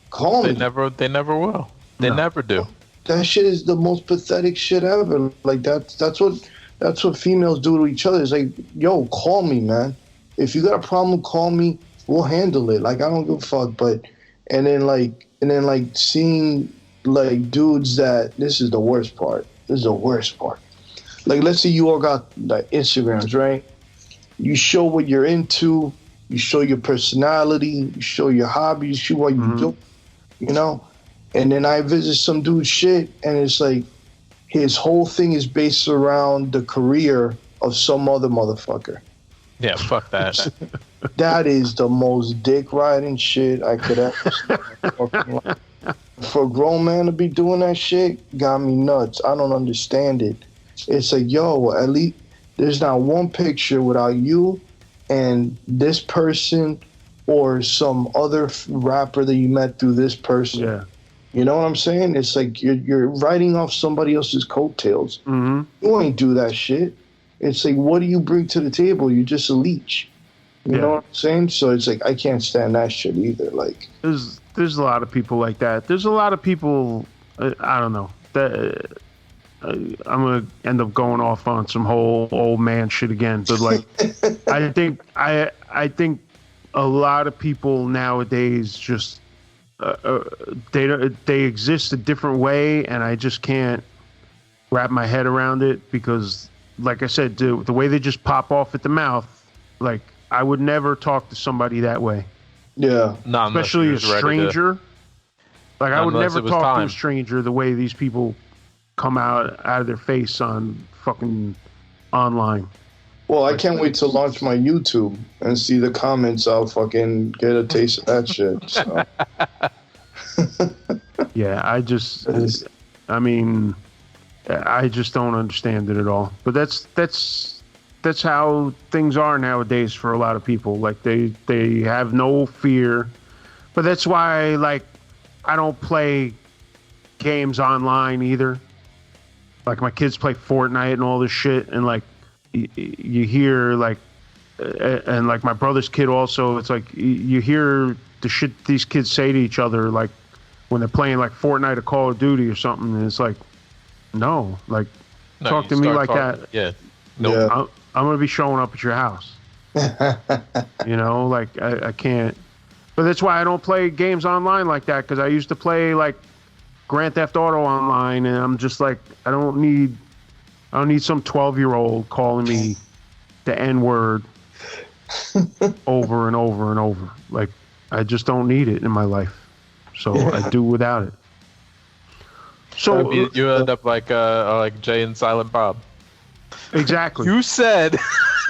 Call me. They never will. They never do. That shit is the most pathetic shit ever. Like that's what females do to each other. It's like, yo, call me, man. If you got a problem, call me. We'll handle it. Like I don't give a fuck. But and then like seeing like dudes that this is the worst part. This is the worst part. Like let's say you all got like Instagrams, right? You show what you're into. You show your personality. You show your hobbies. You show what you do. You know, and then I visit some dude's shit, and it's like his whole thing is based around the career of some other motherfucker. Yeah, fuck that. That is the most dick riding shit I could ever see. For a grown man to be doing that shit got me nuts. I don't understand it. It's like, yo, at least there's not one picture without you and this person or some other rapper that you met through this person. Yeah. You know what I'm saying? It's like you're writing off somebody else's coattails. Mm-hmm. You ain't do that shit. It's like, what do you bring to the table? You're just a leech. You know what I'm saying? So it's like, I can't stand that shit either. Like, there's a lot of people like that. There's a lot of people, I don't know, that I'm going to end up going off on some whole old man shit again. But like, I think a lot of people nowadays just they exist a different way, and I just can't wrap my head around it because, like I said, the way they just pop off at the mouth, like I would never talk to somebody that way. Yeah, especially a stranger. Like I would never talk to a stranger the way these people come out of their face on fucking online. Well, I can't wait to launch my YouTube and see the comments. I'll fucking get a taste of that shit. So. Yeah, I just don't understand it at all. But that's how things are nowadays for a lot of people. Like they have no fear. But that's why, like, I don't play games online either. Like my kids play Fortnite and all this shit, and like you hear like, and like my brother's kid also. It's like you hear the shit these kids say to each other, like when they're playing like Fortnite or Call of Duty or something. And it's like, no, talk to me like that. Yeah, no, I'm gonna be showing up at your house. You know, like I can't. But that's why I don't play games online like that, because I used to play like Grand Theft Auto online, and I'm just like, I don't need some 12-year-old calling me the N-word over and over and over. Like, I just don't need it in my life, so I do without it. So you end up like Jay and Silent Bob. Exactly. You said,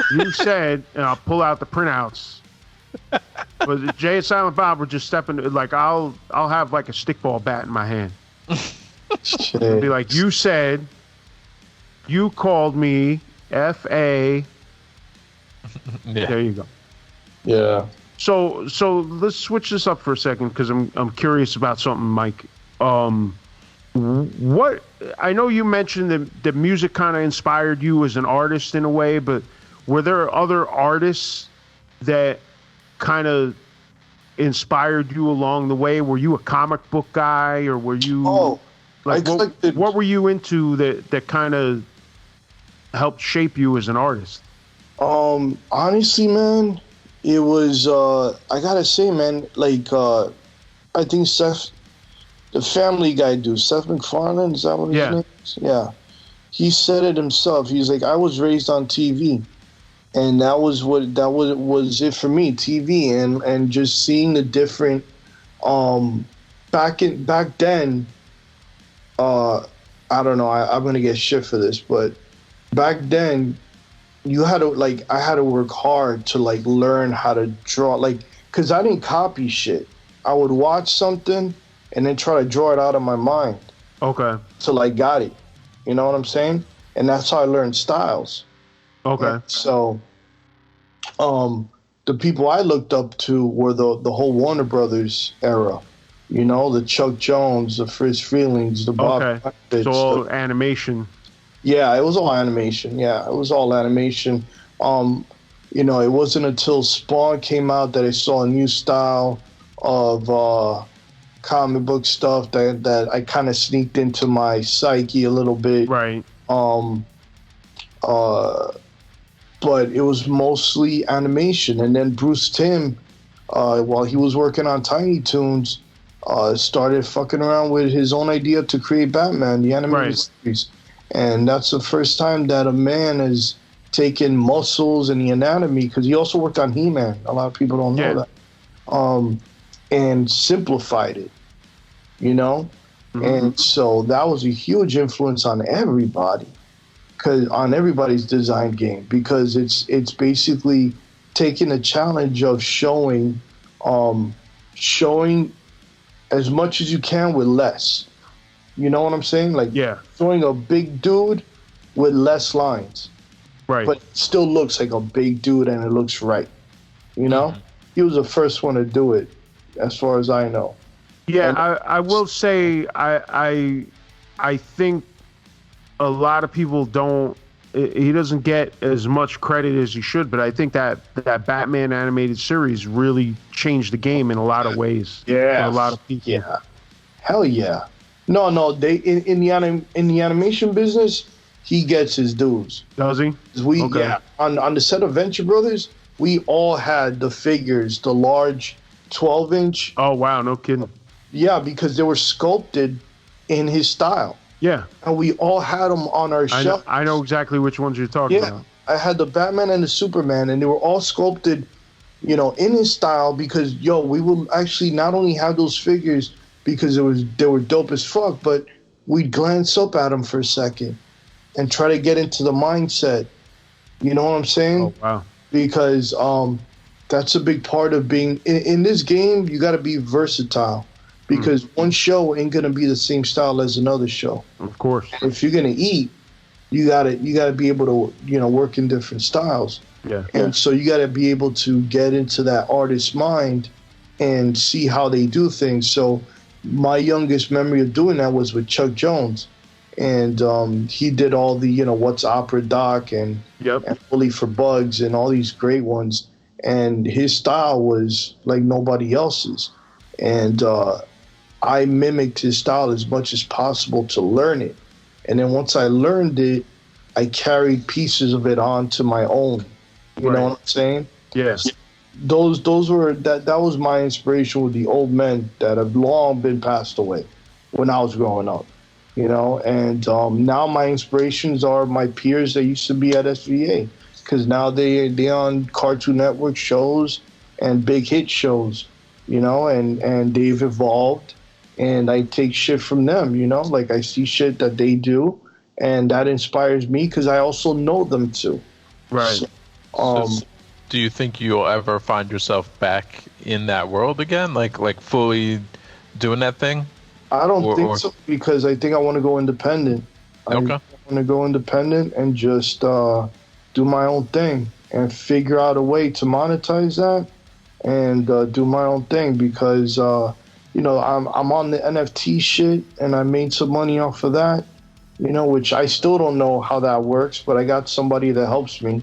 and I'll pull out the printouts. But Jay and Silent Bob were just stepping, like I'll have like a stickball bat in my hand. It'll be like, you said, you called me F.A. Yeah. There you go. Yeah. So let's switch this up for a second, because I'm curious about something, Mike. What, I know you mentioned that music kind of inspired you as an artist in a way, but were there other artists that kind of inspired you along the way? Were you a comic book guy, or were you what were you into that kind of helped shape you as an artist? Honestly, man, it was I gotta say, man, like I think Seth, the Family Guy dude, Seth MacFarlane, is that what his name is? Yeah. He said it himself. He's like, I was raised on TV. And that was it for me, TV, and just seeing the different back then. I don't know. I'm gonna get shit for this, but back then, you had to I had to work hard to learn how to draw, because I didn't copy shit. I would watch something and then try to draw it out of my mind. Okay. Till I got it. You know what I'm saying? And that's how I learned styles. Okay. And so, the people I looked up to were the whole Warner Brothers era. You know, the Chuck Jones, the Frizz Freelings, the Bob. Okay. It's all animation. Yeah, it was all animation. Yeah, it was all animation. You know, it wasn't until Spawn came out that I saw a new style of comic book stuff that I kind of sneaked into my psyche a little bit. Right. But it was mostly animation. And then Bruce Timm, while he was working on Tiny Toons, started fucking around with his own idea to create Batman, the animated series. And that's the first time that a man has taken muscles and the anatomy, because he also worked on He-Man. A lot of people don't know that. And simplified it, you know? Mm-hmm. And so that was a huge influence on everybody. On everybody's design game, because it's basically taking a challenge of showing as much as you can with less. You know what I'm saying? Showing a big dude with less lines, right? But it still looks like a big dude, and it looks right. You know, He was the first one to do it, as far as I know. Yeah, and I will say I think a lot of people don't. He doesn't get as much credit as he should, but I think that Batman animated series really changed the game in a lot of ways. Yeah, for a lot of people. Yeah, hell yeah. No, they in the animation business, he gets his dues. Does he? On the set of Venture Brothers, we all had the figures, the large 12-inch. Oh wow, no kidding. Yeah, because they were sculpted in his style. Yeah. And we all had them on our shelf. I know exactly which ones you're talking about. I had the Batman and the Superman, and they were all sculpted, you know, in his style because, we would actually not only have those figures because they were dope as fuck, but we'd glance up at them for a second and try to get into the mindset. You know what I'm saying? Oh, wow. Because that's a big part of being in this game. You got to be versatile because one show ain't gonna be the same style as another show. Of course. If you're gonna eat, you gotta be able to work in different styles. Yeah. And so you gotta be able to get into that artist's mind and see how they do things. So my youngest memory of doing that was with Chuck Jones. And he did all the, What's Opera Doc and Bully for Bugs and all these great ones. And his style was like nobody else's. And I mimicked his style as much as possible to learn it. And then once I learned it, I carried pieces of it on to my own. You know what I'm saying? Yes. Those were that was my inspiration with the old men that have long been passed away when I was growing up. And now my inspirations are my peers that used to be at SVA, because now they on Cartoon Network shows and big hit shows, and they've evolved, and I take shit from them, like I see shit that they do, and that inspires me because I also know them too. Right. So, do you think you'll ever find yourself back in that world again, like fully doing that thing? I don't think so, because I think I want to go independent. Okay. I want to go independent and just do my own thing and figure out a way to monetize that and do my own thing because, I'm on the NFT shit and I made some money off of that, which I still don't know how that works, but I got somebody that helps me.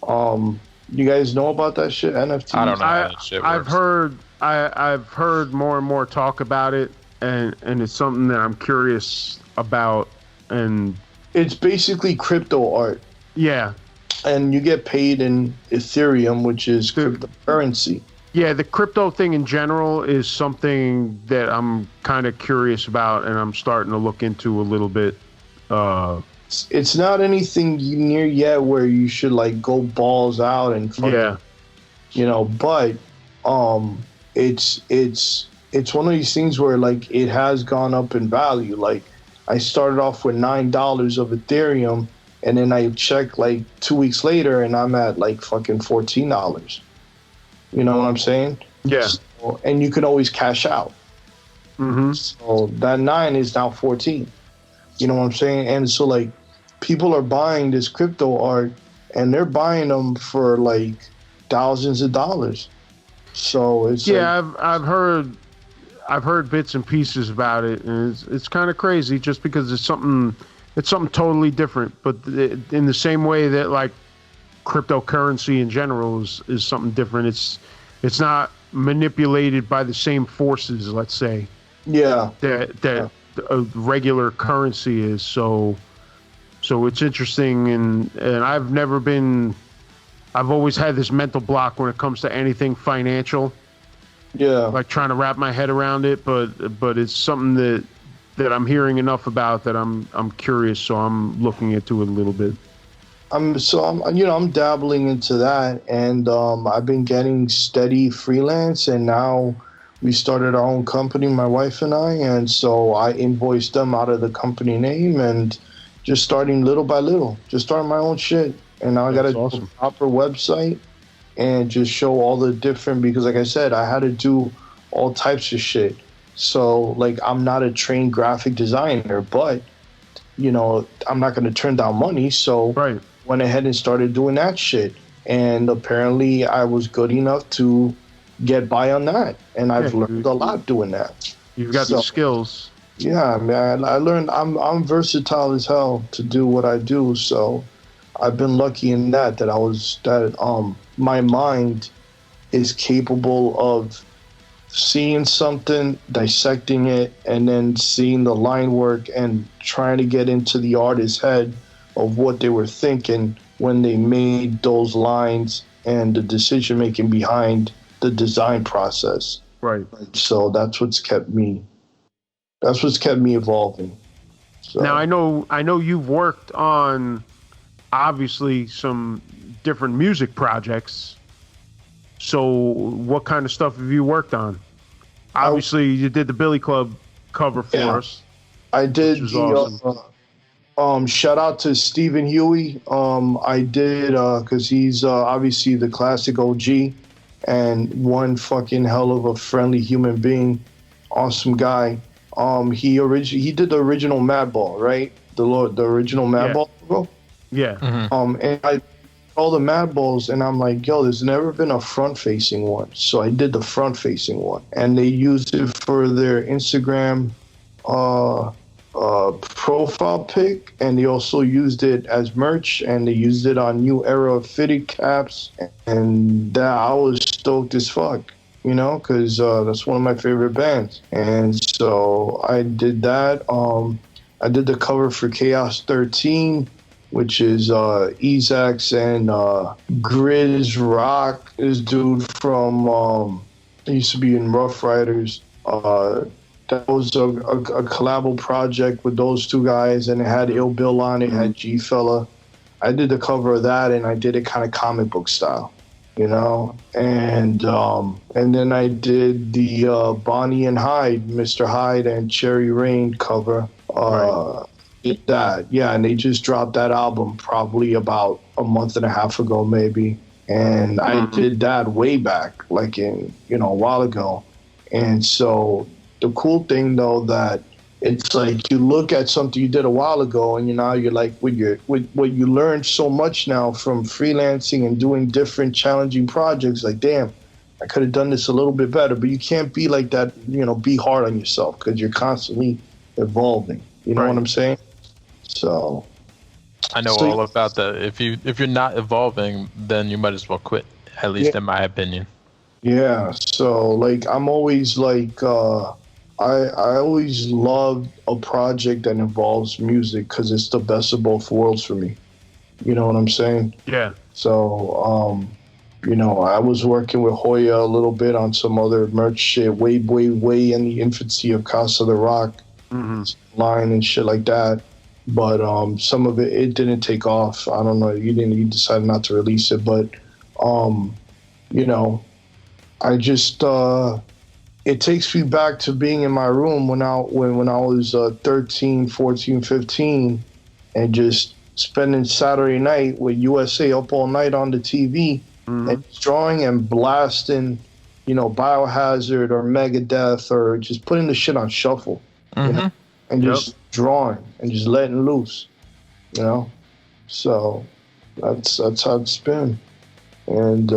You guys know about that shit, NFTs? I don't know how that shit works. I've heard more and more talk about it. And it's something that I'm curious about, and it's basically crypto art. Yeah, and you get paid in Ethereum, which is cryptocurrency. Yeah, the crypto thing in general is something that I'm kind of curious about, and I'm starting to look into a little bit. It's not anything near yet where you should like go balls out and fucking, but it's one of these things where like it has gone up in value. Like I started off with $9 of Ethereum, and then I checked like 2 weeks later and I'm at like fucking $14. You know what I'm saying? Yeah. So, and you can always cash out. Mm-hmm. So that 9 is now 14. You know what I'm saying? And so like people are buying this crypto art and they're buying them for like thousands of dollars. So it's I've heard bits and pieces about it, and it's kind of crazy just because it's something totally different. But in the same way that like cryptocurrency in general is something different. It's not manipulated by the same forces, let's say. Yeah. That a regular currency is. So it's interesting, and I've always had this mental block when it comes to anything financial. Yeah, like trying to wrap my head around it, but it's something that I'm hearing enough about that I'm curious, so I'm looking into it a little bit. I'm dabbling into that, and I've been getting steady freelance, and now we started our own company, my wife and I, and so I invoice them out of the company name, and just starting little by little, just starting my own shit, and now I got a proper website. And just show all the different, because like I said, I had to do all types of shit. So like I'm not a trained graphic designer, but I'm not going to turn down money. So went ahead and started doing that shit. And apparently I was good enough to get by on that. And I've learned a lot doing that. You've got the skills. Yeah, man. I learned I'm versatile as hell to do what I do. So I've been lucky in that my mind is capable of seeing something, dissecting it, and then seeing the line work and trying to get into the artist's head of what they were thinking when they made those lines and the decision making behind the design process. Right. So that's what's kept me evolving. So. Now I know you've worked on obviously some different music projects. So what kind of stuff have you worked on? Obviously, you did the Billy Club cover for us. I did which was the awesome. Shout out to Stephen Huey. I did because he's obviously the classic OG and one fucking hell of a friendly human being, awesome guy. He did the original Madball, right? The original Madball logo. Yeah. Mm-hmm. And I all the Madballs, and I'm like, yo, there's never been a front-facing one, so I did the front-facing one, and they used it for their Instagram profile pic, and they also used it as merch, and they used it on New Era fitted caps, and that I was stoked as fuck, because that's one of my favorite bands, and so I did that. I did the cover for Chaos 13, which is Ezax and Grizz Rock, this dude from he used to be in Rough Riders. That was a collabo project with those two guys, and it had Ill Bill on it, had G Fella. I did the cover of that, and I did it kind of comic book style, and then I did the Bonnie and Hyde, Mr. Hyde and Cherry Rain cover. And they just dropped that album probably about a month and a half ago, maybe. And I did that way back, like a while ago. And so the cool thing, though, that it's like you look at something you did a while ago, and you're like, with what you learned so much now from freelancing and doing different challenging projects, like, damn, I could have done this a little bit better. But you can't be like that, be hard on yourself, because you're constantly evolving. You know what I'm saying? So I know all about that. If you're not evolving, then you might as well quit. At least in my opinion. Yeah. So like I'm always like I always loved a project that involves music because it's the best of both worlds for me. You know what I'm saying? Yeah. So I was working with Hoya a little bit on some other merch shit way in the infancy of Casa de Rock line and shit like that. But some of it didn't take off. I don't know. You decided not to release it, but I just it takes me back to being in my room when I was 13, 14, 15, and just spending Saturday night with USA up all night on the TV and drawing and blasting, Biohazard or Megadeth or just putting the shit on shuffle, and just drawing and just letting loose, So that's how it's been. And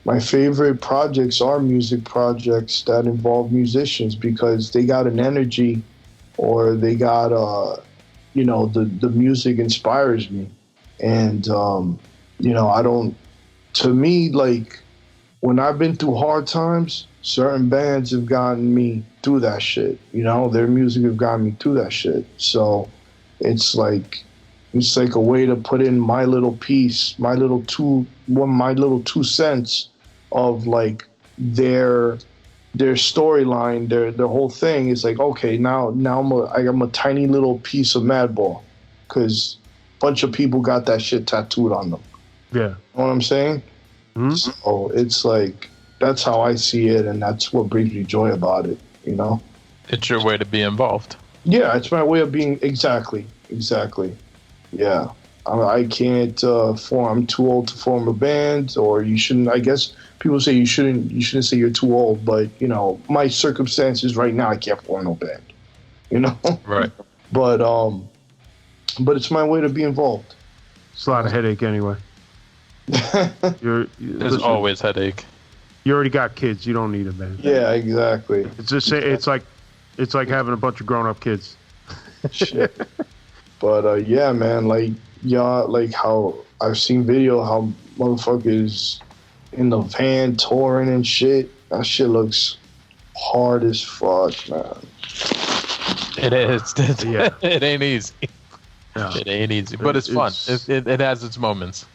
my favorite projects are music projects that involve musicians because they got an energy, or they got the music inspires me, and I don't. To me, like when I've been through hard times, certain bands have gotten me through that shit. Their music have gotten me through that shit. So it's like a way to put in my little piece, my little 2 cents of like their storyline, their whole thing is like, okay, now I'm a tiny little piece of Madball because a bunch of people got that shit tattooed on them. Yeah. You know what I'm saying? So it's like, that's how I see it, and that's what brings me joy about it, It's your way to be involved. Yeah, it's my way of being, exactly. Yeah. I can't I'm too old to form a band, or you shouldn't. I guess people say you shouldn't say you're too old, but my circumstances right now, I can't form no band. Right. But it's my way to be involved. It's a lot of headache anyway. There's always headache. You already got kids. You don't need a band. Yeah, exactly. It's just it's like having a bunch of grown-up kids. Shit. But yeah, man, like how I've seen video how motherfuckers in the van touring and shit. That shit looks hard as fuck, man. It is. Yeah. It ain't easy. No. It ain't easy, but it's fun. It has its moments.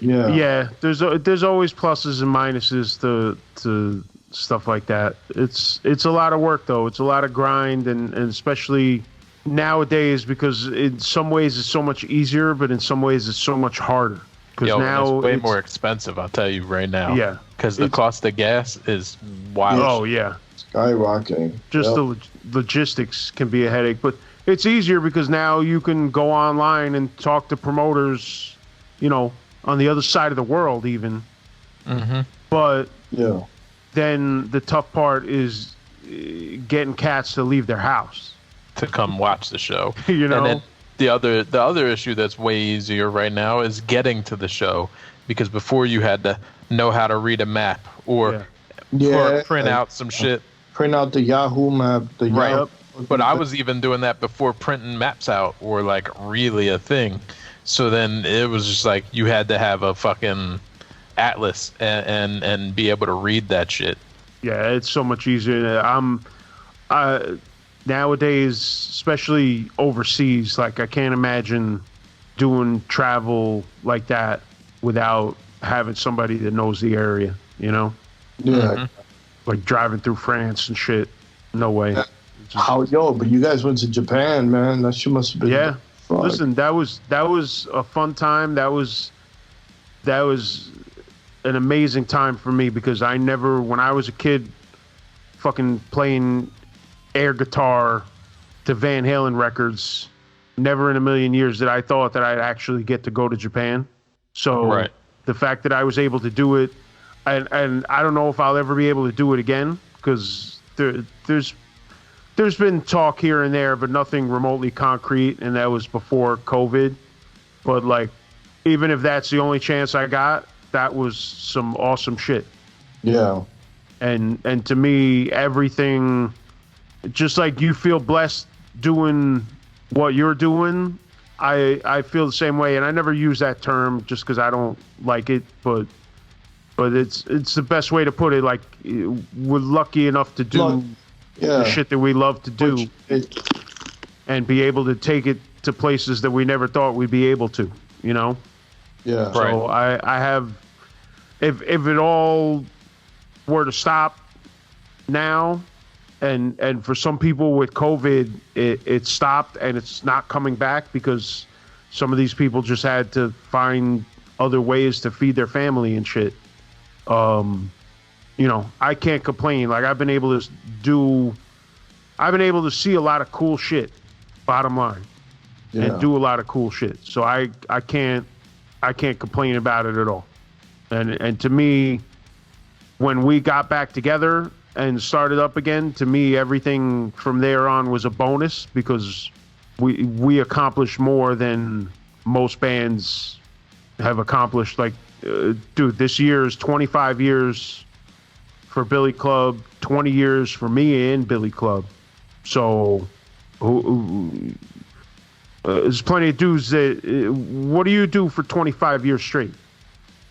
Yeah. Yeah. There's always pluses and minuses to stuff like that. It's a lot of work though. It's a lot of grind, and especially nowadays, because in some ways it's so much easier, but in some ways it's so much harder. Because now it's way more expensive. I'll tell you right now. Yeah, because the cost of gas is wild. Oh yeah, skyrocketing. Just the logistics can be a headache, but it's easier because now you can go online and talk to promoters, on the other side of the world even. Mm-hmm. But yeah, then the tough part is getting cats to leave their house to come watch the show. And then the other issue that's way easier right now is getting to the show, because before you had to know how to read a map or print out some shit. Print out the Yahoo map. Right. But I was even doing that before printing maps out were like really a thing. So then it was just like you had to have a fucking atlas and be able to read that shit. Yeah, it's so much easier. Nowadays, especially overseas, like I can't imagine doing travel like that without having somebody that knows the area, Yeah. Mm-hmm. Like driving through France and shit. No way. But you guys went to Japan, man. That shit must have been. Yeah. fun. Listen, that was a fun time. That was an amazing time for me, because when I was a kid, fucking playing air guitar to Van Halen records, never in a million years did I thought that I'd actually get to go to Japan. So the fact that I was able to do it, and I don't know if I'll ever be able to do it again, because there's been talk here and there, but nothing remotely concrete, and that was before COVID. But like, even if that's the only chance I got, that was some awesome shit. Yeah. And to me, everything, just like you feel blessed doing what you're doing, I feel the same way. And I never use that term just because I don't like it, but it's the best way to put it. Like, we're lucky enough to do the shit that we love to do, and be able to take it to places that we never thought we'd be able to, Yeah. So I have, if it all were to stop now, and for some people with COVID, it stopped and it's not coming back because some of these people just had to find other ways to feed their family and shit. I can't complain. Like, I've been able to see a lot of cool shit, bottom line, and do a lot of cool shit. So I can't complain about it at all. And to me, when we got back together and started up again, to me, everything from there on was a bonus, because we accomplished more than most bands have accomplished. Like, dude, this year is 25 years for Billy Club, 20 years for me and Billy Club. So there's plenty of dudes that, what do you do for 25 years straight?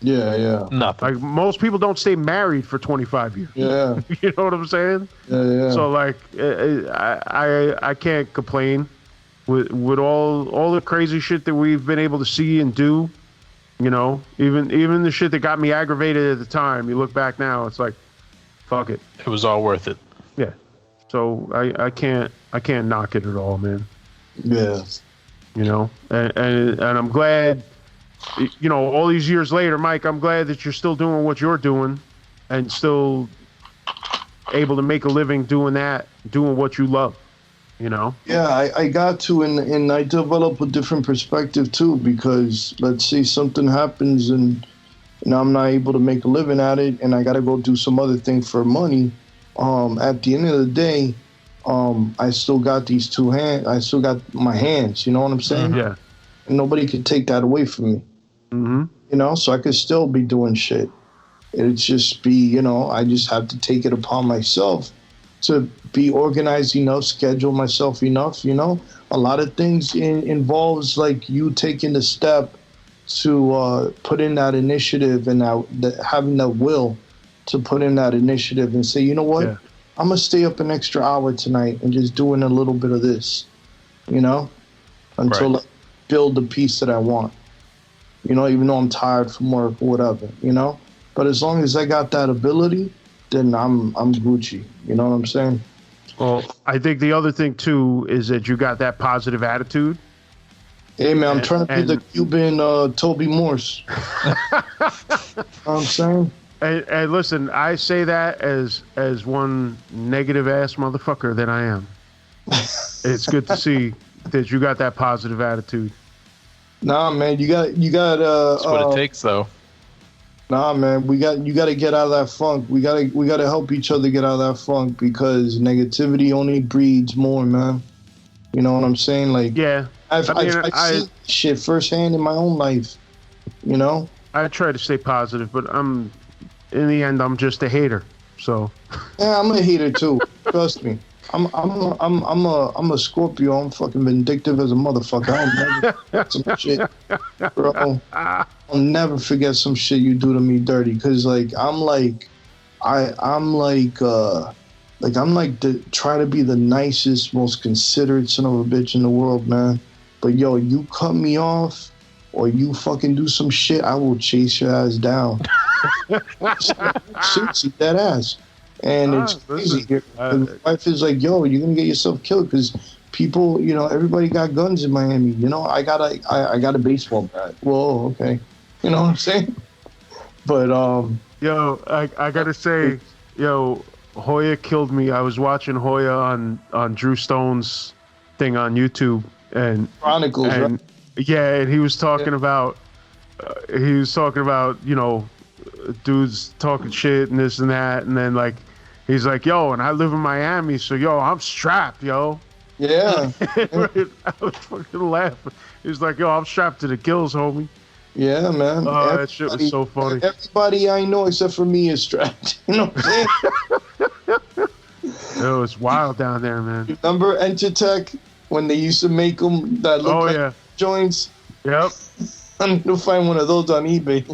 Yeah. Nothing. Like, most people don't stay married for 25 years. Yeah. You know what I'm saying? Yeah. So like, I can't complain with all the crazy shit that we've been able to see and do. Even the shit that got me aggravated at the time, you look back now, it's like, fuck it. It was all worth it. Yeah. So I can't knock it at all, man. Yeah. And I'm glad, all these years later, Mike, I'm glad that you're still doing what you're doing and still able to make a living doing what you love, Yeah, I got to, and I develop a different perspective too, because let's say something happens and I'm not able to make a living at it, and I got to go do some other thing for money. At the end of the day, I still got these two hands. I still got my hands. You know what I'm saying? Yeah. And nobody can take that away from me. Mm-hmm. So I could still be doing shit. It's just be, I just have to take it upon myself to be organized enough, schedule myself enough. A lot of things involves like you taking the step to put in that initiative and having that will to put in that initiative and say, you know what? Yeah. I'm going to stay up an extra hour tonight and just doing a little bit of this, until I build the piece that I want, even though I'm tired from work or whatever, But as long as I got that ability, then I'm Gucci. You know what I'm saying? Well, I think the other thing too is that you got that positive attitude. Hey man, I'm trying to be the Cuban Toby Morse. You know what I'm saying? And listen, I say that as one negative ass motherfucker that I am. It's good to see that you got that positive attitude. Nah, man, you got. That's what it takes, though. Nah, man, you got to get out of that funk. We got to help each other get out of that funk because negativity only breeds more, man. You know what I'm saying? Like, yeah, I've seen shit firsthand in my own life. You know, I try to stay positive, but in the end, I'm just a hater. So yeah, I'm a hater too. Trust me. I'm a Scorpio. I'm fucking vindictive as a motherfucker. I'll never forget some shit, bro. I'll never forget some shit you do to me dirty. Cause like I'm like try to be the nicest, most considerate son of a bitch in the world, man. But yo, you cut me off or you fucking do some shit, I will chase your ass down. Seriously, that ass. And it's crazy here. My wife is like, yo, you're going to get yourself killed because people, you know, everybody got guns in Miami. You know, I got a baseball bat. Whoa, okay. You know what I'm saying? But, yo, I got to say, yo, Hoya killed me. I was watching Hoya on Drew Stone's thing on YouTube. And Chronicles, right? Yeah, and he was talking about, you know, dudes talking shit and this and that, and then like he's like, yo, and I live in Miami, so yo, I'm strapped, yo. Yeah. I was fucking laughing. He's like, yo, I'm strapped to the gills, homie. Yeah, man. That shit was so funny. Everybody I know except for me is strapped. You know what I'm saying? Yo, it's wild down there, man. Remember Entertech when they used to make them that look like joints? Yep. I'm gonna find one of those on eBay.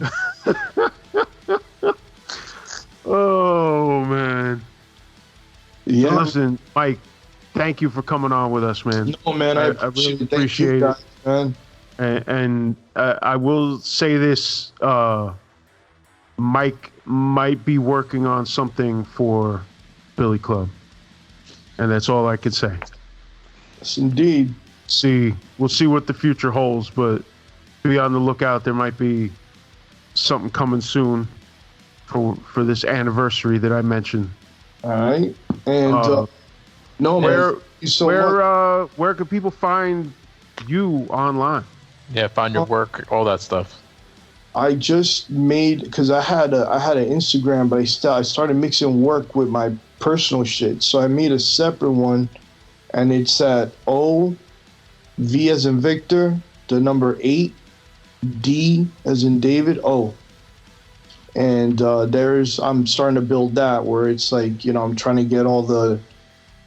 Oh man. Yeah. So listen, Mike, thank you for coming on with us, man. No, man, I really appreciate it, man. And I will say this: Mike might be working on something for Billy Club, and that's all I can say. Yes, indeed. We'll see what the future holds, but be on the lookout. There might be something coming soon for this anniversary that I mentioned. All right. And no, man. Where can people find you online? Yeah, find your work, all that stuff. I just made because I had an Instagram, but I started mixing work with my personal shit. So I made a separate one, and it's at O V as in Victor, the number 8, D as in David, O. And I'm starting to build that where it's like, you know, I'm trying to get all the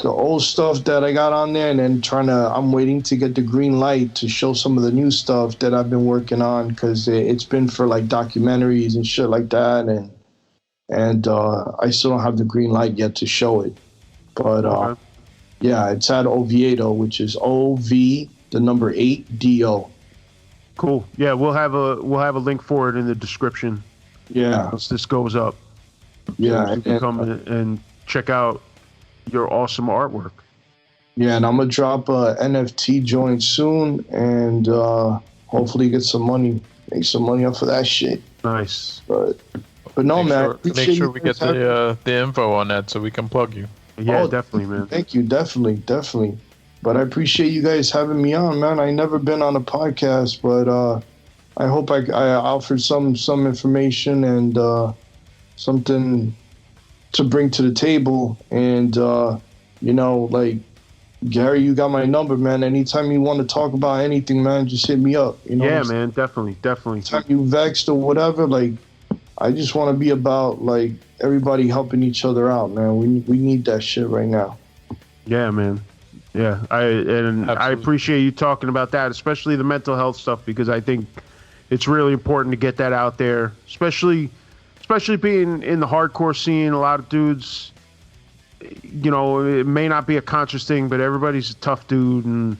old stuff that I got on there, and then I'm waiting to get the green light to show some of the new stuff that I've been working on because it's been for like documentaries and shit like that, and I still don't have the green light yet to show it. But yeah, it's at Oviedo, which is OV the number 8 DO. Cool. Yeah, we'll have a link for it in the description. Yeah, once this goes up. Yeah, so you can come and check out your awesome artwork. Yeah, and I'm gonna drop a NFT joint soon, and hopefully get some money, make some money off of that shit. Nice. But no, man. Make sure we get the info on that so we can plug you. Yeah, definitely, man. Thank you, definitely. But I appreciate you guys having me on, man. I never been on a podcast, but I hope I offered some information and something to bring to the table. And you know, like Gary, you got my number, man. Anytime you want to talk about anything, man, just hit me up. You know? Yeah, man, definitely. Anytime you vexed or whatever, like I just want to be about like everybody helping each other out, man. We need that shit right now. Yeah, man. Yeah, I appreciate you talking about that, especially the mental health stuff, because I think it's really important to get that out there, especially being in the hardcore scene. A lot of dudes, you know, it may not be a conscious thing, but everybody's a tough dude, and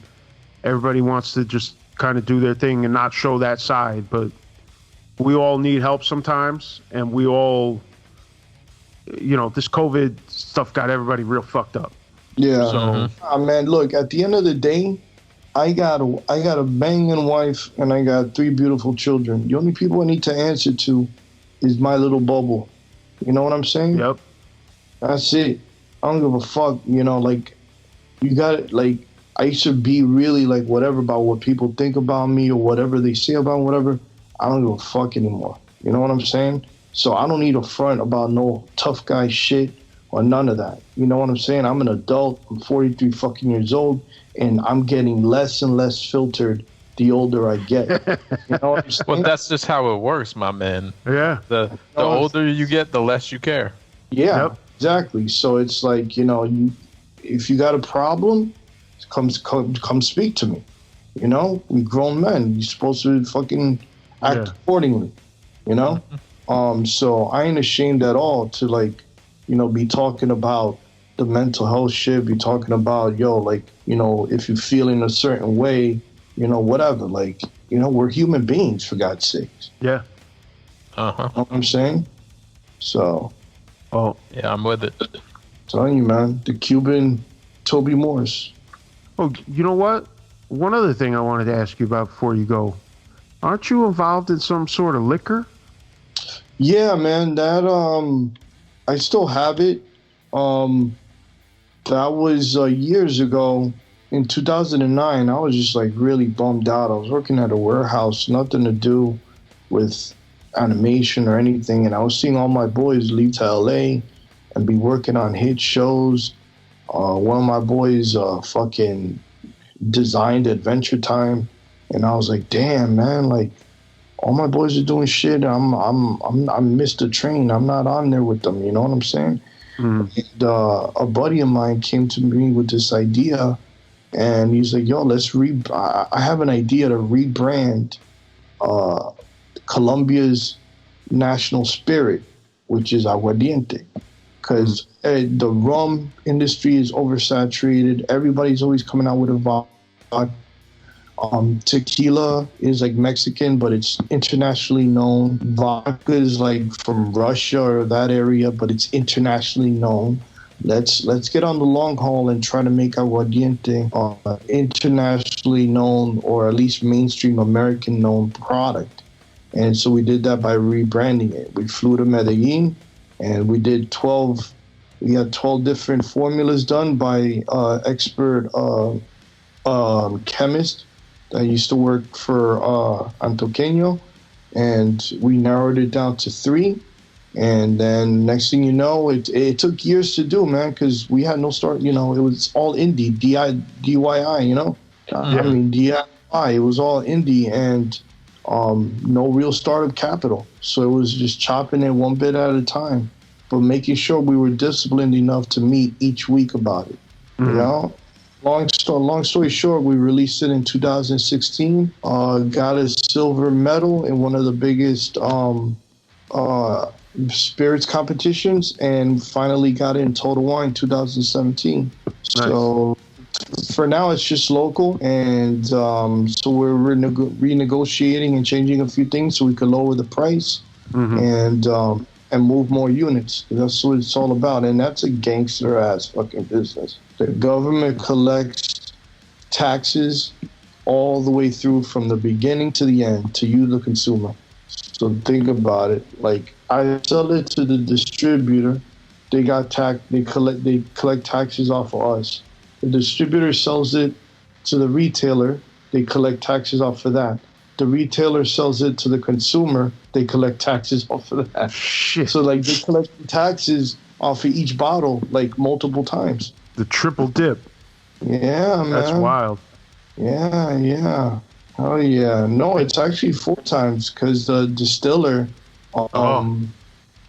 everybody wants to just kind of do their thing and not show that side. But we all need help sometimes, and we all, this COVID stuff got everybody real fucked up. Yeah. So, Man, look, at the end of the day, I got a banging wife and I got 3 beautiful children. The only people I need to answer to is my little bubble. You know what I'm saying? Yep. That's it. I don't give a fuck. You got it. Like, I used to be really like whatever about what people think about me or whatever they say about whatever. I don't give a fuck anymore. You know what I'm saying? So I don't need a front about no tough guy shit or none of that. You know what I'm saying? I'm an adult. I'm 43 fucking years old, and I'm getting less and less filtered the older I get. You know what I'm saying? Well, that's just how it works, my man. Yeah. The older you get, the less you care. Yeah, Yep. exactly. So it's like, if you got a problem, come speak to me. We grown men. You're supposed to fucking act accordingly. So I ain't ashamed at all to be talking about the mental health shit, be talking about, if you feel in a certain way, whatever. We're human beings, for God's sakes. Yeah. Uh-huh. You know what I'm saying? So. Oh. Yeah, I'm with it. Telling you, man, the Cuban Toby Morse. Oh, you know what? One other thing I wanted to ask you about before you go. Aren't you involved in some sort of liquor? Yeah, man, that I still have it. That was years ago in 2009. I was just really bummed out. I was working at a warehouse, nothing to do with animation or anything, and I was seeing all my boys leave to LA and be working on hit shows. One of my boys fucking designed Adventure Time, and I was like, damn, man, all my boys are doing shit. I missed the train. I'm not on there with them. You know what I'm saying? And a buddy of mine came to me with this idea, and he's like, yo, I have an idea to rebrand Colombia's national spirit, which is aguardiente. Because the rum industry is oversaturated. Everybody's always coming out with a vodka. Tequila is Mexican, but it's internationally known. Vodka is from Russia or that area, but it's internationally known. Let's get on the long haul and try to make aguardiente internationally known, or at least mainstream American known product. And so we did that by rebranding it. We flew to Medellin, and we did 12. We had 12 different formulas done by expert chemists that used to work for Antioqueño, and we narrowed it down to 3. And then next thing you know, it took years to do, man, because we had no start. It was all indie, DIY. I mean DIY. It was all indie and no real startup capital. So it was just chopping it one bit at a time, but making sure we were disciplined enough to meet each week about it. Long story short, we released it in 2016. Got a silver medal in one of the biggest spirits competitions, and finally got it in Total Wine 2017. Nice. So for now, it's just local, and so we're renegotiating and changing a few things so we can lower the price and move more units. That's what it's all about, and that's a gangster ass fucking business. The government collects taxes all the way through from the beginning to the end to you, the consumer. So think about it. I sell it to the distributor. They collect taxes off of us. The distributor sells it to the retailer. They collect taxes off of that. The retailer sells it to the consumer. They collect taxes off of that. Shit. So they collect taxes off of each bottle multiple times. The triple dip. Yeah, man. That's wild. Yeah. Oh yeah. No, it's actually 4 times because the distiller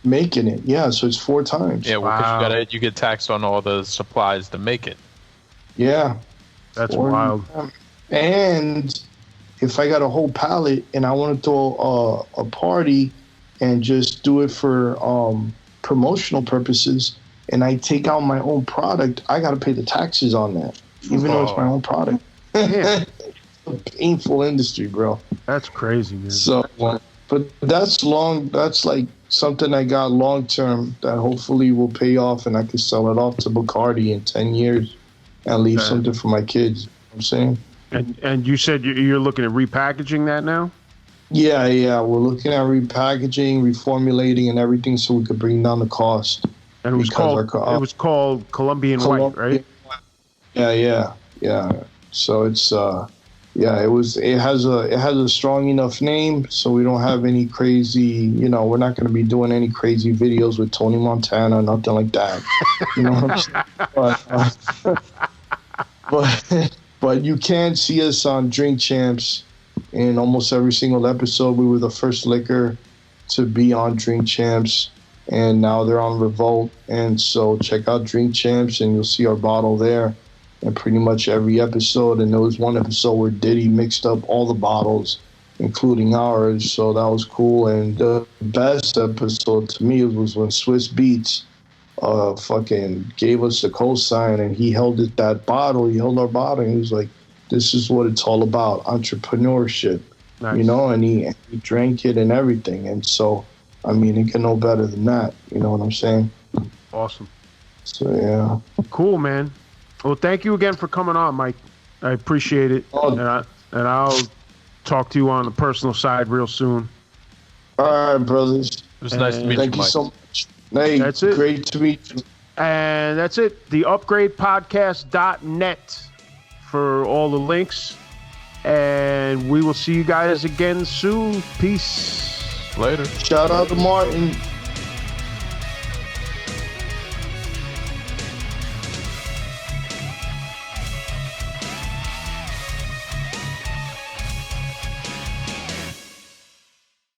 making it. Yeah, so it's 4 times. Yeah, well, because you get taxed on all the supplies to make it. Yeah. That's wild. And if I got a whole pallet and I want to throw a party and just do it for promotional purposes, and I take out my own product, I got to pay the taxes on that, even though it's my own product. Yeah. It's a painful industry, bro. That's crazy, man. So, but that's something I got long term that hopefully will pay off, and I can sell it off to Bacardi in 10 years and leave something for my kids. You know what I'm saying? And you said you're looking at repackaging that now? Yeah. We're looking at repackaging, reformulating, and everything so we could bring down the cost. And it was called Colombian White, right? Yeah. So it's it has a strong enough name, so we don't have any crazy, we're not going to be doing any crazy videos with Tony Montana, nothing like that. You know what I'm saying? But you can see us on Drink Champs in almost every single episode. We were the first liquor to be on Drink Champs, and now they're on Revolt. And so check out Drink Champs, and you'll see our bottle there. And pretty much every episode, and there was one episode where Diddy mixed up all the bottles, including ours, so that was cool. And the best episode to me was when Swiss Beats fucking gave us a cosign, and he held our bottle, and he was like, this is what it's all about, entrepreneurship. Nice. And he drank it and everything. And so, I mean, he can know better than that, you know what I'm saying? Awesome. So, yeah. Cool, man. Well, thank you again for coming on, Mike. I appreciate it. And I'll talk to you on the personal side real soon. All right, brothers. It was nice to meet you, Thank you so much. Hey, that's it. Great to meet you. And that's it. The upgradepodcast.net for all the links. And we will see you guys again soon. Peace. Later. Shout out to Martin.